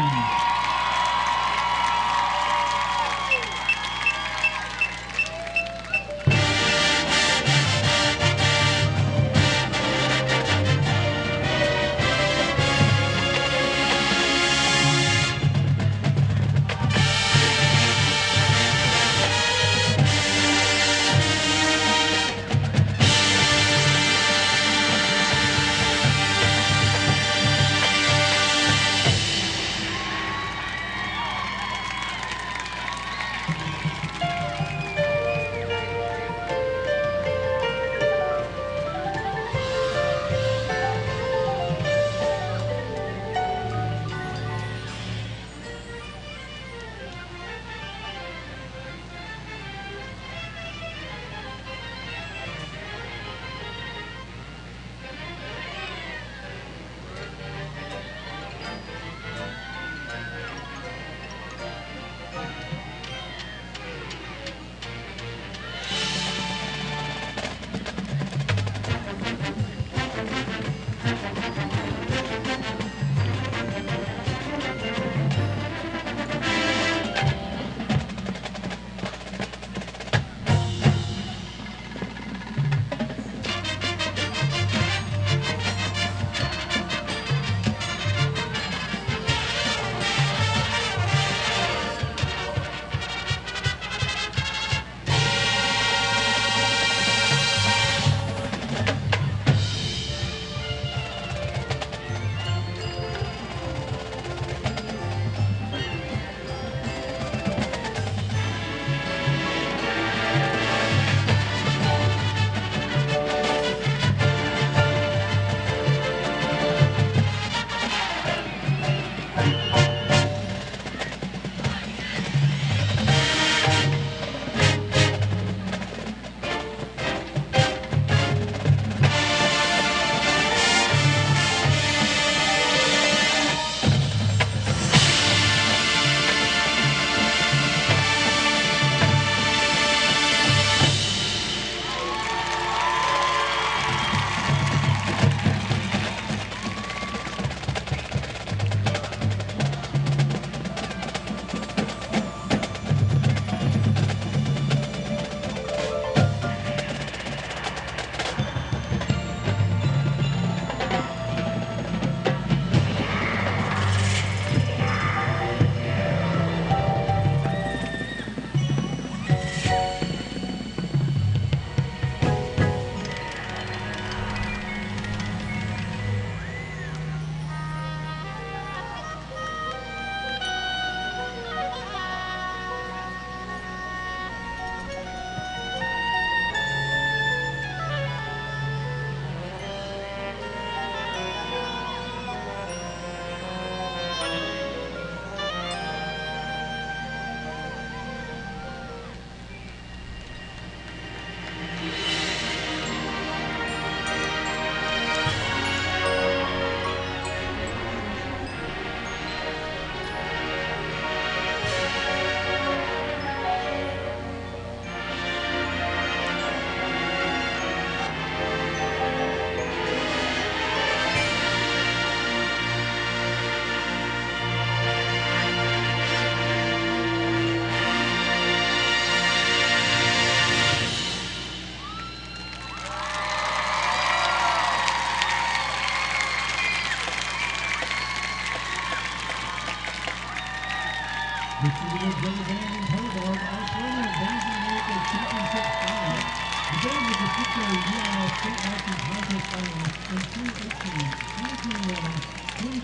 The Cedar Ridge Rubber Band and Toe Dog are further advancing Waco Championship Final. The band was the 6A UIL State License Contest Finalist in 2018, 2021,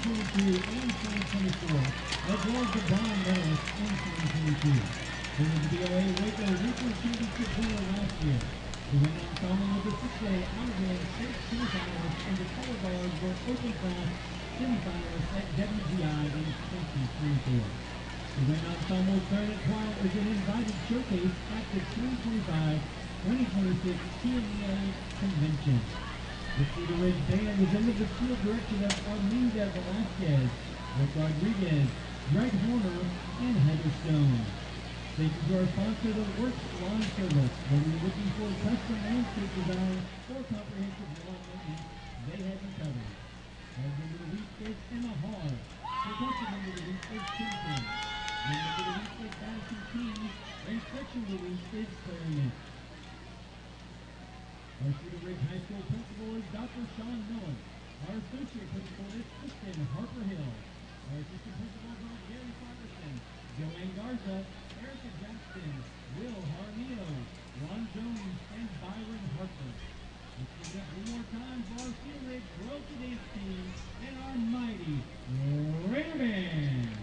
2022, and 2024, as well as the bronze medalist in 2022. They were the BOA Waco Regional Championship winner last year. The winning ensemble was the 6A Honorable State semifinalist, and the Color Guards were open class semifinalists at WGI in 2024. The winning ensemble Clarinet Choir is an invited showcase at the 2025-2026 TMEA Convention. The Cedar Ridge Band was under the field direction of Arminda Velasquez, Rick Rodriguez, Greg Horner, and Heather Stone. Thank you to our sponsor, the Works Lawn Service. Whether you're looking for custom landscape design or comprehensive lawn maintenance, they have you covered. Our member of the week is Emma Hall. Protective member of the week is Simpson. Member of the week is Madison King. And section of the week is Clarinet. Our Cedar Ridge High School principal is Dr. Sean Miller. Our associate principal is Kristen Harper Hill. Our assistant principals are Gary Patterson, Joanne Garza, Erica Jackson, Will Harnio, Ron Jones, and Byron Harper. Let's give it up one more time for our Cedar Ridge Road to Dance team and our mighty Raider Band.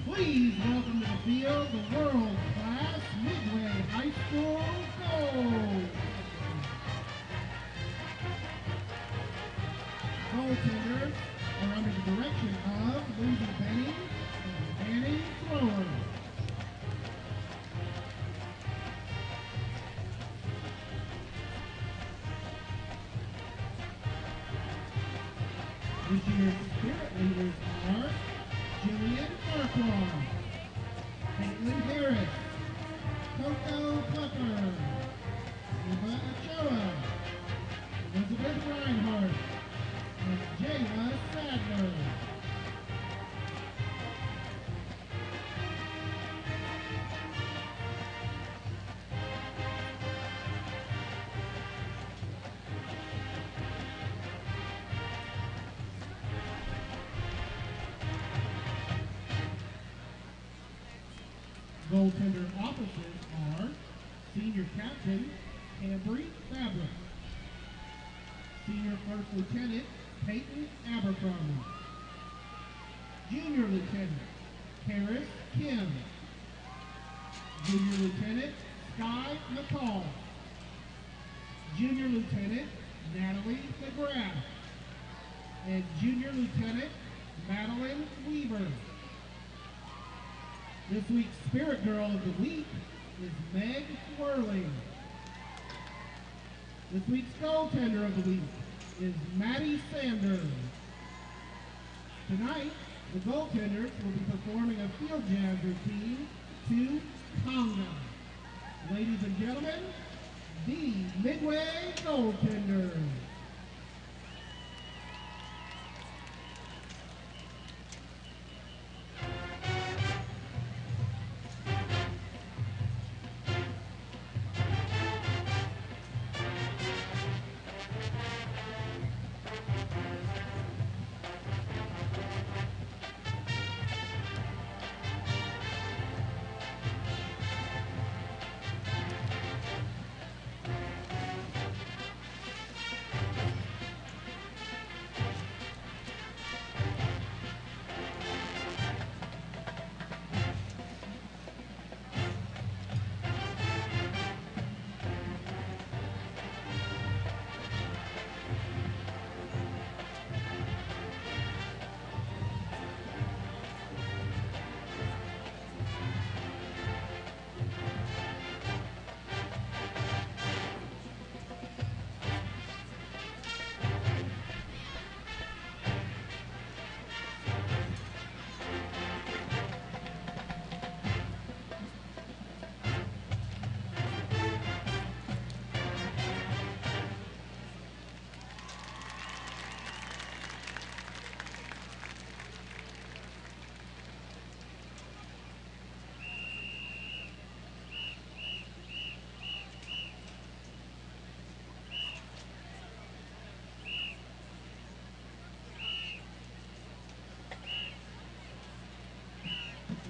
Please welcome to the field the world-class Midway High School Gold. Goaltenders are under the direction of Lindsay Benning and Danny Thrower. This year's spirit leaders are Jillian Marquardt, Caitlin Harris, Coco Plucker, Eva Ochoa, Elizabeth Reinhardt, and Jayla Sadler. Goaltender opposites are Senior Captain Ambry Fabric, Senior First Lieutenant Peyton Abercrombie, Junior Lieutenant Karis Kim, Junior Lieutenant Sky McCall, Junior Lieutenant Natalie McGrath, and Junior Lieutenant Madeline Weaver. This week's Spirit Girl of the Week is Meg Whirling. This week's Goaltender of the Week is Maddie Sanders. Tonight, the goaltenders will be performing a field jazz routine to Conga. Ladies and gentlemen, the Midway Goaltenders.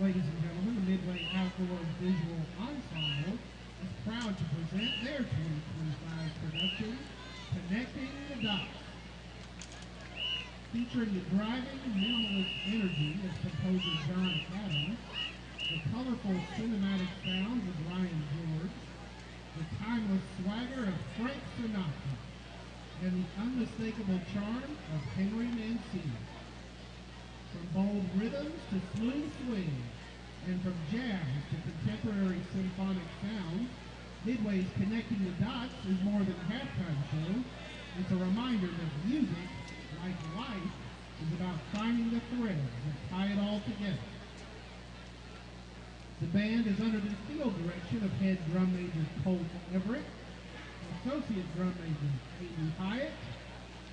Ladies and gentlemen, the Midway Outdoor Visual Ensemble is proud to present their 2025 production, Connecting the Dots. Featuring the driving, minimalist energy of composer John Adams, the colorful cinematic sounds of Ryan George, the timeless swagger of Frank Sinatra, and the unmistakable charm of Henry Mancini. From bold rhythms to smooth swing, and from jazz to contemporary symphonic sounds, Midway's Connecting the Dots is more than a halftime show. It's a reminder that music, like life, is about finding the threads that tie it all together. The band is under the field direction of head drum major Cole Everett, associate drum majors Aiden Hyatt,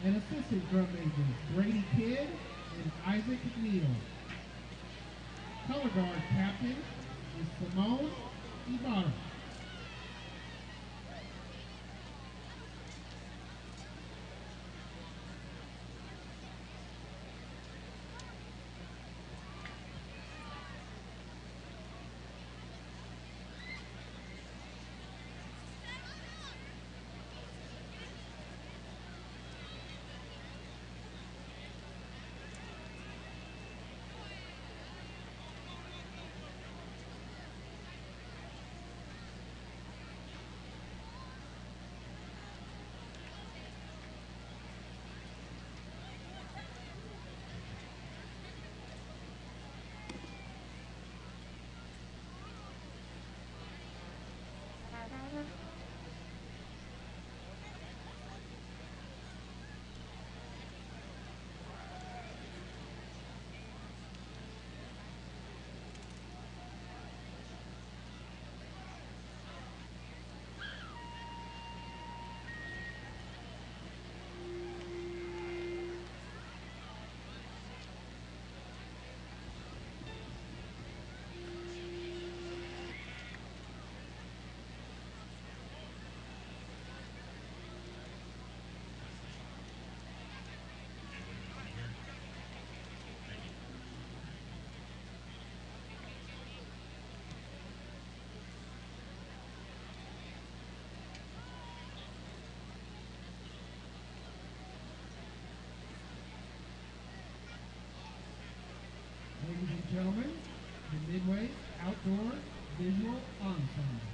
and assistant drum majors Brady Kidd and Isaac Neal. Color guard captain is Simone Ibarra. Ladies and gentlemen, the Midway Outdoor Visual Ensemble.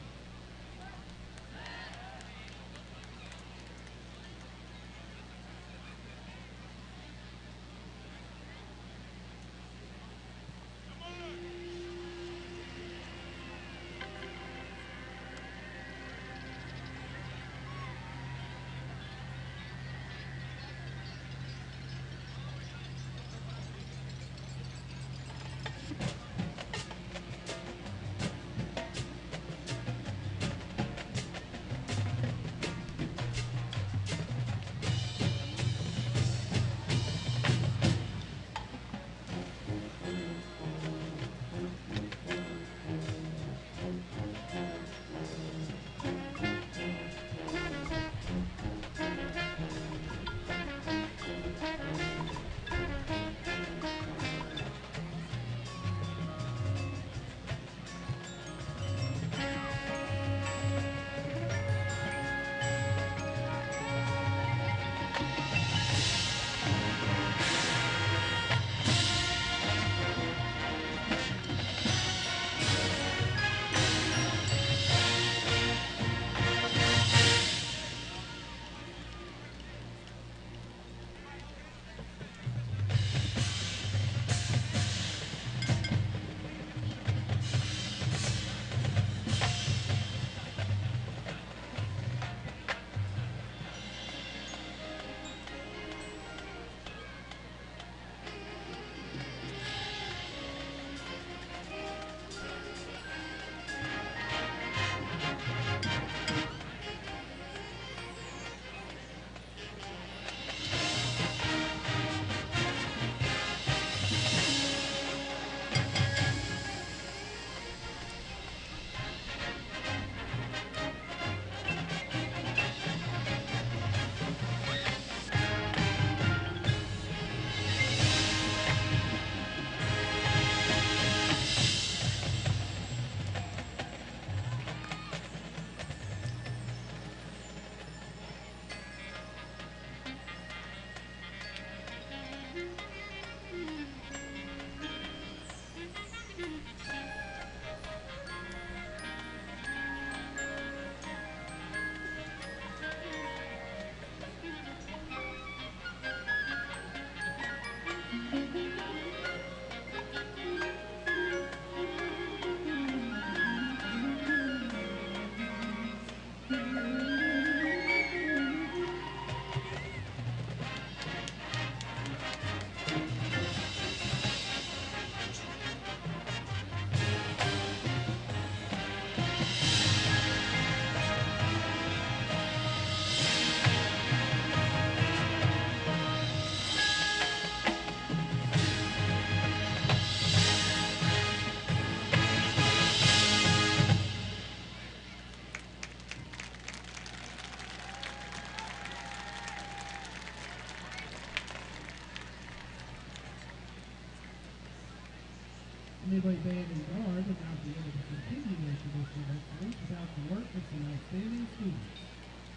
are to now be able to continue their tradition of reaching out to work with some outstanding students.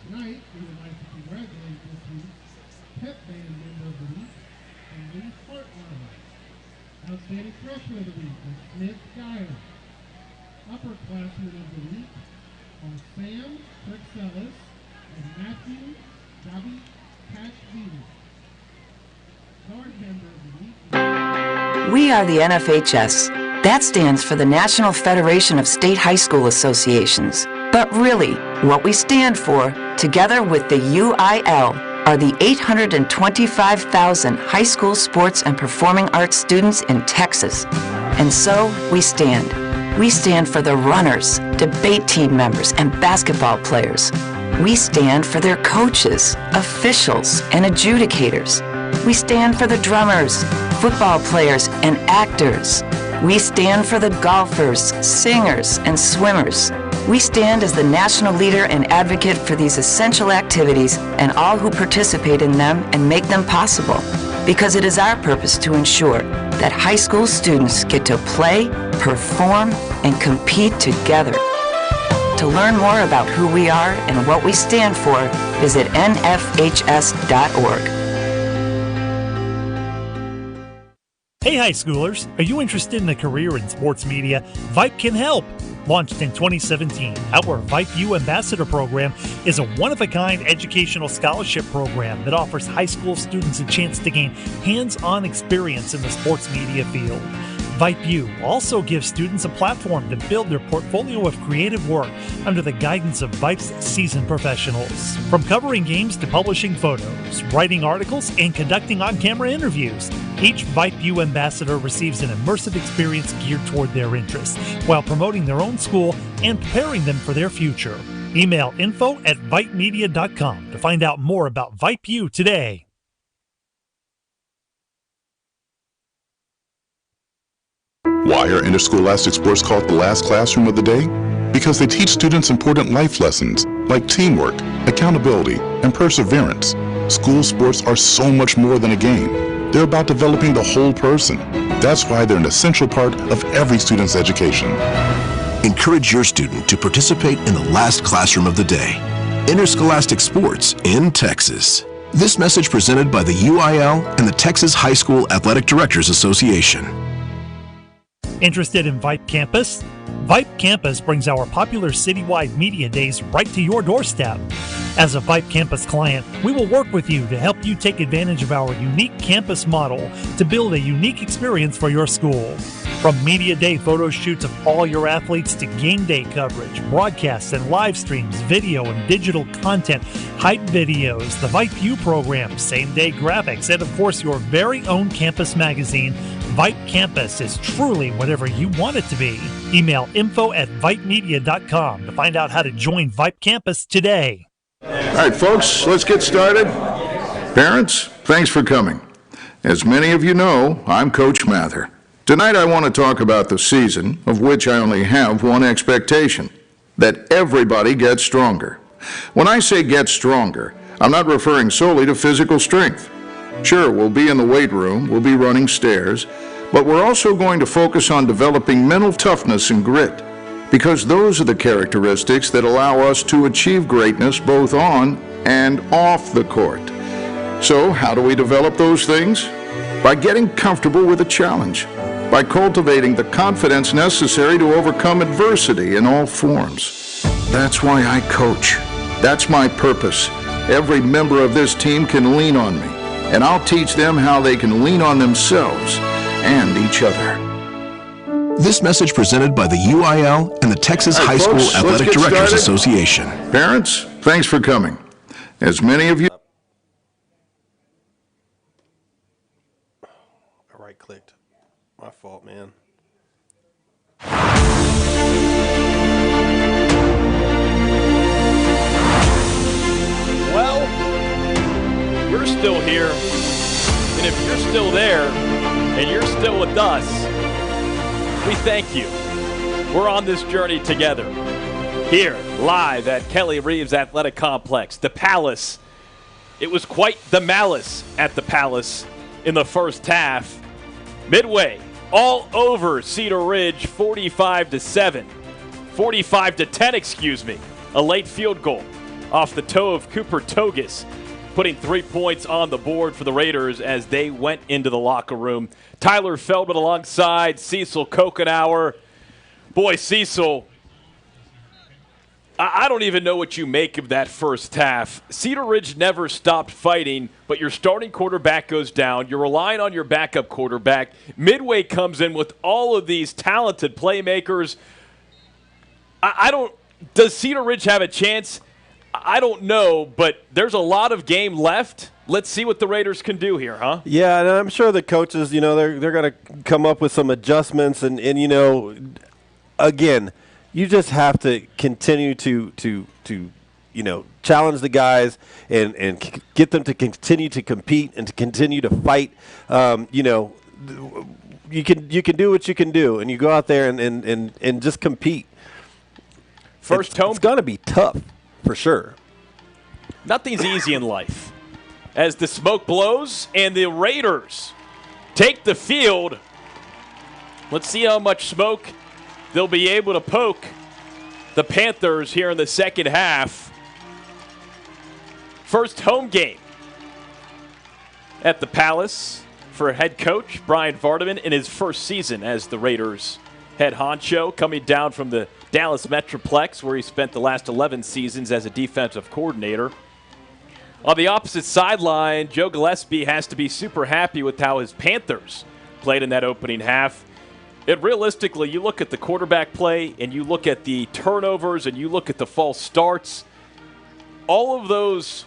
Tonight, we would like to congratulate this week's pep band member of the week and Lee Hartwell. Outstanding freshman of the week is Smith Guyer. Upperclassmen of the week are Sam Trixellis and Matthew Gabi Patchvino. Guard member of the week. We are the NFHS. That stands for the National Federation of State High School Associations. But really, what we stand for, together with the UIL, are the 825,000 high school sports and performing arts students in Texas. And so, we stand. We stand for the runners, debate team members, and basketball players. We stand for their coaches, officials, and adjudicators. We stand for the drummers, football players, and actors. We stand for the golfers, singers, and swimmers. We stand as the national leader and advocate for these essential activities and all who participate in them and make them possible, because it is our purpose to ensure that high school students get to play, perform, and compete together. To learn more about who we are and what we stand for, visit nfhs.org. Hey high schoolers, are you interested in a career in sports media? Vype can help. Launched in 2017, our Vype U Ambassador Program is a one-of-a-kind educational scholarship program that offers high school students a chance to gain hands-on experience in the sports media field. Vype U also gives students a platform to build their portfolio of creative work under the guidance of Vype's seasoned professionals. From covering games to publishing photos, writing articles, and conducting on-camera interviews, each Vype U ambassador receives an immersive experience geared toward their interests while promoting their own school and preparing them for their future. Email info@vypemedia.com to find out more about Vype U today. Why are interscholastic sports called the last classroom of the day? Because they teach students important life lessons like teamwork, accountability, and perseverance. School sports are so much more than a game. They're about developing the whole person. That's why they're an essential part of every student's education. Encourage your student to participate in the last classroom of the day. Interscholastic sports in Texas. This message presented by the UIL and the Texas High School Athletic Directors Association. Interested in Vype Campus? Vype Campus brings our popular citywide media days right to your doorstep. As a Vype Campus client, we will work with you to help you take advantage of our unique campus model to build a unique experience for your school. From media day photo shoots of all your athletes to game day coverage, broadcasts and live streams, video and digital content, hype videos, the Vype U program, same-day graphics, and of course your very own campus magazine, Vype Campus is truly whatever you want it to be. Email info@vypemedia.com to find out how to join Vype Campus today. All right, folks, let's get started. Parents, thanks for coming. As many of you know, I'm Coach Mather. Tonight I want to talk about the season, of which I only have one expectation, that everybody gets stronger. When I say get stronger, I'm not referring solely to physical strength. Sure, we'll be in the weight room, we'll be running stairs, but we're also going to focus on developing mental toughness and grit, because those are the characteristics that allow us to achieve greatness both on and off the court. So, how do we develop those things? By getting comfortable with a challenge, by cultivating the confidence necessary to overcome adversity in all forms. That's why I coach. That's my purpose. Every member of this team can lean on me, and I'll teach them how they can lean on themselves and each other. This message presented by the UIL and the Texas High School Athletic Directors Association. Parents, thanks for coming. As many of you... I right-clicked. My fault, man. Well, we're still here, and if you're still there, and you're still with us, we thank you. We're on this journey together. Here, live at Kelly Reeves Athletic Complex, the Palace. It was quite the malice at the Palace in the first half. Midway all over Cedar Ridge, 45-7. 45-10, excuse me. A late field goal off the toe of Cooper Togus, putting 3 points on the board for the Raiders as they went into the locker room. Tyler Feldman alongside Cecil Kokenauer. Boy, Cecil, I don't even know what you make of that first half. Cedar Ridge never stopped fighting, but your starting quarterback goes down. You're relying on your backup quarterback. Midway comes in with all of these talented playmakers. Does Cedar Ridge have a chance? I don't know, but there's a lot of game left. Let's see what the Raiders can do here, huh? Yeah, and I'm sure the coaches, they're going to come up with some adjustments, and again, you just have to continue to challenge the guys and get them to continue to compete and to continue to fight. You can do what you can do, and you go out there and just compete. It's going to be tough for sure. Nothing's easy in life. As the smoke blows and the Raiders take the field, let's see how much smoke they'll be able to poke the Panthers here in the second half. First home game at the Palace for head coach Brian Vardaman in his first season as the Raiders head honcho, coming down from the Dallas Metroplex, where he spent the last 11 seasons as a defensive coordinator. On the opposite sideline, Joe Gillespie has to be super happy with how his Panthers played in that opening half. Realistically, you look at the quarterback play and you look at the turnovers and you look at the false starts, all of those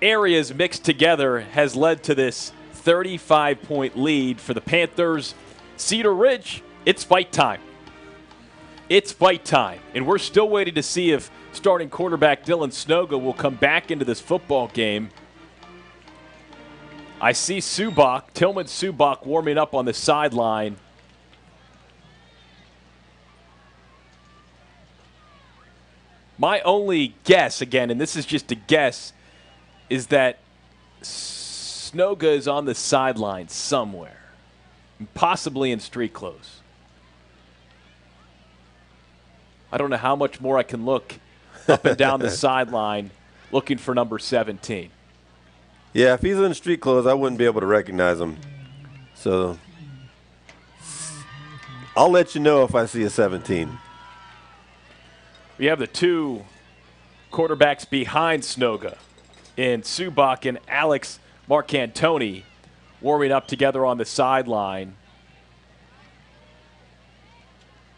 areas mixed together has led to this 35-point lead for the Panthers. Cedar Ridge, it's fight time. It's fight time, and we're still waiting to see if starting quarterback Dylan Snoga will come back into this football game. I see Tillman Subak warming up on the sideline. My only guess, again, and this is just a guess, is that Snoga is on the sideline somewhere, possibly in street clothes. I don't know how much more I can look up and down the sideline looking for number 17. Yeah, if he's in street clothes, I wouldn't be able to recognize him. So I'll let you know if I see a 17. We have the two quarterbacks behind Snoga in Subak and Alex Marcantoni warming up together on the sideline.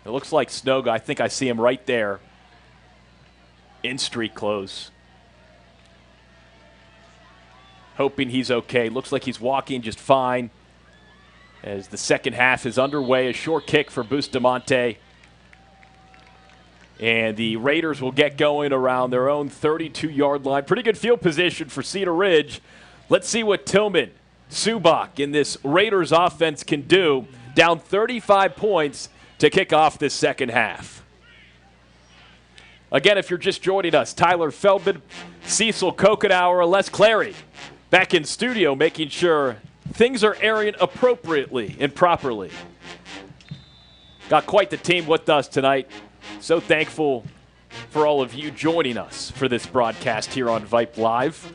It looks like Snoga. I think I see him right there in street clothes. Hoping he's okay. Looks like he's walking just fine as the second half is underway. A short kick for Bustamante. And the Raiders will get going around their own 32-yard line. Pretty good field position for Cedar Ridge. Let's see what Tillman Subak in this Raiders offense can do. Down 35 points to kick off this second half. Again, if you're just joining us, Tyler Feldman, Cecil Kokenauer, Les Clary back in studio making sure things are airing appropriately and properly. Got quite the team with us tonight. So thankful for all of you joining us for this broadcast here on Vype Live.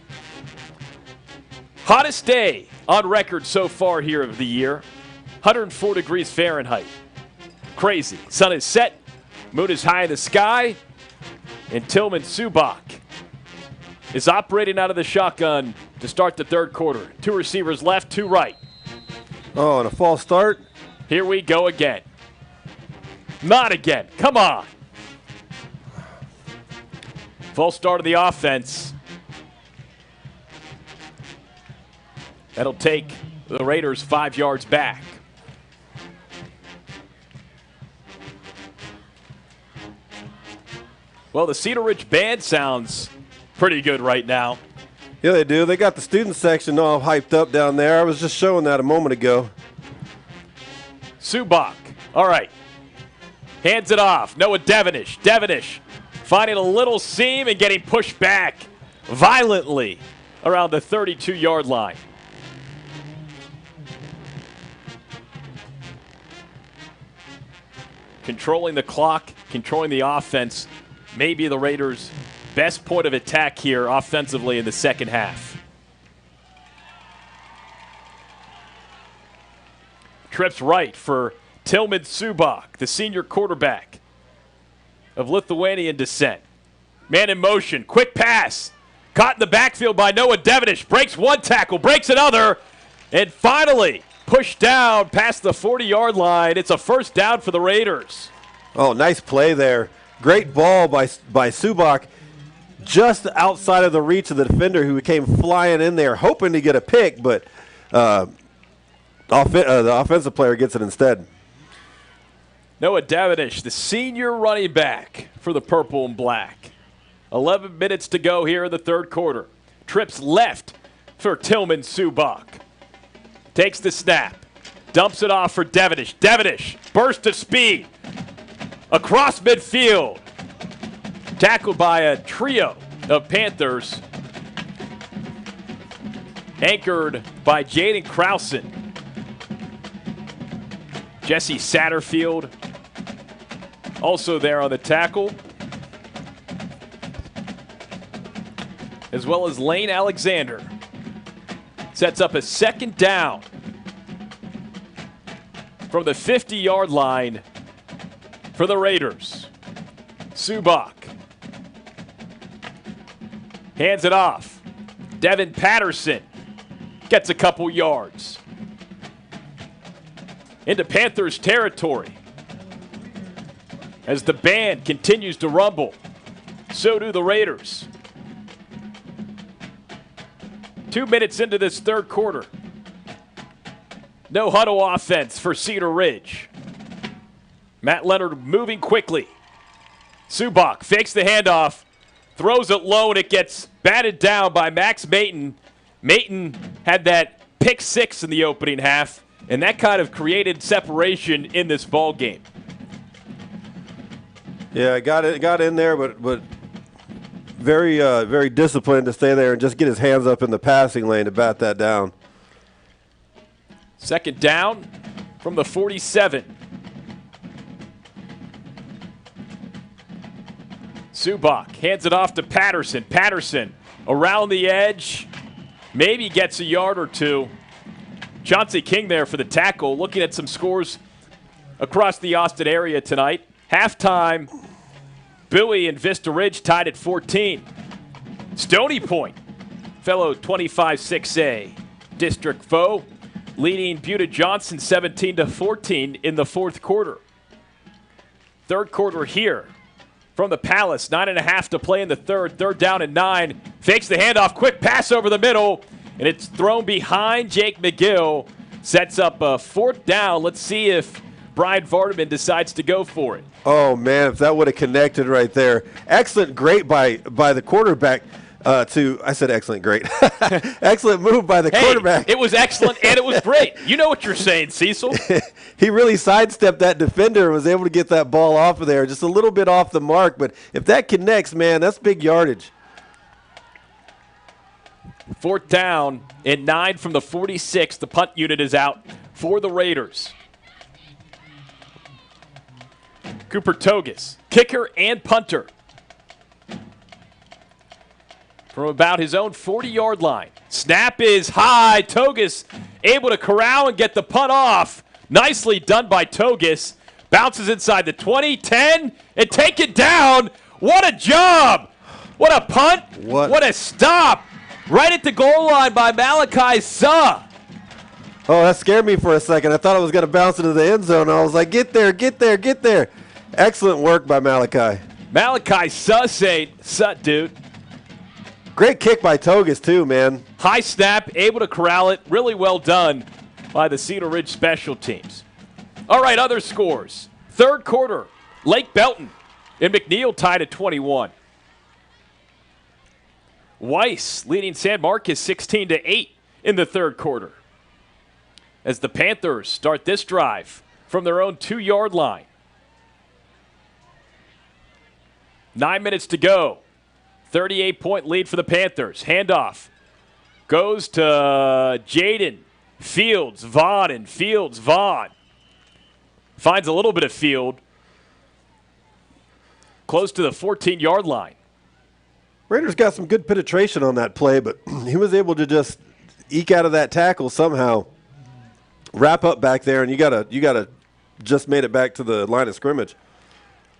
Hottest day on record so far here of the year, 104 degrees Fahrenheit. Crazy. Sun is set, moon is high in the sky, and Tillman Subak is operating out of the shotgun to start the third quarter. Two receivers left, two right. Oh, and a false start? Here we go again. Not again. Come on. False start of the offense. That'll take the Raiders 5 yards back. Well, the Cedar Ridge band sounds pretty good right now. Yeah, they do. They got the student section all hyped up down there. I was just showing that a moment ago. Subak. All right. Hands it off. Noah Devonish. Devonish finding a little seam and getting pushed back violently around the 32-yard line. controlling the clock, controlling the offense, maybe the Raiders' best point of attack here offensively in the second half. Trips right for Tillman Subak, the senior quarterback of Lithuanian descent. Man in motion, quick pass. Caught in the backfield by Noah Devenish. Breaks one tackle, breaks another, and finally pushed down past the 40-yard line. It's a first down for the Raiders. Oh, nice play there. Great ball by Subak, just outside of the reach of the defender who came flying in there, hoping to get a pick, but the offensive player gets it instead. Noah Devenish, the senior running back for the purple and black. 11 minutes to go here in the third quarter. Trips left for Tillman Subak. Takes the snap. Dumps it off for Devenish. Devenish, burst of speed. Across midfield. Tackled by a trio of Panthers. Anchored by Jaden Krausen. Jesse Satterfield also there on the tackle, as well as Lane Alexander. Sets up a second down from the 50-yard line for the Raiders. Subak hands it off. Devin Patterson gets a couple yards. Into Panthers territory as the band continues to rumble. So do the Raiders. 2 minutes into this third quarter. No huddle offense for Cedar Ridge. Matt Leonard moving quickly. Subak fakes the handoff, throws it low, and it gets batted down by Max Mayton. Mayton had that pick six in the opening half, and that kind of created separation in this ball game. Yeah, got in there, but very disciplined to stay there and just get his hands up in the passing lane to bat that down. Second down from the 47. Subak hands it off to Patterson. Patterson around the edge, maybe gets a yard or two. Chauncey King there for the tackle. Looking at some scores across the Austin area tonight. Halftime, Bowie and Vista Ridge tied at 14. Stony Point, fellow 25-6A district foe, leading Buda Johnson 17-14 in the fourth quarter. Third quarter here from the Palace. 9.5 to play in the third. Third down and 9. Fakes the handoff. Quick pass over the middle. And it's thrown behind Jake McGill. Sets up a fourth down. Let's see if Brian Vardaman decides to go for it. Oh, man, if that would have connected right there. Excellent, great by the quarterback. I said excellent, great. Excellent move by the quarterback. It was excellent and it was great. You know what you're saying, Cecil. He really sidestepped that defender and was able to get that ball off of there, just a little bit off the mark. But if that connects, man, that's big yardage. Fourth down and 9 from the 46. The punt unit is out for the Raiders. Cooper Togus, kicker and punter. From about his own 40-yard line. Snap is high. Togus able to corral and get the punt off. Nicely done by Togus. Bounces inside the 20, 10, and take it down. What a job. What a punt. What a stop. Right at the goal line by Malachi Suh. Oh, that scared me for a second. I thought it was going to bounce into the end zone. I was like, get there, get there, get there. Excellent work by Malachi. Malachi Suh, dude. Great kick by Togus, too, man. High snap, able to corral it. Really well done by the Cedar Ridge special teams. All right, other scores. Third quarter, Lake Belton and McNeil tied at 21. Weiss leading San Marcos 16-8 in the third quarter. As the Panthers start this drive from their own 2-yard line. 9 minutes to go. 38-point lead for the Panthers. Handoff goes to Jaden. Fields, Vaughn, and Fields, Vaughn. Finds a little bit of field. close to the 14-yard line. Raiders got some good penetration on that play, but he was able to just eke out of that tackle somehow, wrap up back there, and you gotta just made it back to the line of scrimmage.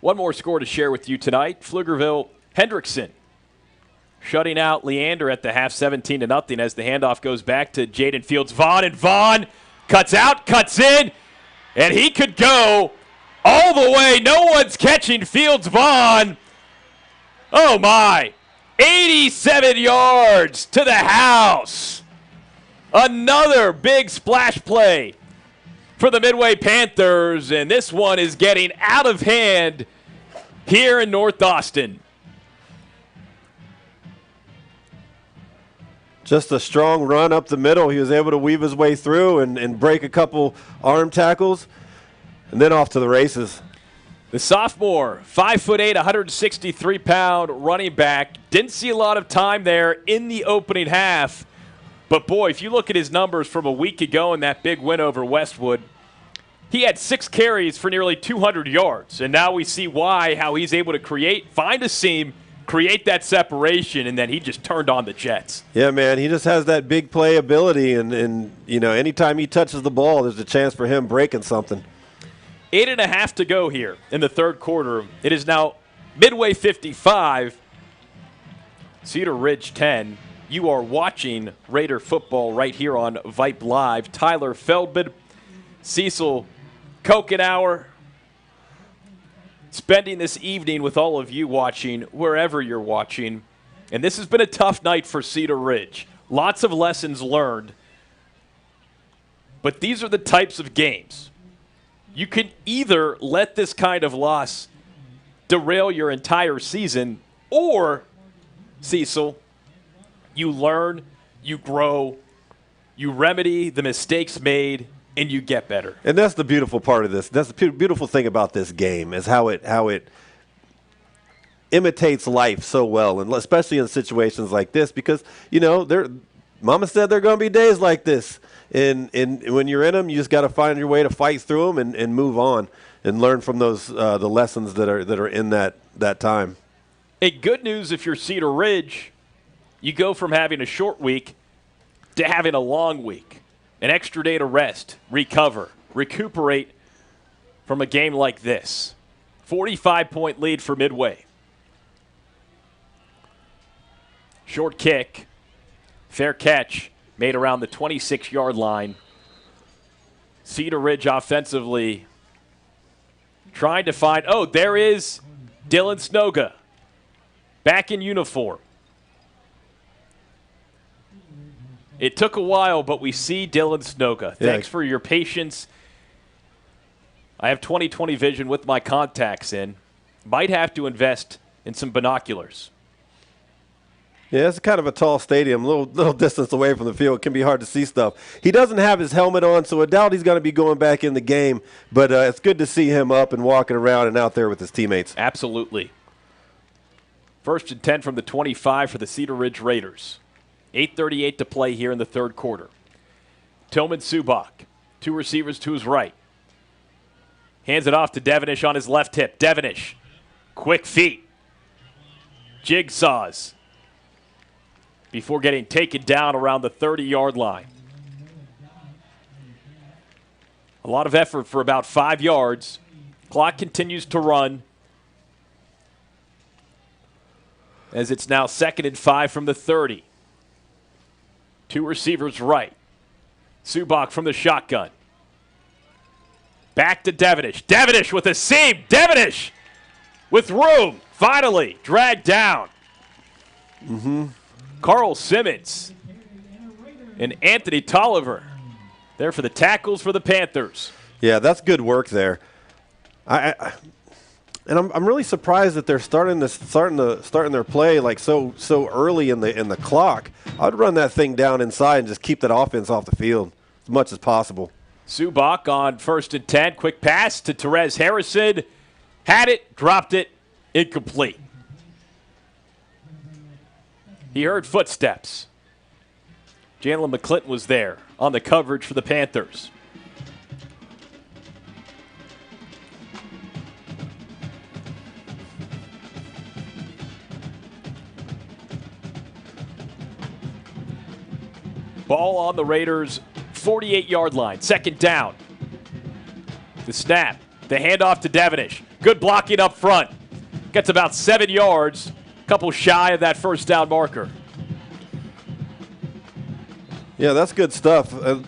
One more score to share with you tonight. Pflugerville Hendrickson shutting out Leander at the half, 17-0, as the handoff goes back to Jaden Fields. And Vaughn cuts out, cuts in, and he could go all the way. No one's catching Fields. Vaughn. Oh, my. 87 yards to the house. Another big splash play for the Midway Panthers, and this one is getting out of hand here in North Austin. Just a strong run up the middle. He was able to weave his way through and break a couple arm tackles, and then off to the races. The sophomore, 5'8", 163-pound running back. Didn't see a lot of time there in the opening half. But, boy, if you look at his numbers from a week ago in that big win over Westwood, he had 6 carries for nearly 200 yards. And now we see why, how he's able to find a seam, create that separation, and then he just turned on the Jets. Yeah, man, he just has that big play ability, and you know, anytime he touches the ball, there's a chance for him breaking something. 8.5 to go here in the third quarter. It is now Midway 55, Cedar Ridge 10. You are watching Raider football right here on Vype Live. Tyler Feldman, Cecil Kokenauer, spending this evening with all of you watching wherever you're watching. And this has been a tough night for Cedar Ridge. Lots of lessons learned. But these are the types of games. You can either let this kind of loss derail your entire season, or, Cecil, you learn, you grow, you remedy the mistakes made, and you get better. And that's the beautiful part of this. That's the beautiful thing about this game, is how it imitates life so well, and especially in situations like this, because, you know, Mama said there are going to be days like this. And when you're in them, you just got to find your way to fight through them and move on and learn from those the lessons that are in that time. Hey, good news if you're Cedar Ridge, you go from having a short week to having a long week. An extra day to rest, recover, recuperate from a game like this. 45-point lead for Midway. Short kick, fair catch, made around the 26-yard line. Cedar Ridge offensively trying to find, there is Dylan Snoga back in uniform. It took a while, but we see Dylan Snoga. Thanks for your patience. I have 20/20 vision with my contacts in. Might have to invest in some binoculars. Yeah, it's kind of a tall stadium, a little distance away from the field. It can be hard to see stuff. He doesn't have his helmet on, so I doubt he's going to be going back in the game. But it's good to see him up and walking around and out there with his teammates. Absolutely. 1st and 10 from the 25 for the Cedar Ridge Raiders. 8:38 to play here in the third quarter. Tillman Subak, 2 receivers to his right. Hands it off to Devenish on his left hip. Devenish, quick feet. Jigsaws before getting taken down around the 30-yard line. A lot of effort for about 5 yards. Clock continues to run as it's now 2nd and 5 from the 30. 2 receivers right. Subak from the shotgun. Back to Devenish. Devenish with a seam. Devenish with room. Finally dragged down. Carl Simmons and Anthony Tolliver there for the tackles for the Panthers. Yeah, that's good work there. I'm really surprised that they're starting their play like so early in the clock. I'd run that thing down inside and just keep that offense off the field as much as possible. Subak on 1st and 10. Quick pass to Therese Harrison. Had it, dropped it, incomplete. He heard footsteps. Jalen McClinton was there on the coverage for the Panthers. Ball on the Raiders' 48-yard line. Second down. The snap. The handoff to Devenish. Good blocking up front. Gets about 7 yards. Couple shy of that first down marker. Yeah, that's good stuff. That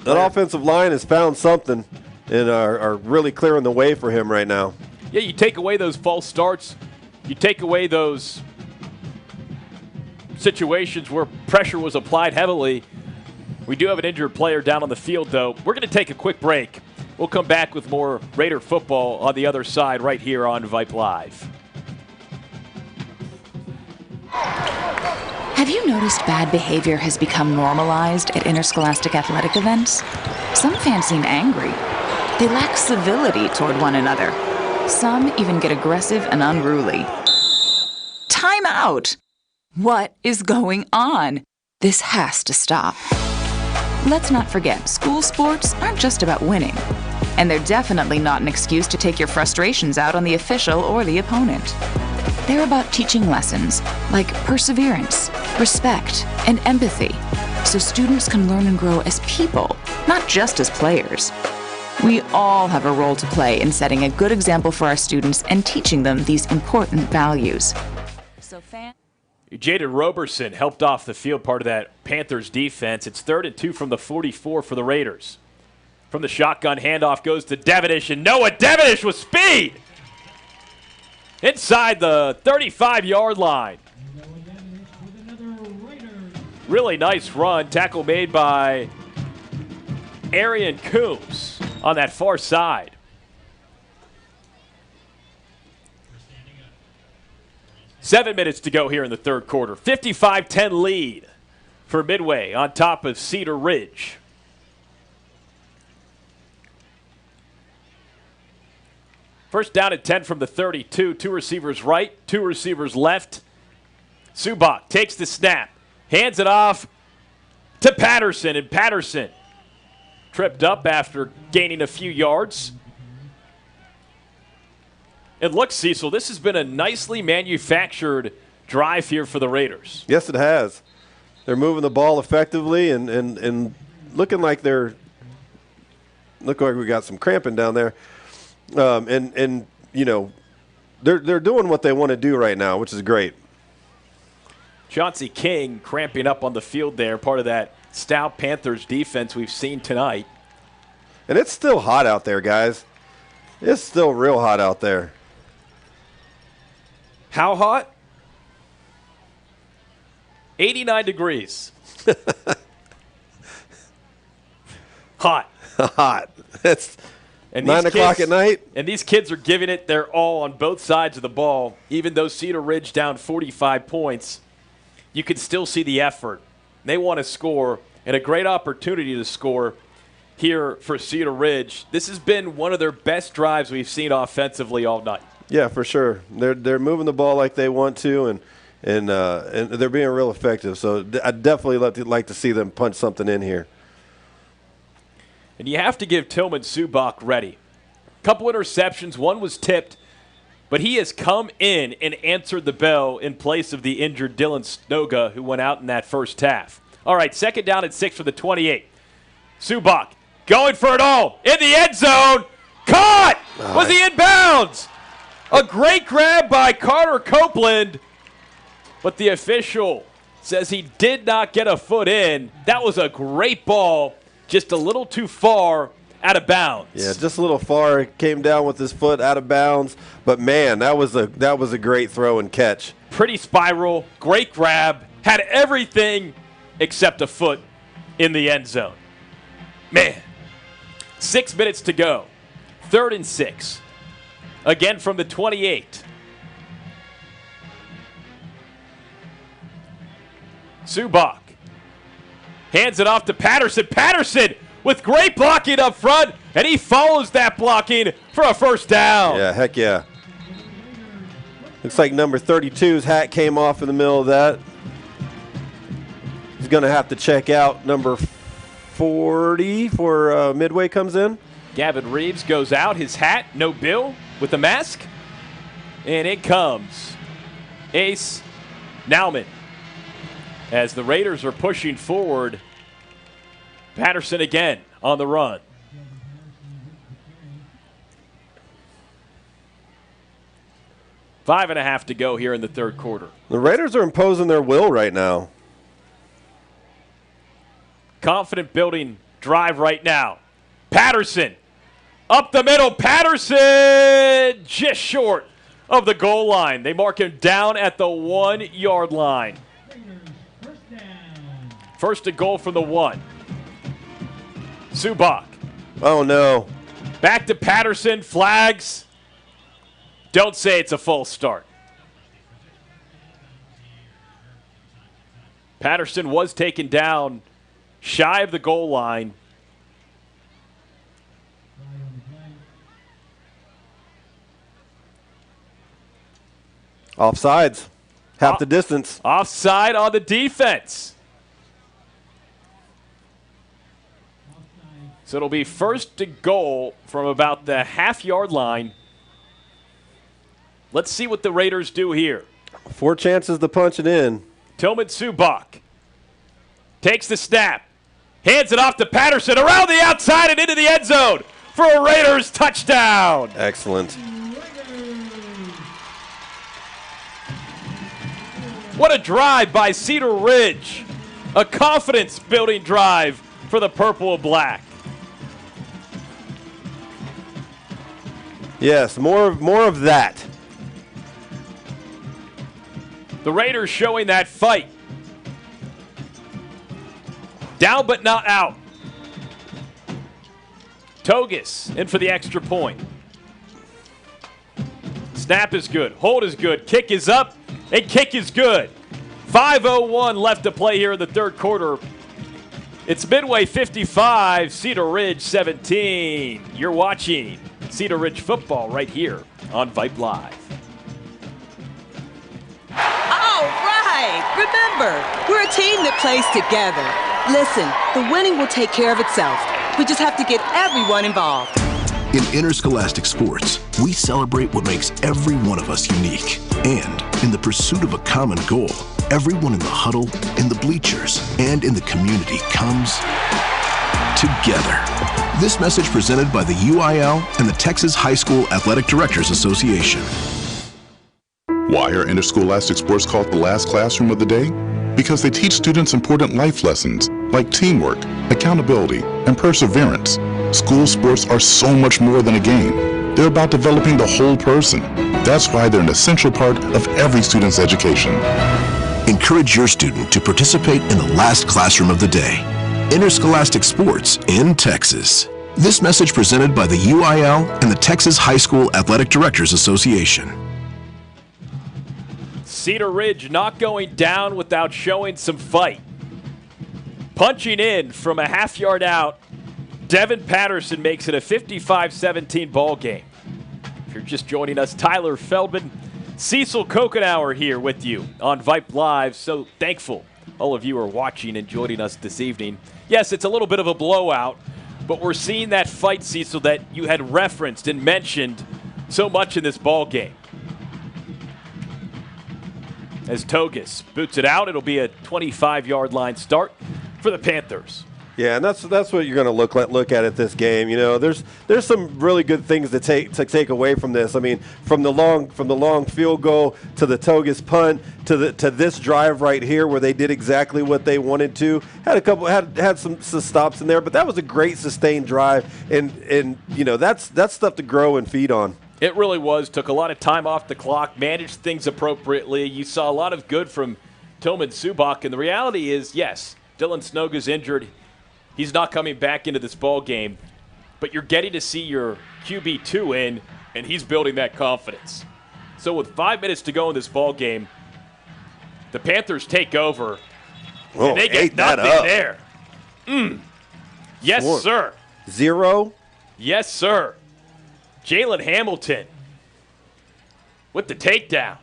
offensive line has found something and are really clearing the way for him right now. Yeah, you take away those false starts. You take away those situations where pressure was applied heavily. We do have an injured player down on the field, though. We're going to take a quick break. We'll come back with more Raider football on the other side right here on Vype Live. Have you noticed bad behavior has become normalized at interscholastic athletic events? Some fans seem angry. They lack civility toward one another. Some even get aggressive and unruly. Time out! What is going on? This has to stop. Let's not forget, school sports aren't just about winning. And they're definitely not an excuse to take your frustrations out on the official or the opponent. They're about teaching lessons like perseverance, respect, and empathy, so students can learn and grow as people, not just as players. We all have a role to play in setting a good example for our students and teaching them these important values. Jaden Roberson helped off the field, part of that Panthers defense. It's 3rd and 2 from the 44 for the Raiders. From the shotgun, handoff goes to Devenish, and Noah Devenish with speed! Inside the 35-yard line. Really nice run. Tackle made by Arian Coombs on that far side. Seven minutes to go here in the third quarter. 55-10 lead for Midway on top of Cedar Ridge. First down at 10 from the 32. Two receivers right, two receivers left. Subak takes the snap, hands it off to Patterson, and Patterson tripped up after gaining a few yards. And look, Cecil, this has been a nicely manufactured drive here for the Raiders. Yes, it has. They're moving the ball effectively and looking like look like we got some cramping down there. And you know, they're doing what they want to do right now, which is great. Chauncey King cramping up on the field there, part of that stout Panthers defense we've seen tonight. And it's still hot out there, guys. It's still real hot out there. How hot? 89 degrees. Hot. Hot. It's 9 o'clock at night. And these kids are giving it their all on both sides of the ball. Even though Cedar Ridge down 45 points, you can still see the effort. They want to score, and a great opportunity to score here for Cedar Ridge. This has been one of their best drives we've seen offensively all night. Yeah, for sure. They're moving the ball like they want to, and they're being real effective. So I'd definitely like to see them punch something in here. And you have to give Tillman Subak ready. Couple interceptions. One was tipped, but he has come in and answered the bell in place of the injured Dylan Snoga, who went out in that first half. All right, second down at 6 for the 28. Subak going for it all in the end zone. Caught! Was he in bounds? A great grab by Carter Copeland, but the official says he did not get a foot in. That was a great ball, just a little too far out of bounds. Yeah, just a little far. It came down with his foot out of bounds, but man, that was a great throw and catch. Pretty spiral, great grab, had everything except a foot in the end zone. Man, 6 minutes to go. 3rd and 6. Again from the 28. Subak hands it off to Patterson. Patterson with great blocking up front, and he follows that blocking for a first down. Yeah, heck yeah. Looks like number 32's hat came off in the middle of that. He's going to have to check out number 40 for Midway comes in. Gavin Reeves goes out, his hat, no bill, with the mask. And in comes Ace Nauman. as the Raiders are pushing forward. Patterson again on the run. 5.5 to go here in the third quarter. The Raiders are imposing their will right now. Confident building drive right now. Patterson up the middle. Patterson just short of the goal line. They mark him down at the 1-yard line. First and goal from the 1. Subak. Oh, no. Back to Patterson. Flags. Don't say it's a false start. Patterson was taken down shy of the goal line. Offsides. Half the distance. Offside on the defense. So it'll be first to goal from about the half-yard line. Let's see what the Raiders do here. 4 chances to punch it in. Tillman Subak takes the snap. Hands it off to Patterson around the outside and into the end zone for a Raiders touchdown. Excellent. What a drive by Cedar Ridge. A confidence-building drive for the purple and black. Yes, more of that. The Raiders showing that fight. Down but not out. Togus in for the extra point. Snap is good. Hold is good. Kick is up. And kick is good. 5:01 left to play here in the third quarter. It's Midway 55, Cedar Ridge 17. You're watching Cedar Ridge football right here on Vype Live. All right. Remember, we're a team that plays together. Listen, the winning will take care of itself. We just have to get everyone involved. In interscholastic sports, we celebrate what makes every one of us unique. And in the pursuit of a common goal, everyone in the huddle, in the bleachers, and in the community comes together. This message presented by the UIL and the Texas High School Athletic Directors Association. Why are interscholastic sports called the last classroom of the day? Because they teach students important life lessons like teamwork, accountability, and perseverance. School sports are so much more than a game. They're about developing the whole person. That's why they're an essential part of every student's education. Encourage your student to participate in the last classroom of the day. Interscholastic sports in Texas. This message presented by the UIL and the Texas High School Athletic Directors Association. Cedar Ridge not going down without showing some fight. Punching in from a half-yard out, Devin Patterson makes it a 55-17 ball game. If you're just joining us, Tyler Feldman, Cecil Kokenauer here with you on Vype Live. So thankful all of you are watching and joining us this evening. Yes, it's a little bit of a blowout, but we're seeing that fight, Cecil, that you had referenced and mentioned so much in this ball game. As Togus boots it out, it'll be a 25-yard line start for the Panthers. Yeah, and that's what you're going to look at this game. You know, there's some really good things to take away from this. I mean, from the long field goal to the Togus punt to this drive right here where they did exactly what they wanted to. Had some stops in there, but that was a great sustained drive, and you know that's stuff to grow and feed on. It really was. Took a lot of time off the clock, managed things appropriately. You saw a lot of good from Tillman Subak, and the reality is, yes, Dylan Snoga's injured. He's not coming back into this ball game, but you're getting to see your QB2 in, and he's building that confidence. So with 5 minutes to go in this ball game, the Panthers take over, and they get nothing there. Yes, sir. 0. Yes, sir. Jalen Hamilton with the takedown.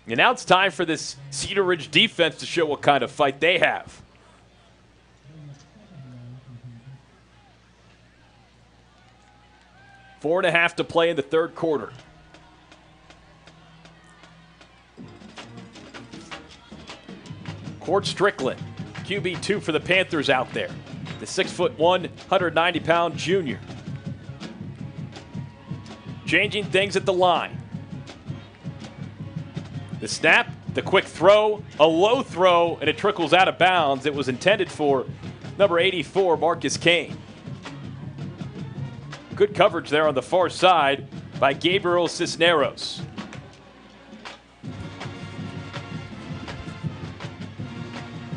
And now it's time for this Cedar Ridge defense to show what kind of fight they have. Four and a half to play in the third quarter. Court Strickland, QB2 for the Panthers out there. The 6'1", 190-pound junior. Changing things at the line. The snap, the quick throw, a low throw, and it trickles out of bounds. It was intended for number 84, Marcus Kane. Good coverage there on the far side by Gabriel Cisneros.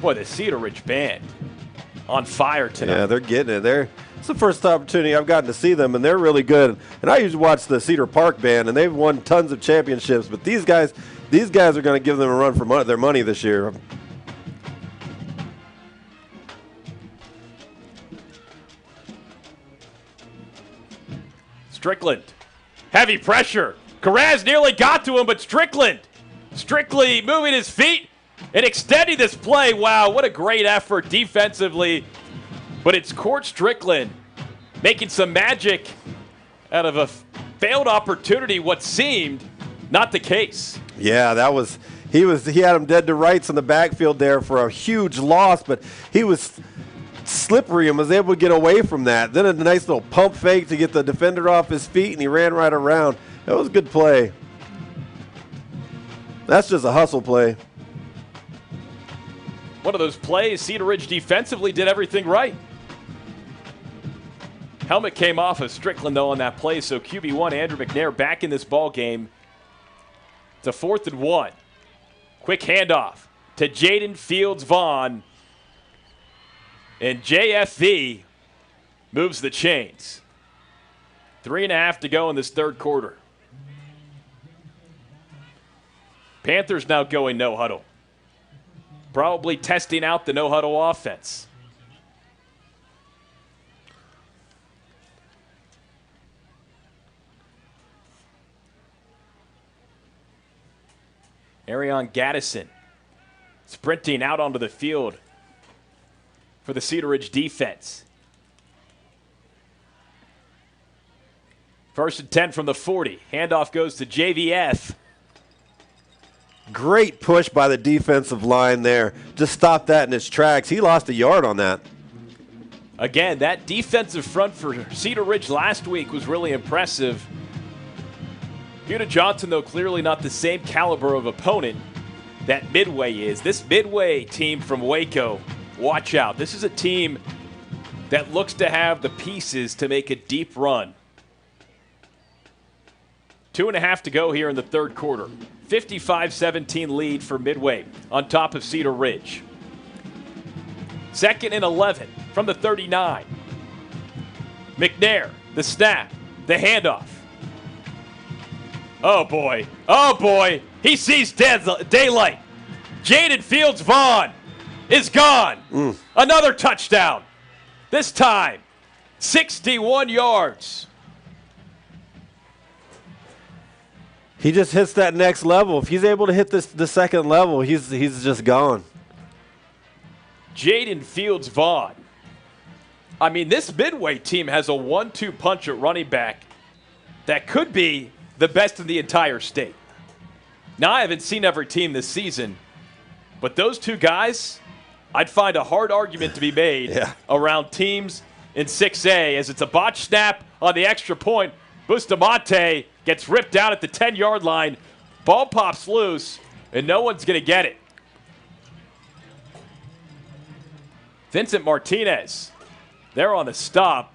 Boy, the Cedar Ridge band on fire tonight. Yeah, they're getting it. It's the first opportunity I've gotten to see them, and they're really good. And I usually watch the Cedar Park band, and they've won tons of championships. But these guys are going to give them a run for their money this year. Strickland, heavy pressure. Carraz nearly got to him, but Strickland strictly moving his feet and extending this play. Wow, what a great effort defensively. But it's Court Strickland making some magic out of a failed opportunity, what seemed not the case. Yeah, he had him dead to rights in the backfield there for a huge loss, but he was slippery and was able to get away from that. Then a nice little pump fake to get the defender off his feet, and he ran right around. That was a good play. That's just a hustle play. One of those plays, Cedar Ridge defensively did everything right. Helmet came off of Strickland, though, on that play, so QB1 Andrew McNair back in this ball game. It's a 4th and 1. Quick handoff to Jaden Fields-Vaughn. And JFV moves the chains. 3.5 to go in this third quarter. Panthers now going no huddle. Probably testing out the no huddle offense. Arion Gaddison sprinting out onto the field for the Cedar Ridge defense. 1st and 10 from the 40. Handoff goes to JVF. Great push by the defensive line there. Just stopped that in its tracks. He lost a yard on that. Again, that defensive front for Cedar Ridge last week was really impressive. Buda Johnson, though, clearly not the same caliber of opponent that Midway is. This Midway team from Waco, watch out. This is a team that looks to have the pieces to make a deep run. 2.5 to go here in the third quarter. 55-17 lead for Midway on top of Cedar Ridge. 2nd and 11 from the 39. McNair, the snap, the handoff. Oh, boy. Oh, boy. He sees daylight. Jaden Fields-Vaughn is gone. Another touchdown. This time, 61 yards. He just hits that next level. If he's able to hit the second level, he's just gone. Jaden Fields-Vaughn. I mean, this Midway team has a 1-2 punch at running back that could be the best in the entire state. Now, I haven't seen every team this season, but those two guys, I'd find a hard argument to be made around teams in 6A, as it's a botch snap on the extra point. Bustamante gets ripped down at the 10-yard line. Ball pops loose, and no one's going to get it. Vincent Martinez, they're on the stop.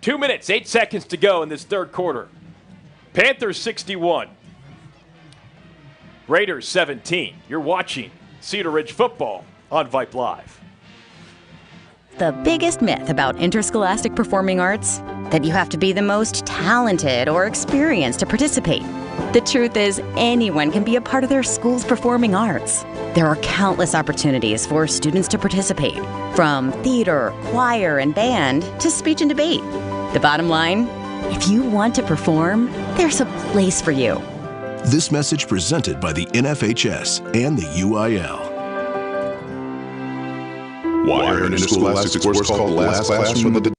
2 minutes, 8 seconds to go in this third quarter. Panthers 61. Raiders 17. You're watching Cedar Ridge football on Vype Live. The biggest myth about interscholastic performing arts? That you have to be the most talented or experienced to participate. The truth is, anyone can be a part of their school's performing arts. There are countless opportunities for students to participate, from theater, choir, and band to speech and debate. The bottom line, if you want to perform, there's a place for you. This message presented by the NFHS and the UIL. Why are interscholastic sports called the last classroom of the day?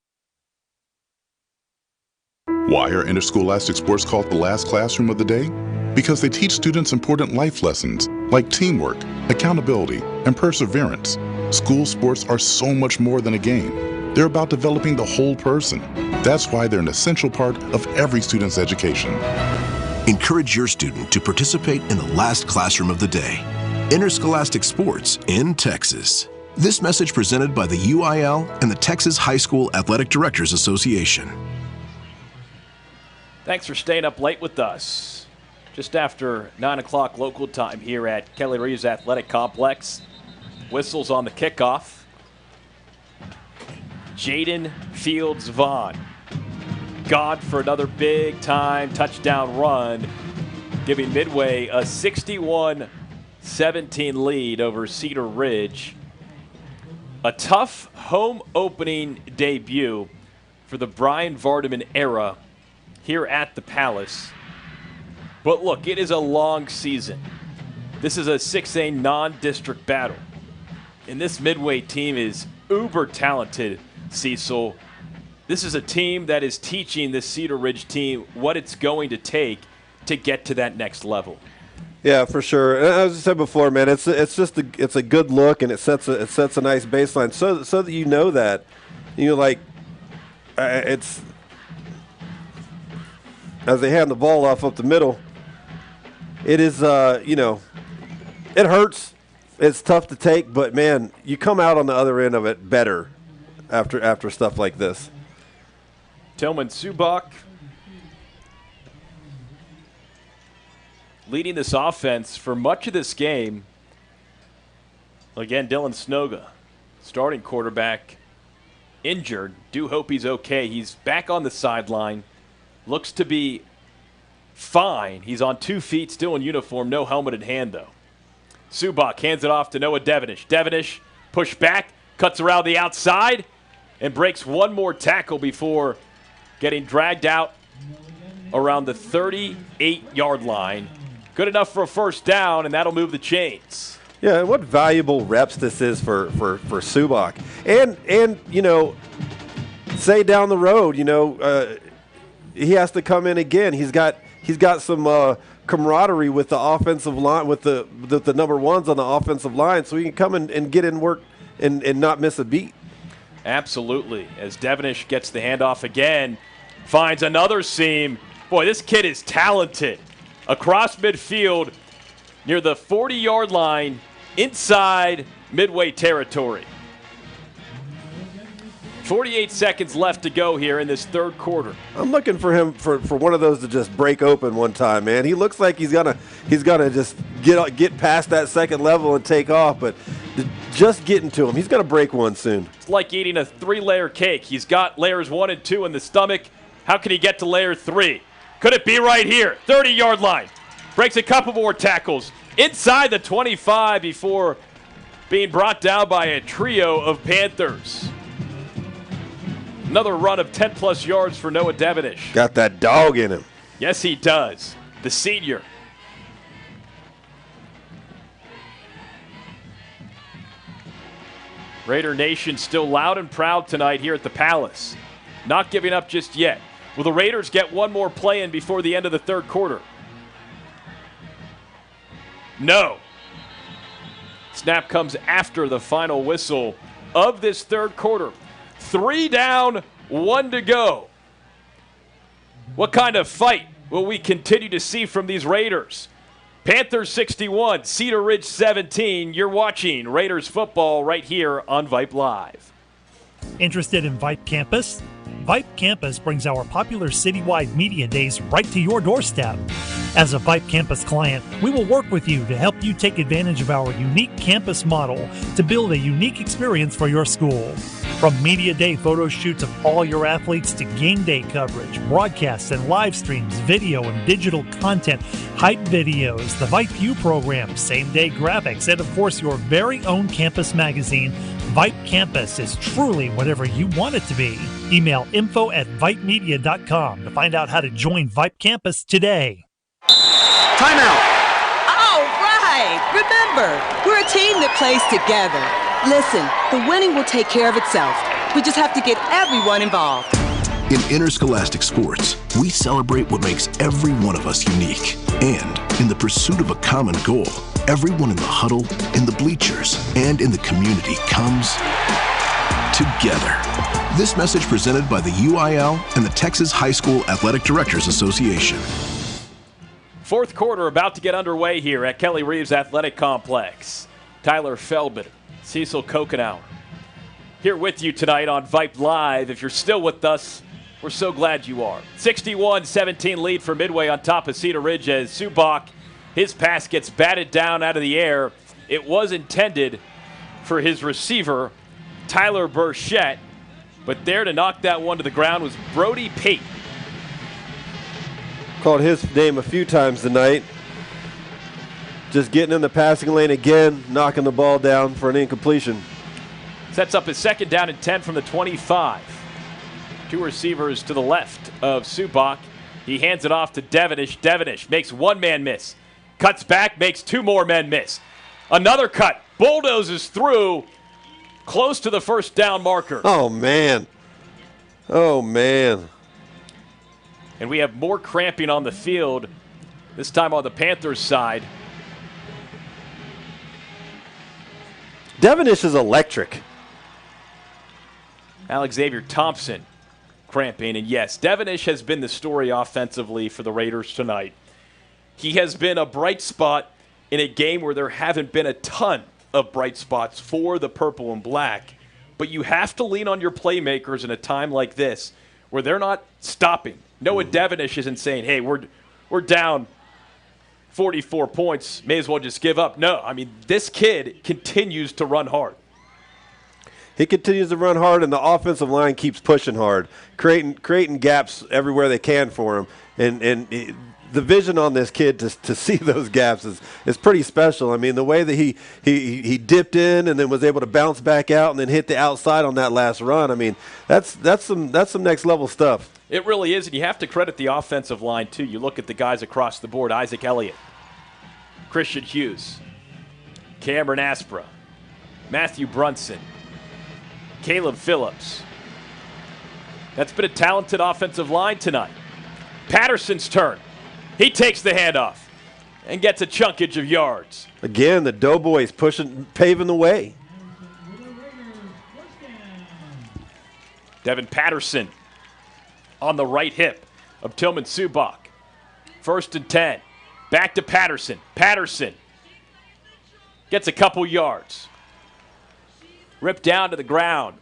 Why are interscholastic sports called the last classroom of the day? Because they teach students important life lessons, like teamwork, accountability, and perseverance. School sports are so much more than a game. They're about developing the whole person. That's why they're an essential part of every student's education. Encourage your student to participate in the last classroom of the day. Interscholastic Sports in Texas. This message presented by the UIL and the Texas High School Athletic Directors Association. Thanks for staying up late with us. Just after 9 o'clock local time here at Kelly Reeves Athletic Complex. Whistles on the kickoff. Jaden Fields Vaughn. God for another big-time touchdown run, giving Midway a 61-17 lead over Cedar Ridge. A tough home opening debut for the Brian Vardaman era here at the Palace. But look, it is a long season. This is a 6A non-district battle. And this Midway team is uber talented, Cecil. This is a team that is teaching this Cedar Ridge team what it's going to take to get to that next level. Yeah, for sure. And as I said before, man, it's a good look, and it sets a nice baseline so that you know that, it's as they hand the ball off up the middle. It is it hurts. It's tough to take, but man, you come out on the other end of it better after stuff like this. Tillman Subak leading this offense for much of this game. Again, Dylan Snoga, starting quarterback, injured. Do hope he's okay. He's back on the sideline. Looks to be fine. He's on 2 feet, still in uniform, no helmet in hand, though. Subak hands it off to Noah Devenish. Devenish push back, cuts around the outside, and breaks one more tackle before getting dragged out around the 38-yard line. Good enough for a first down, and that'll move the chains. Yeah, and what valuable reps this is for Subak. And say down the road, he has to come in again. He's got some camaraderie with the offensive line, with the number ones on the offensive line, so he can come and get in work and not miss a beat. Absolutely. As Devenish gets the handoff again, finds another seam. Boy, this kid is talented. Across midfield near the 40-yard line inside Midway territory. 48 seconds left to go here in this third quarter. I'm looking for him for one of those to just break open one time, man. He looks like he's gonna just get past that second level and take off, but just getting to him. He's gonna break one soon. It's like eating a 3-layer cake. He's got layers 1 and 2 in the stomach. How can he get to layer 3? Could it be right here? 30-yard line. Breaks a couple more tackles inside the 25 before being brought down by a trio of Panthers. Another run of 10-plus yards for Noah Devenish. Got that dog in him. Yes, he does. The senior. Raider Nation still loud and proud tonight here at the Palace. Not giving up just yet. Will the Raiders get one more play in before the end of the third quarter? No. Snap comes after the final whistle of this third quarter. 3 down, 1 to go. What kind of fight will we continue to see from these Raiders? Panthers 61, Cedar Ridge 17. You're watching Raiders football right here on Vype Live. Interested in Vype Campus? Vype Campus brings our popular citywide media days right to your doorstep. As a Vype Campus client, we will work with you to help you take advantage of our unique campus model to build a unique experience for your school. From media day photo shoots of all your athletes to game day coverage, broadcasts and live streams, video and digital content, hype videos, the Vype U program, same-day graphics, and of course your very own campus magazine, Vype Campus is truly whatever you want it to be. Email info@vypemedia.com to find out how to join Vype Campus today. Timeout. All right. Remember, we're a team that plays together. Listen, the winning will take care of itself. We just have to get everyone involved. In interscholastic sports, we celebrate what makes every one of us unique. And in the pursuit of a common goal, everyone in the huddle, in the bleachers, and in the community comes together. This message presented by the UIL and the Texas High School Athletic Directors Association. Fourth quarter about to get underway here at Kelly Reeves Athletic Complex. Tyler Feldman, Cecil Kokenauer, here with you tonight on Vype Live. If you're still with us, we're so glad you are. 61-17 lead for Midway on top of Cedar Ridge as Subak, his pass gets batted down out of the air. It was intended for his receiver, Tyler Burchett, but there to knock that one to the ground was Brody Pate. Called his name a few times tonight. Just getting in the passing lane again, knocking the ball down for an incompletion. Sets up his second down and 10 from the 25. Two receivers to the left of Subak. He hands it off to Devenish. Devenish makes one man miss. Cuts back, makes two more men miss. Another cut. Bulldozes through, close to the first down marker. Oh, man. Oh, man. And we have more cramping on the field, this time on the Panthers side. Devenish is electric. Alexavier Thompson cramping. And yes, Devenish has been the story offensively for the Raiders tonight. He has been a bright spot in a game where there haven't been a ton of bright spots for the purple and black. But you have to lean on your playmakers in a time like this where they're not stopping. Noah Devenish isn't saying, hey, we're down 44 points, may as well just give up. No, I mean, this kid continues to run hard. He continues to run hard, and the offensive line keeps pushing hard, creating gaps everywhere they can for him. And the vision on this kid to see those gaps is pretty special. I mean, the way that he dipped in and then was able to bounce back out and then hit the outside on that last run. I mean, that's some next level stuff. It really is, and you have to credit the offensive line, too. You look at the guys across the board, Isaac Elliott, Christian Hughes, Cameron Aspra, Matthew Brunson, Caleb Phillips. That's been a talented offensive line tonight. Patterson's turn. He takes the handoff and gets a chunkage of yards. Again, the Doughboys paving the way. Devin Patterson on the right hip of Tillman Subak. 1st and 10. Back to Patterson. Patterson gets a couple yards. Ripped down to the ground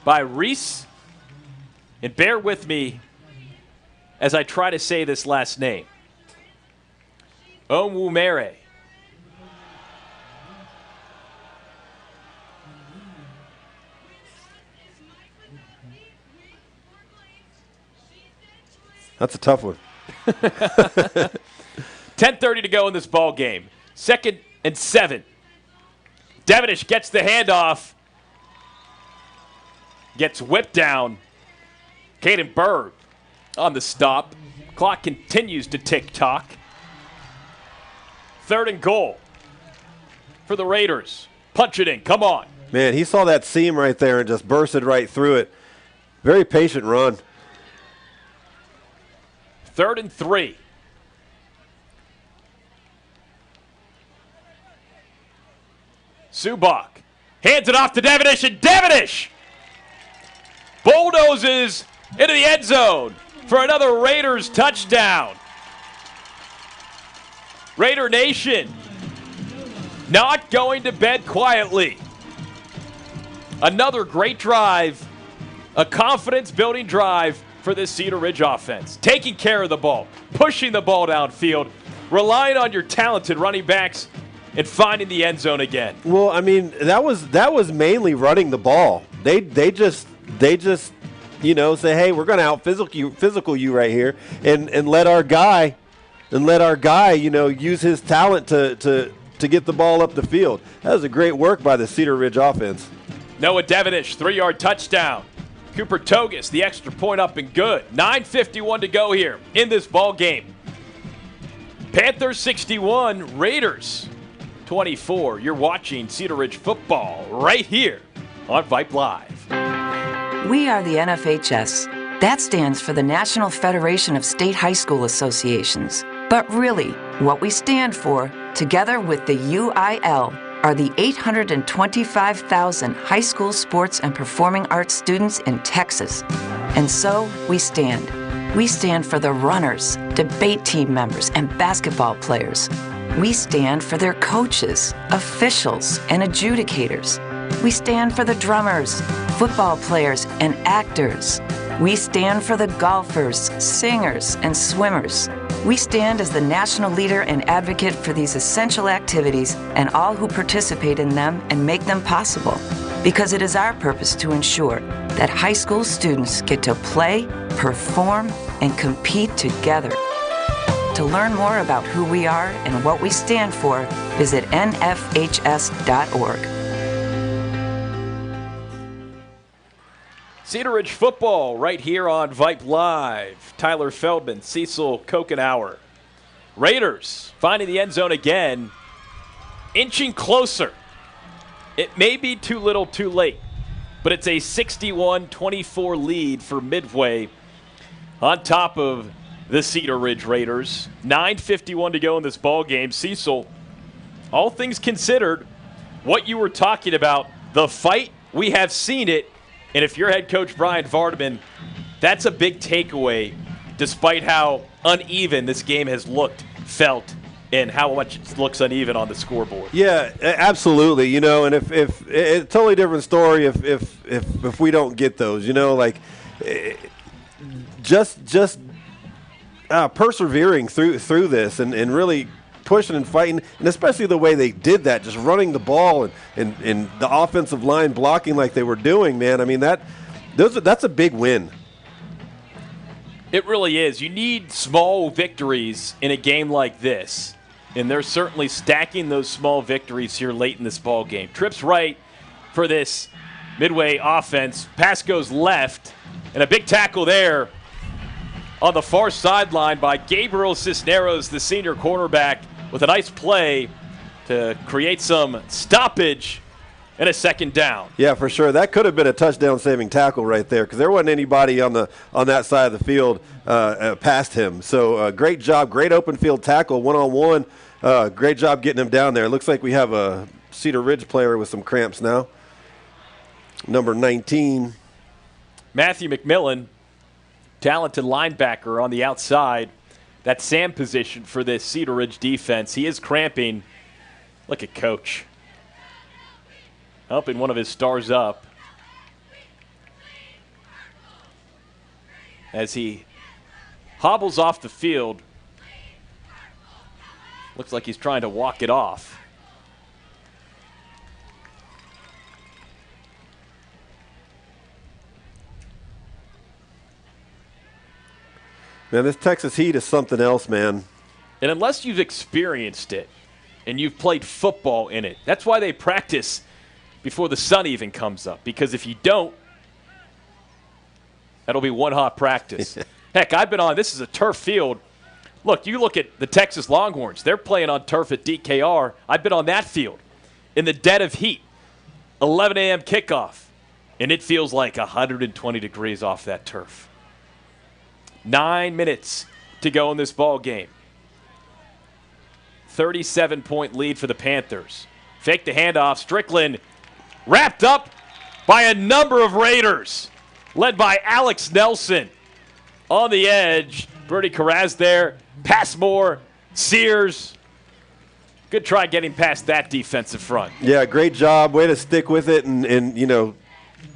by Reese. And bear with me as I try to say this last name. Onwumere. That's a tough one. 10:30 to go in this ball game. 2nd and 7. Devenish gets the handoff. Gets whipped down. Caden Bird on the stop. Clock continues to tick-tock. 3rd and goal for the Raiders. Punch it in. Come on. Man, he saw that seam right there and just bursted right through it. Very patient run. 3rd and 3. Subak hands it off to Devenish, and Devenish bulldozes into the end zone for another Raiders touchdown. Raider Nation not going to bed quietly. Another great drive, a confidence-building drive for this Cedar Ridge offense. Taking care of the ball, pushing the ball downfield, relying on your talented running backs, and finding the end zone again. Well, I mean, that was mainly running the ball. They just say, hey, we're going to out physical you right here, and let our guy use his talent to get the ball up the field. That was a great work by the Cedar Ridge offense. Noah Devenish, 3-yard touchdown. Cooper Togus, the extra point up and good. 9:51 to go here in this ball game. Panthers 61, Raiders 24. You're watching Cedar Ridge football right here on Vype Live. We are the NFHS. That stands for the National Federation of State High School Associations. But really, what we stand for, together with the UIL, are the 825,000 high school sports and performing arts students in Texas. And so we stand. We stand for the runners, debate team members, and basketball players. We stand for their coaches, officials, and adjudicators. We stand for the drummers, football players, and actors. We stand for the golfers, singers, and swimmers. We stand as the national leader and advocate for these essential activities and all who participate in them and make them possible. Because it is our purpose to ensure that high school students get to play, perform, and compete together. To learn more about who we are and what we stand for, visit nfhs.org. Cedar Ridge football right here on Vype Live. Tyler Feldman, Cecil Kokenauer. Raiders finding the end zone again, inching closer. It may be too little too late, but it's a 61-24 lead for Midway on top of the Cedar Ridge Raiders. 9:51 to go in this ball game. Cecil, all things considered, what you were talking about, the fight, we have seen it. And if you're head coach Brian Vardaman, that's a big takeaway, despite how uneven this game has looked, felt, and how much it looks uneven on the scoreboard. Yeah, absolutely. You know, and if it's a totally different story if we don't get those. You know, like just persevering through this and really pushing and fighting, and especially the way they did that, just running the ball and the offensive line blocking like they were doing, man. I mean, that's a big win. It really is. You need small victories in a game like this, and they're certainly stacking those small victories here late in this ball game. Trips right for this Midway offense. Pass goes left, and a big tackle there on the far sideline by Gabriel Cisneros, the senior cornerback, with a nice play to create some stoppage and a second down. Yeah, for sure. That could have been a touchdown-saving tackle right there because there wasn't anybody on that side of the field past him. So great job, great open field tackle, one-on-one. Great job getting him down there. It looks like we have a Cedar Ridge player with some cramps now. Number 19. Matthew McMillan, talented linebacker on the outside. That Sam position for this Cedar Ridge defense. He is cramping. Look at Coach. Helping one of his stars up as he hobbles off the field. Looks like he's trying to walk it off. Man, this Texas heat is something else, man. And unless you've experienced it and you've played football in it, that's why they practice before the sun even comes up. Because if you don't, that'll be one hot practice. Heck, I've been on, this is a turf field. Look, you look at the Texas Longhorns. They're playing on turf at DKR. I've been on that field in the dead of heat, 11 a.m. kickoff, and it feels like 120 degrees off that turf. 9 minutes to go in this ball game. 37-point lead for the Panthers. Fake the handoff. Strickland wrapped up by a number of Raiders, led by Alex Nelson. On the edge, Bertie Carraz there. Passmore, Sears. Good try getting past that defensive front. Yeah, great job. Way to stick with it. And you know,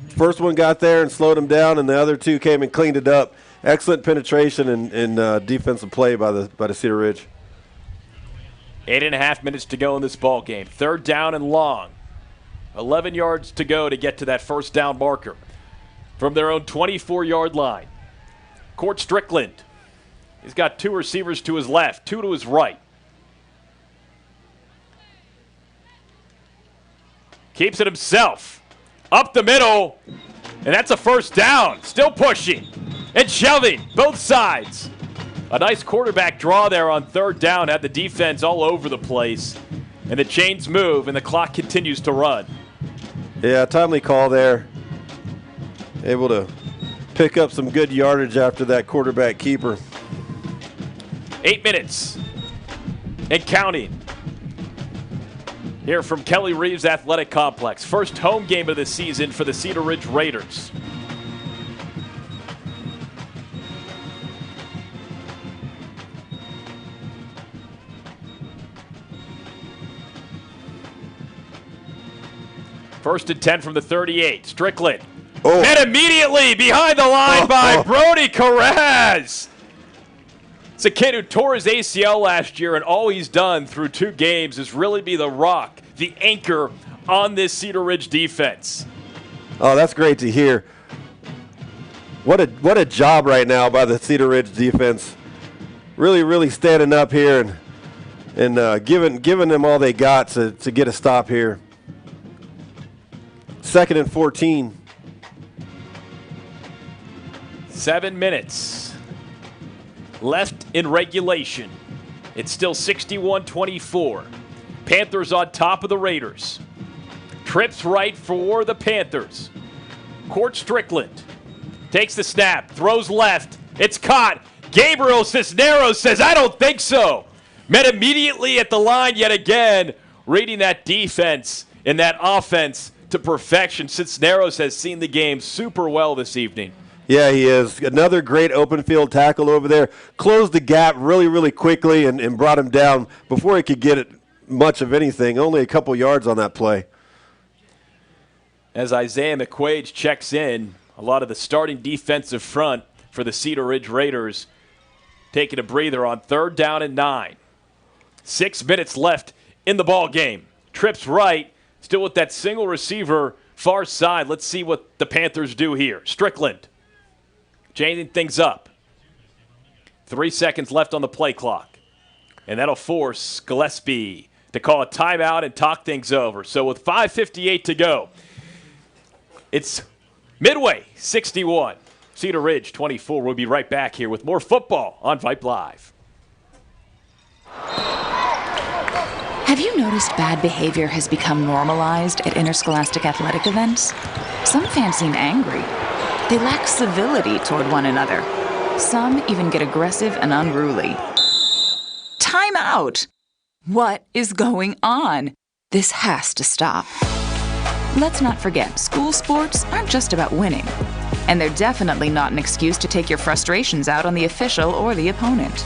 first one got there and slowed him down, and the other two came and cleaned it up. Excellent penetration and defensive play by the Cedar Ridge. 8.5 minutes to go in this ball game. Third down and long. 11 yards to go to get to that first down marker from their own 24-yard line. Court Strickland. He's got two receivers to his left, two to his right. Keeps it himself. Up the middle. And that's a first down. Still pushing and shoving both sides. A nice quarterback draw there on third down. Had the defense all over the place. And the chains move and the clock continues to run. Yeah, timely call there. Able to pick up some good yardage after that quarterback keeper. 8 minutes and counting here from Kelly Reeves Athletic Complex. First home game of the season for the Cedar Ridge Raiders. First and 10 from the 38. Strickland. Oh. And immediately behind the line by Brody Carraz. It's a kid who tore his ACL last year, and all he's done through 2 games is really be the rock, the anchor on this Cedar Ridge defense. Oh, that's great to hear. What a job right now by the Cedar Ridge defense. Really standing up here and giving them all they got to get a stop here. 2nd and 14. 7 minutes left in regulation. It's still 61-24. Panthers on top of the Raiders. Trips right for the Panthers. Court Strickland takes the snap, throws left. It's caught. Gabriel Cisneros says, I don't think so. Met immediately at the line yet again, reading that defense and that offense to perfection. Cisneros has seen the game super well this evening. Yeah, he is. Another great open field tackle over there. Closed the gap really quickly and brought him down before he could get it much of anything. Only a couple yards on that play. As Isaiah McQuaid checks in, a lot of the starting defensive front for the Cedar Ridge Raiders taking a breather on 3rd down and 9. 6 minutes left in the ball game. Trips right, still with that single receiver far side. Let's see what the Panthers do here. Strickland changing things up. 3 seconds left on the play clock. And that'll force Gillespie to call a timeout and talk things over. So with 5:58 to go, it's Midway 61, Cedar Ridge 24. We'll be right back here with more football on Vype Live. Have you noticed bad behavior has become normalized at interscholastic athletic events? Some fans seem angry. They lack civility toward one another. Some even get aggressive and unruly. Time out! What is going on? This has to stop. Let's not forget, school sports aren't just about winning. And they're definitely not an excuse to take your frustrations out on the official or the opponent.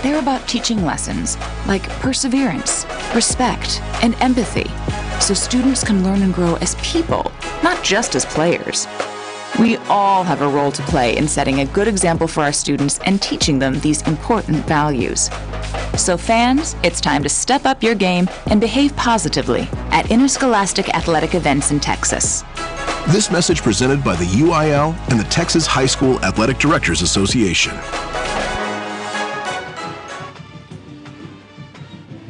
They're about teaching lessons like perseverance, respect, and empathy, so students can learn and grow as people, not just as players. We all have a role to play in setting a good example for our students and teaching them these important values. So fans, it's time to step up your game and behave positively at interscholastic athletic events in Texas. This message presented by the UIL and the Texas High School Athletic Directors Association.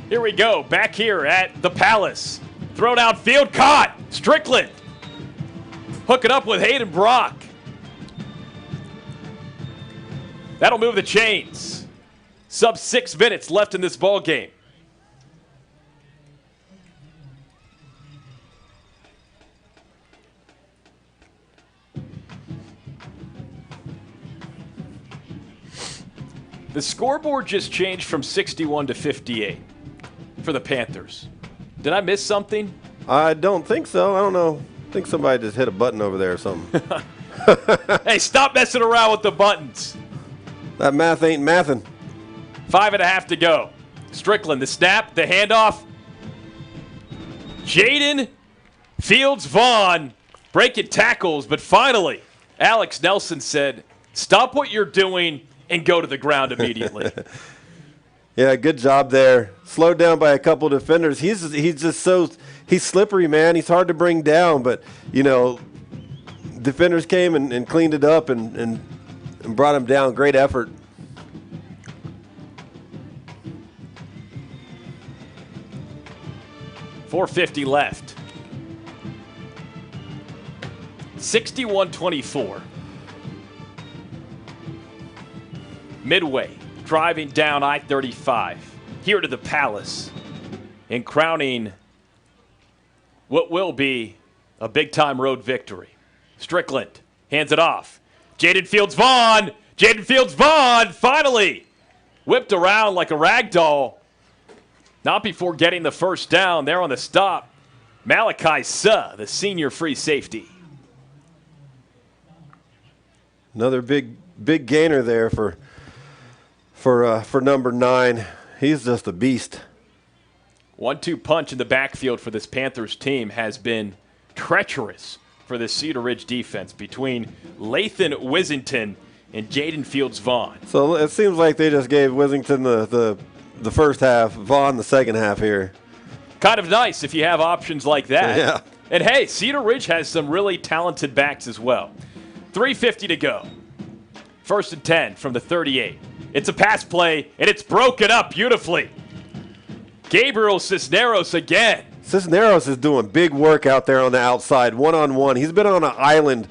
Here we go, back here at the Palace. Throw downfield, caught. Strickland. Hook it up with Hayden Brock. That'll move the chains. Sub 6 minutes left in this ball game. The scoreboard just changed from 61 to 58 for the Panthers. Did I miss something? I don't think so. I don't know. I think somebody just hit a button over there or something. Hey, stop messing around with the buttons. That math ain't mathin'. 5.5 to go. Strickland, the snap, the handoff. Jaden Fields Vaughn breaking tackles, but finally, Alex Nelson said, stop what you're doing and go to the ground immediately. Yeah, good job there. Slowed down by a couple of defenders. He's just he's slippery, man. He's hard to bring down, but, you know, defenders came and cleaned it up and brought him down. Great effort. .450 left. 61-24. Midway driving down I-35 here to the Palace and crowning what will be a big-time road victory. Strickland hands it off Jaden Fields-Vaughn. Jaden Fields-Vaughn finally whipped around like a rag doll. Not before getting the first down there on the stop. Malachi Suh, the senior free safety. Another big gainer there for number 9. He's just a beast. 1-2 punch in the backfield for this Panthers team has been treacherous for the Cedar Ridge defense between Lathan Wissington and Jaden Fields-Vaughn. So it seems like they just gave Wissington the first half, Vaughn the second half here. Kind of nice if you have options like that. Yeah. And hey, Cedar Ridge has some really talented backs as well. 3:50 to go. 1st and 10 from the 38. It's a pass play, and it's broken up beautifully. Gabriel Cisneros again. Cisneros is doing big work out there on the outside, one-on-one. He's been on an island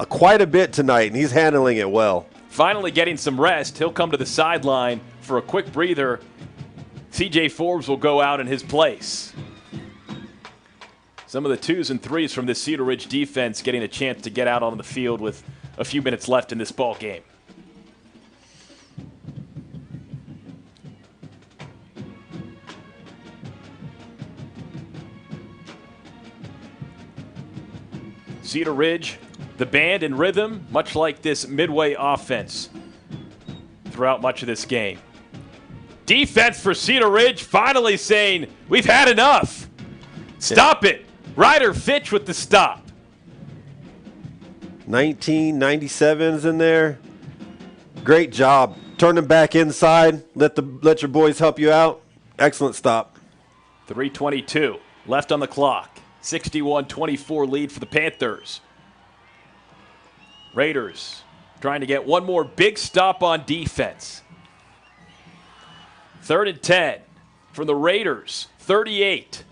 quite a bit tonight, and he's handling it well. Finally getting some rest. He'll come to the sideline for a quick breather. C.J. Forbes will go out in his place. Some of the 2s and 3s from this Cedar Ridge defense getting a chance to get out on the field with a few minutes left in this ball game. Cedar Ridge, the band and rhythm, much like this Midway offense throughout much of this game. Defense for Cedar Ridge finally saying, we've had enough. Stop it. Ryder Fitch with the stop. 1997's in there. Great job. Turn them back inside. Let your boys help you out. Excellent stop. 3:22 left on the clock. 61-24 lead for the Panthers. Raiders trying to get one more big stop on defense. 3rd and 10 from the Raiders, 38.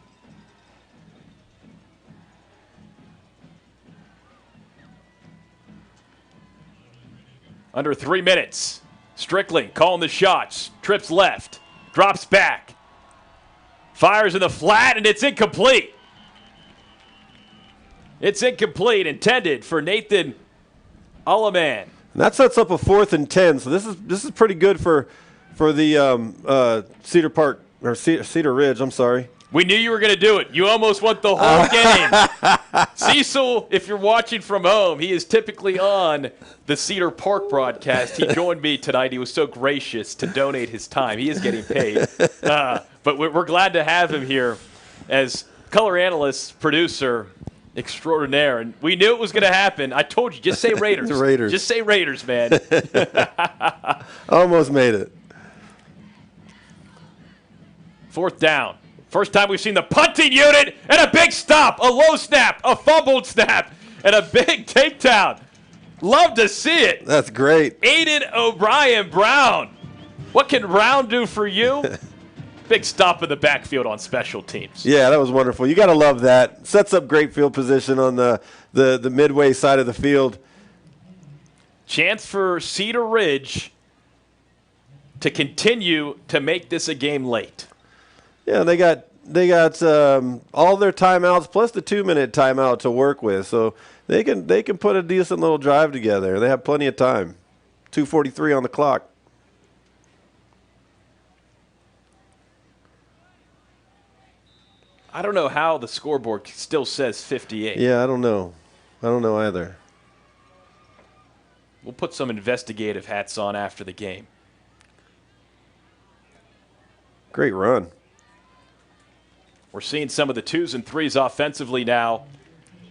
Under 3 minutes. Strickling calling the shots. Trips left. Drops back. Fires in the flat, and it's incomplete. It's incomplete, intended for Nathan Alleman. And that sets up a 4th and 10. So this is pretty good for the Cedar Ridge. I'm sorry. We knew you were going to do it. You almost won the whole game. Cecil, if you're watching from home, he is typically on the Cedar Park broadcast. He joined me tonight. He was so gracious to donate his time. He is getting paid. But we're glad to have him here as color analyst, producer extraordinaire. And we knew it was going to happen. I told you, just say Raiders. Raiders. Just say Raiders, man. Almost made it. 4th down. First time we've seen the punting unit, and a big stop, a low snap, a fumbled snap, and a big takedown. Love to see it. That's great. Aiden O'Brien Brown. What can Brown do for you? Big stop in the backfield on special teams. Yeah, that was wonderful. You got to love that. Sets up great field position on the Midway side of the field. Chance for Cedar Ridge to continue to make this a game late. Yeah, they got all their timeouts plus the 2-minute timeout to work with, so they can put a decent little drive together. They have plenty of time. 2:43 on the clock. I don't know how the scoreboard still says 58. Yeah, I don't know. I don't know either. We'll put some investigative hats on after the game. Great run. We're seeing some of the 2s and 3s offensively now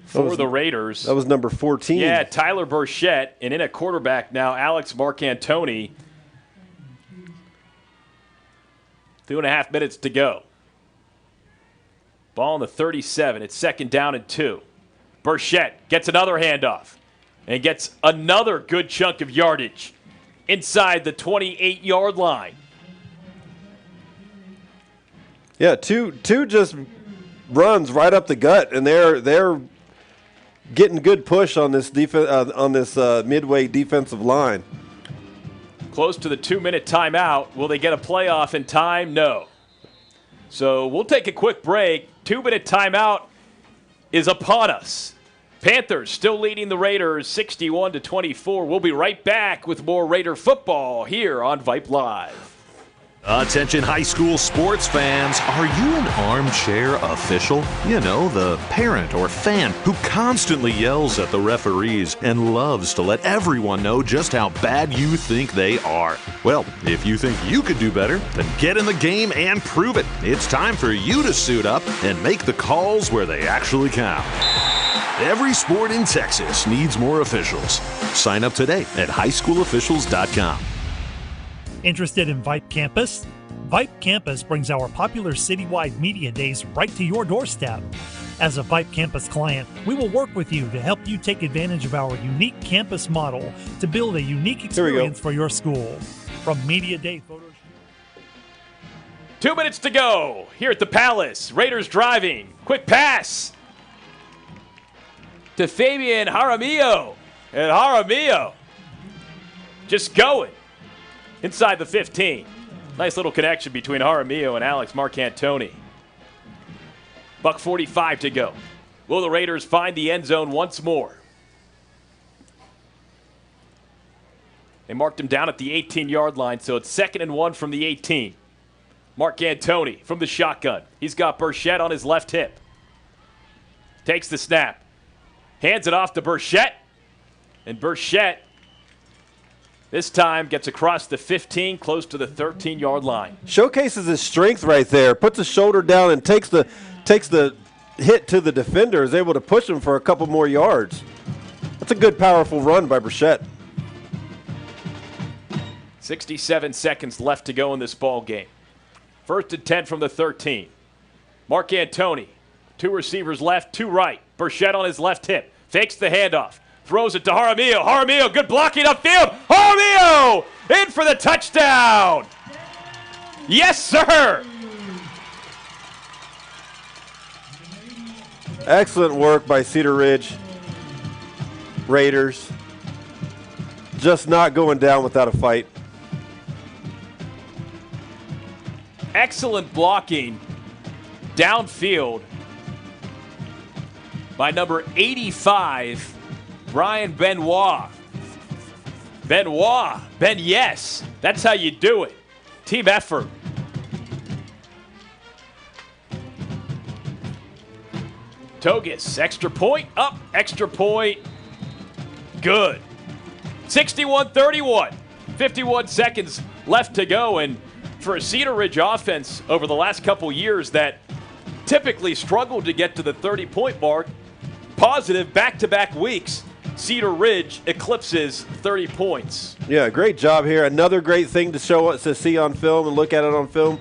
for the Raiders. That was number 14. Yeah, Tyler Burchett, and in at quarterback now, Alex Marcantoni. 2.5 minutes to go. Ball on the 37. It's 2nd down and 2. Burchett gets another handoff and gets another good chunk of yardage inside the 28-yard line. Yeah, two just runs right up the gut, and they're getting good push on this Midway defensive line. Close to the 2-minute timeout. Will they get a playoff in time? No. So we'll take a quick break. 2-minute timeout is upon us. Panthers still leading the Raiders 61-24. We'll be right back with more Raider football here on Vype Live. Attention high school sports fans, are you an armchair official? You know, the parent or fan who constantly yells at the referees and loves to let everyone know just how bad you think they are. Well, if you think you could do better, then get in the game and prove it. It's time for you to suit up and make the calls where they actually count. Every sport in Texas needs more officials. Sign up today at highschoolofficials.com. Interested in Vype Campus? Vype Campus brings our popular citywide media days right to your doorstep. As a Vype Campus client, we will work with you to help you take advantage of our unique campus model to build a unique experience for your school. From media day photos. 2 minutes to go here at the Palace. Raiders driving. Quick pass to Fabian Jaramillo. And Jaramillo just going inside the 15. Nice little connection between Jaramillo and Alex Marcantoni. $1:45 to go. Will the Raiders find the end zone once more? They marked him down at the 18-yard line, so it's 2nd and 1 from the 18. Marcantoni from the shotgun. He's got Burchett on his left hip. Takes the snap. Hands it off to Burchett. And Burchett this time gets across the 15, close to the 13-yard line. Showcases his strength right there. Puts his shoulder down and takes the hit to the defender. Is able to push him for a couple more yards. That's a good, powerful run by Burchett. 67 seconds left to go in this ball game. 1st and 10 from the 13. Marcantoni. 2 receivers left, 2 right. Burchett on his left hip. Fakes the handoff. Throws it to Jaramillo. Jaramillo, good blocking upfield. Jaramillo in for the touchdown. Yes, sir. Excellent work by Cedar Ridge Raiders. Just not going down without a fight. Excellent blocking downfield by number 85, Brian Benoit. Ben, yes. That's how you do it. Team effort. Togus, extra point, up, extra point. Good. 61-31. 51 seconds left to go, and for a Cedar Ridge offense over the last couple years that typically struggled to get to the 30-point mark, positive back-to-back weeks, Cedar Ridge eclipses 30 points. Yeah, great job here. Another great thing to show us to see on film and look at it on film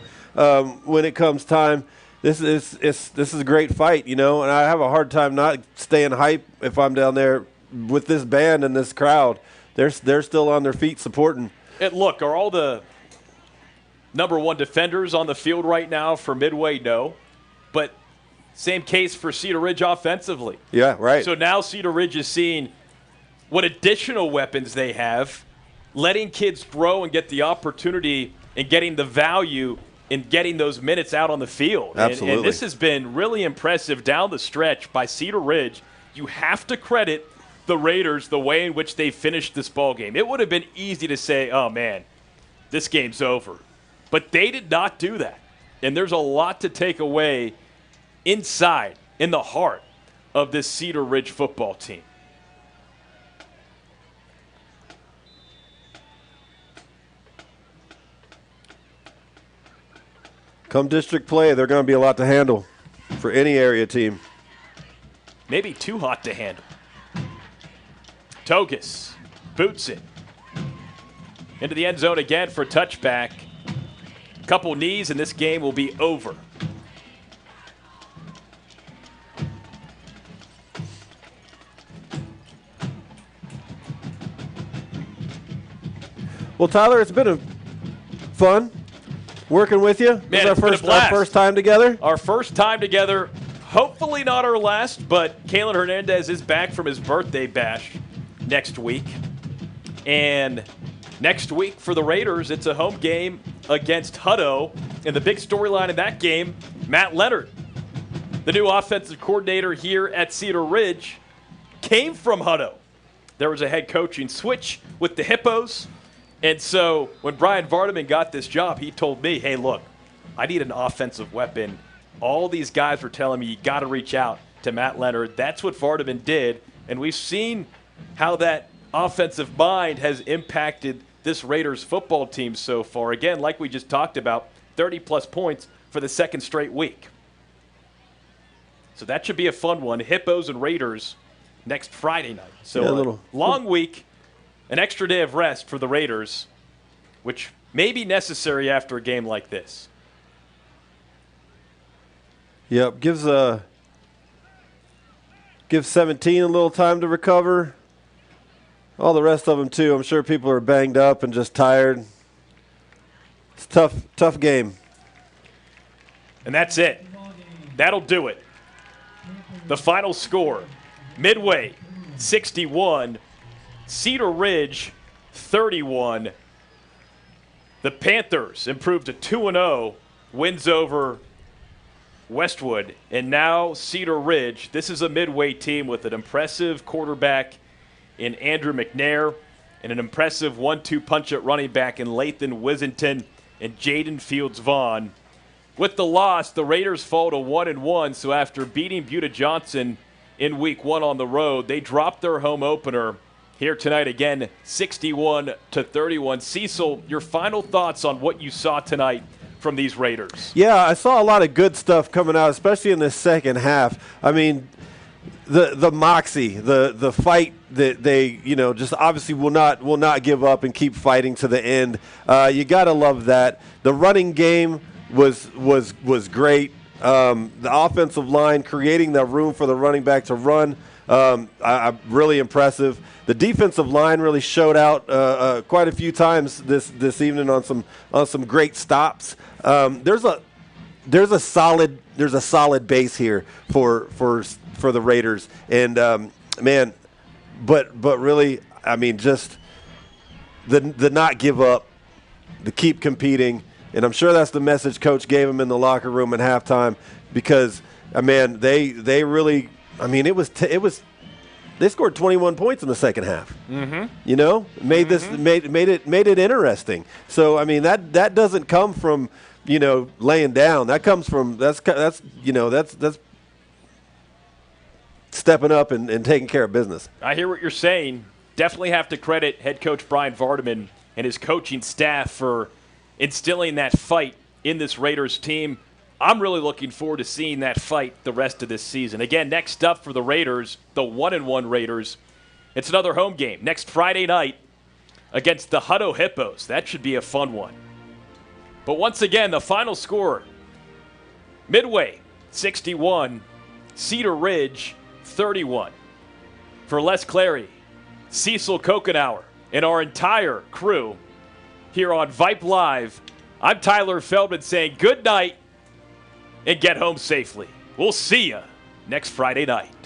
when it comes time. This is a great fight, you know, and I have a hard time not staying hype if I'm down there with this band and this crowd. They're still on their feet supporting. Look, are all the number 1 defenders on the field right now for Midway? No. But same case for Cedar Ridge offensively. Yeah, right. So now Cedar Ridge is seeing what additional weapons they have, letting kids grow and get the opportunity and getting the value in getting those minutes out on the field. Absolutely. And this has been really impressive down the stretch by Cedar Ridge. You have to credit the Raiders the way in which they finished this ball game. It would have been easy to say, oh, man, this game's over. But they did not do that. And there's a lot to take away inside, in the heart of this Cedar Ridge football team. Come district play, they're going to be a lot to handle for any area team. Maybe too hot to handle. Togus boots it into the end zone again for a touchback. Couple knees and this game will be over. Well, Tyler, it's been fun working with you. Man, this is our first time together. Our first time together. Hopefully not our last, but Kalen Hernandez is back from his birthday bash next week. And next week for the Raiders, it's a home game against Hutto. And the big storyline in that game, Matt Leonard, the new offensive coordinator here at Cedar Ridge, came from Hutto. There was a head coaching switch with the Hippos. And so when Brian Vardaman got this job, he told me, hey, look, I need an offensive weapon. All these guys were telling me you got to reach out to Matt Leonard. That's what Vardaman did. And we've seen how that offensive mind has impacted this Raiders football team so far. Again, like we just talked about, 30-plus points for the second straight week. So that should be a fun one. Hippos and Raiders next Friday night. So a long week, an extra day of rest for the Raiders, which may be necessary after a game like this. Yep, gives 17 a little time to recover. All the rest of them, too. I'm sure people are banged up and just tired. It's a tough game. And that's it. That'll do it. The final score, Midway 61, Cedar Ridge 31. The Panthers improved to 2-0, wins over Westwood. And now Cedar Ridge, this is a Midway team with an impressive quarterback in Andrew McNair and an impressive 1-2 punch at running back in Lathan Wissington and Jaden Fields-Vaughn. With the loss, the Raiders fall to 1-1, so after beating Buda Johnson in Week 1 on the road, they dropped their home opener here tonight again, 61-31. Cecil, your final thoughts on what you saw tonight from these Raiders? Yeah, I saw a lot of good stuff coming out, especially in the second half. I mean, the moxie, the fight that they, just obviously will not give up and keep fighting to the end. You got to love that. The running game was great. The offensive line creating that room for the running back to run, really impressive. The defensive line really showed out quite a few times this evening on some great stops. There's a solid base here for the Raiders, and but really, I mean, just the not give up, the keep competing. And I'm sure that's the message Coach gave them in the locker room at halftime, because, they really, they scored 21 points in the second half. Mm-hmm. Made it interesting. So that doesn't come from laying down. That comes from that's stepping up and taking care of business. I hear what you're saying. Definitely have to credit head coach Brian Vardaman and his coaching staff for instilling that fight in this Raiders team. I'm really looking forward to seeing that fight the rest of this season. Again, next up for the Raiders, the 1-1 Raiders, it's another home game next Friday night against the Hutto Hippos. That should be a fun one. But once again, the final score, Midway 61, Cedar Ridge 31. For Les Clary, Cecil Kokenauer, and our entire crew here on Vype Live, I'm Tyler Feldman saying good night and get home safely. We'll see you next Friday night.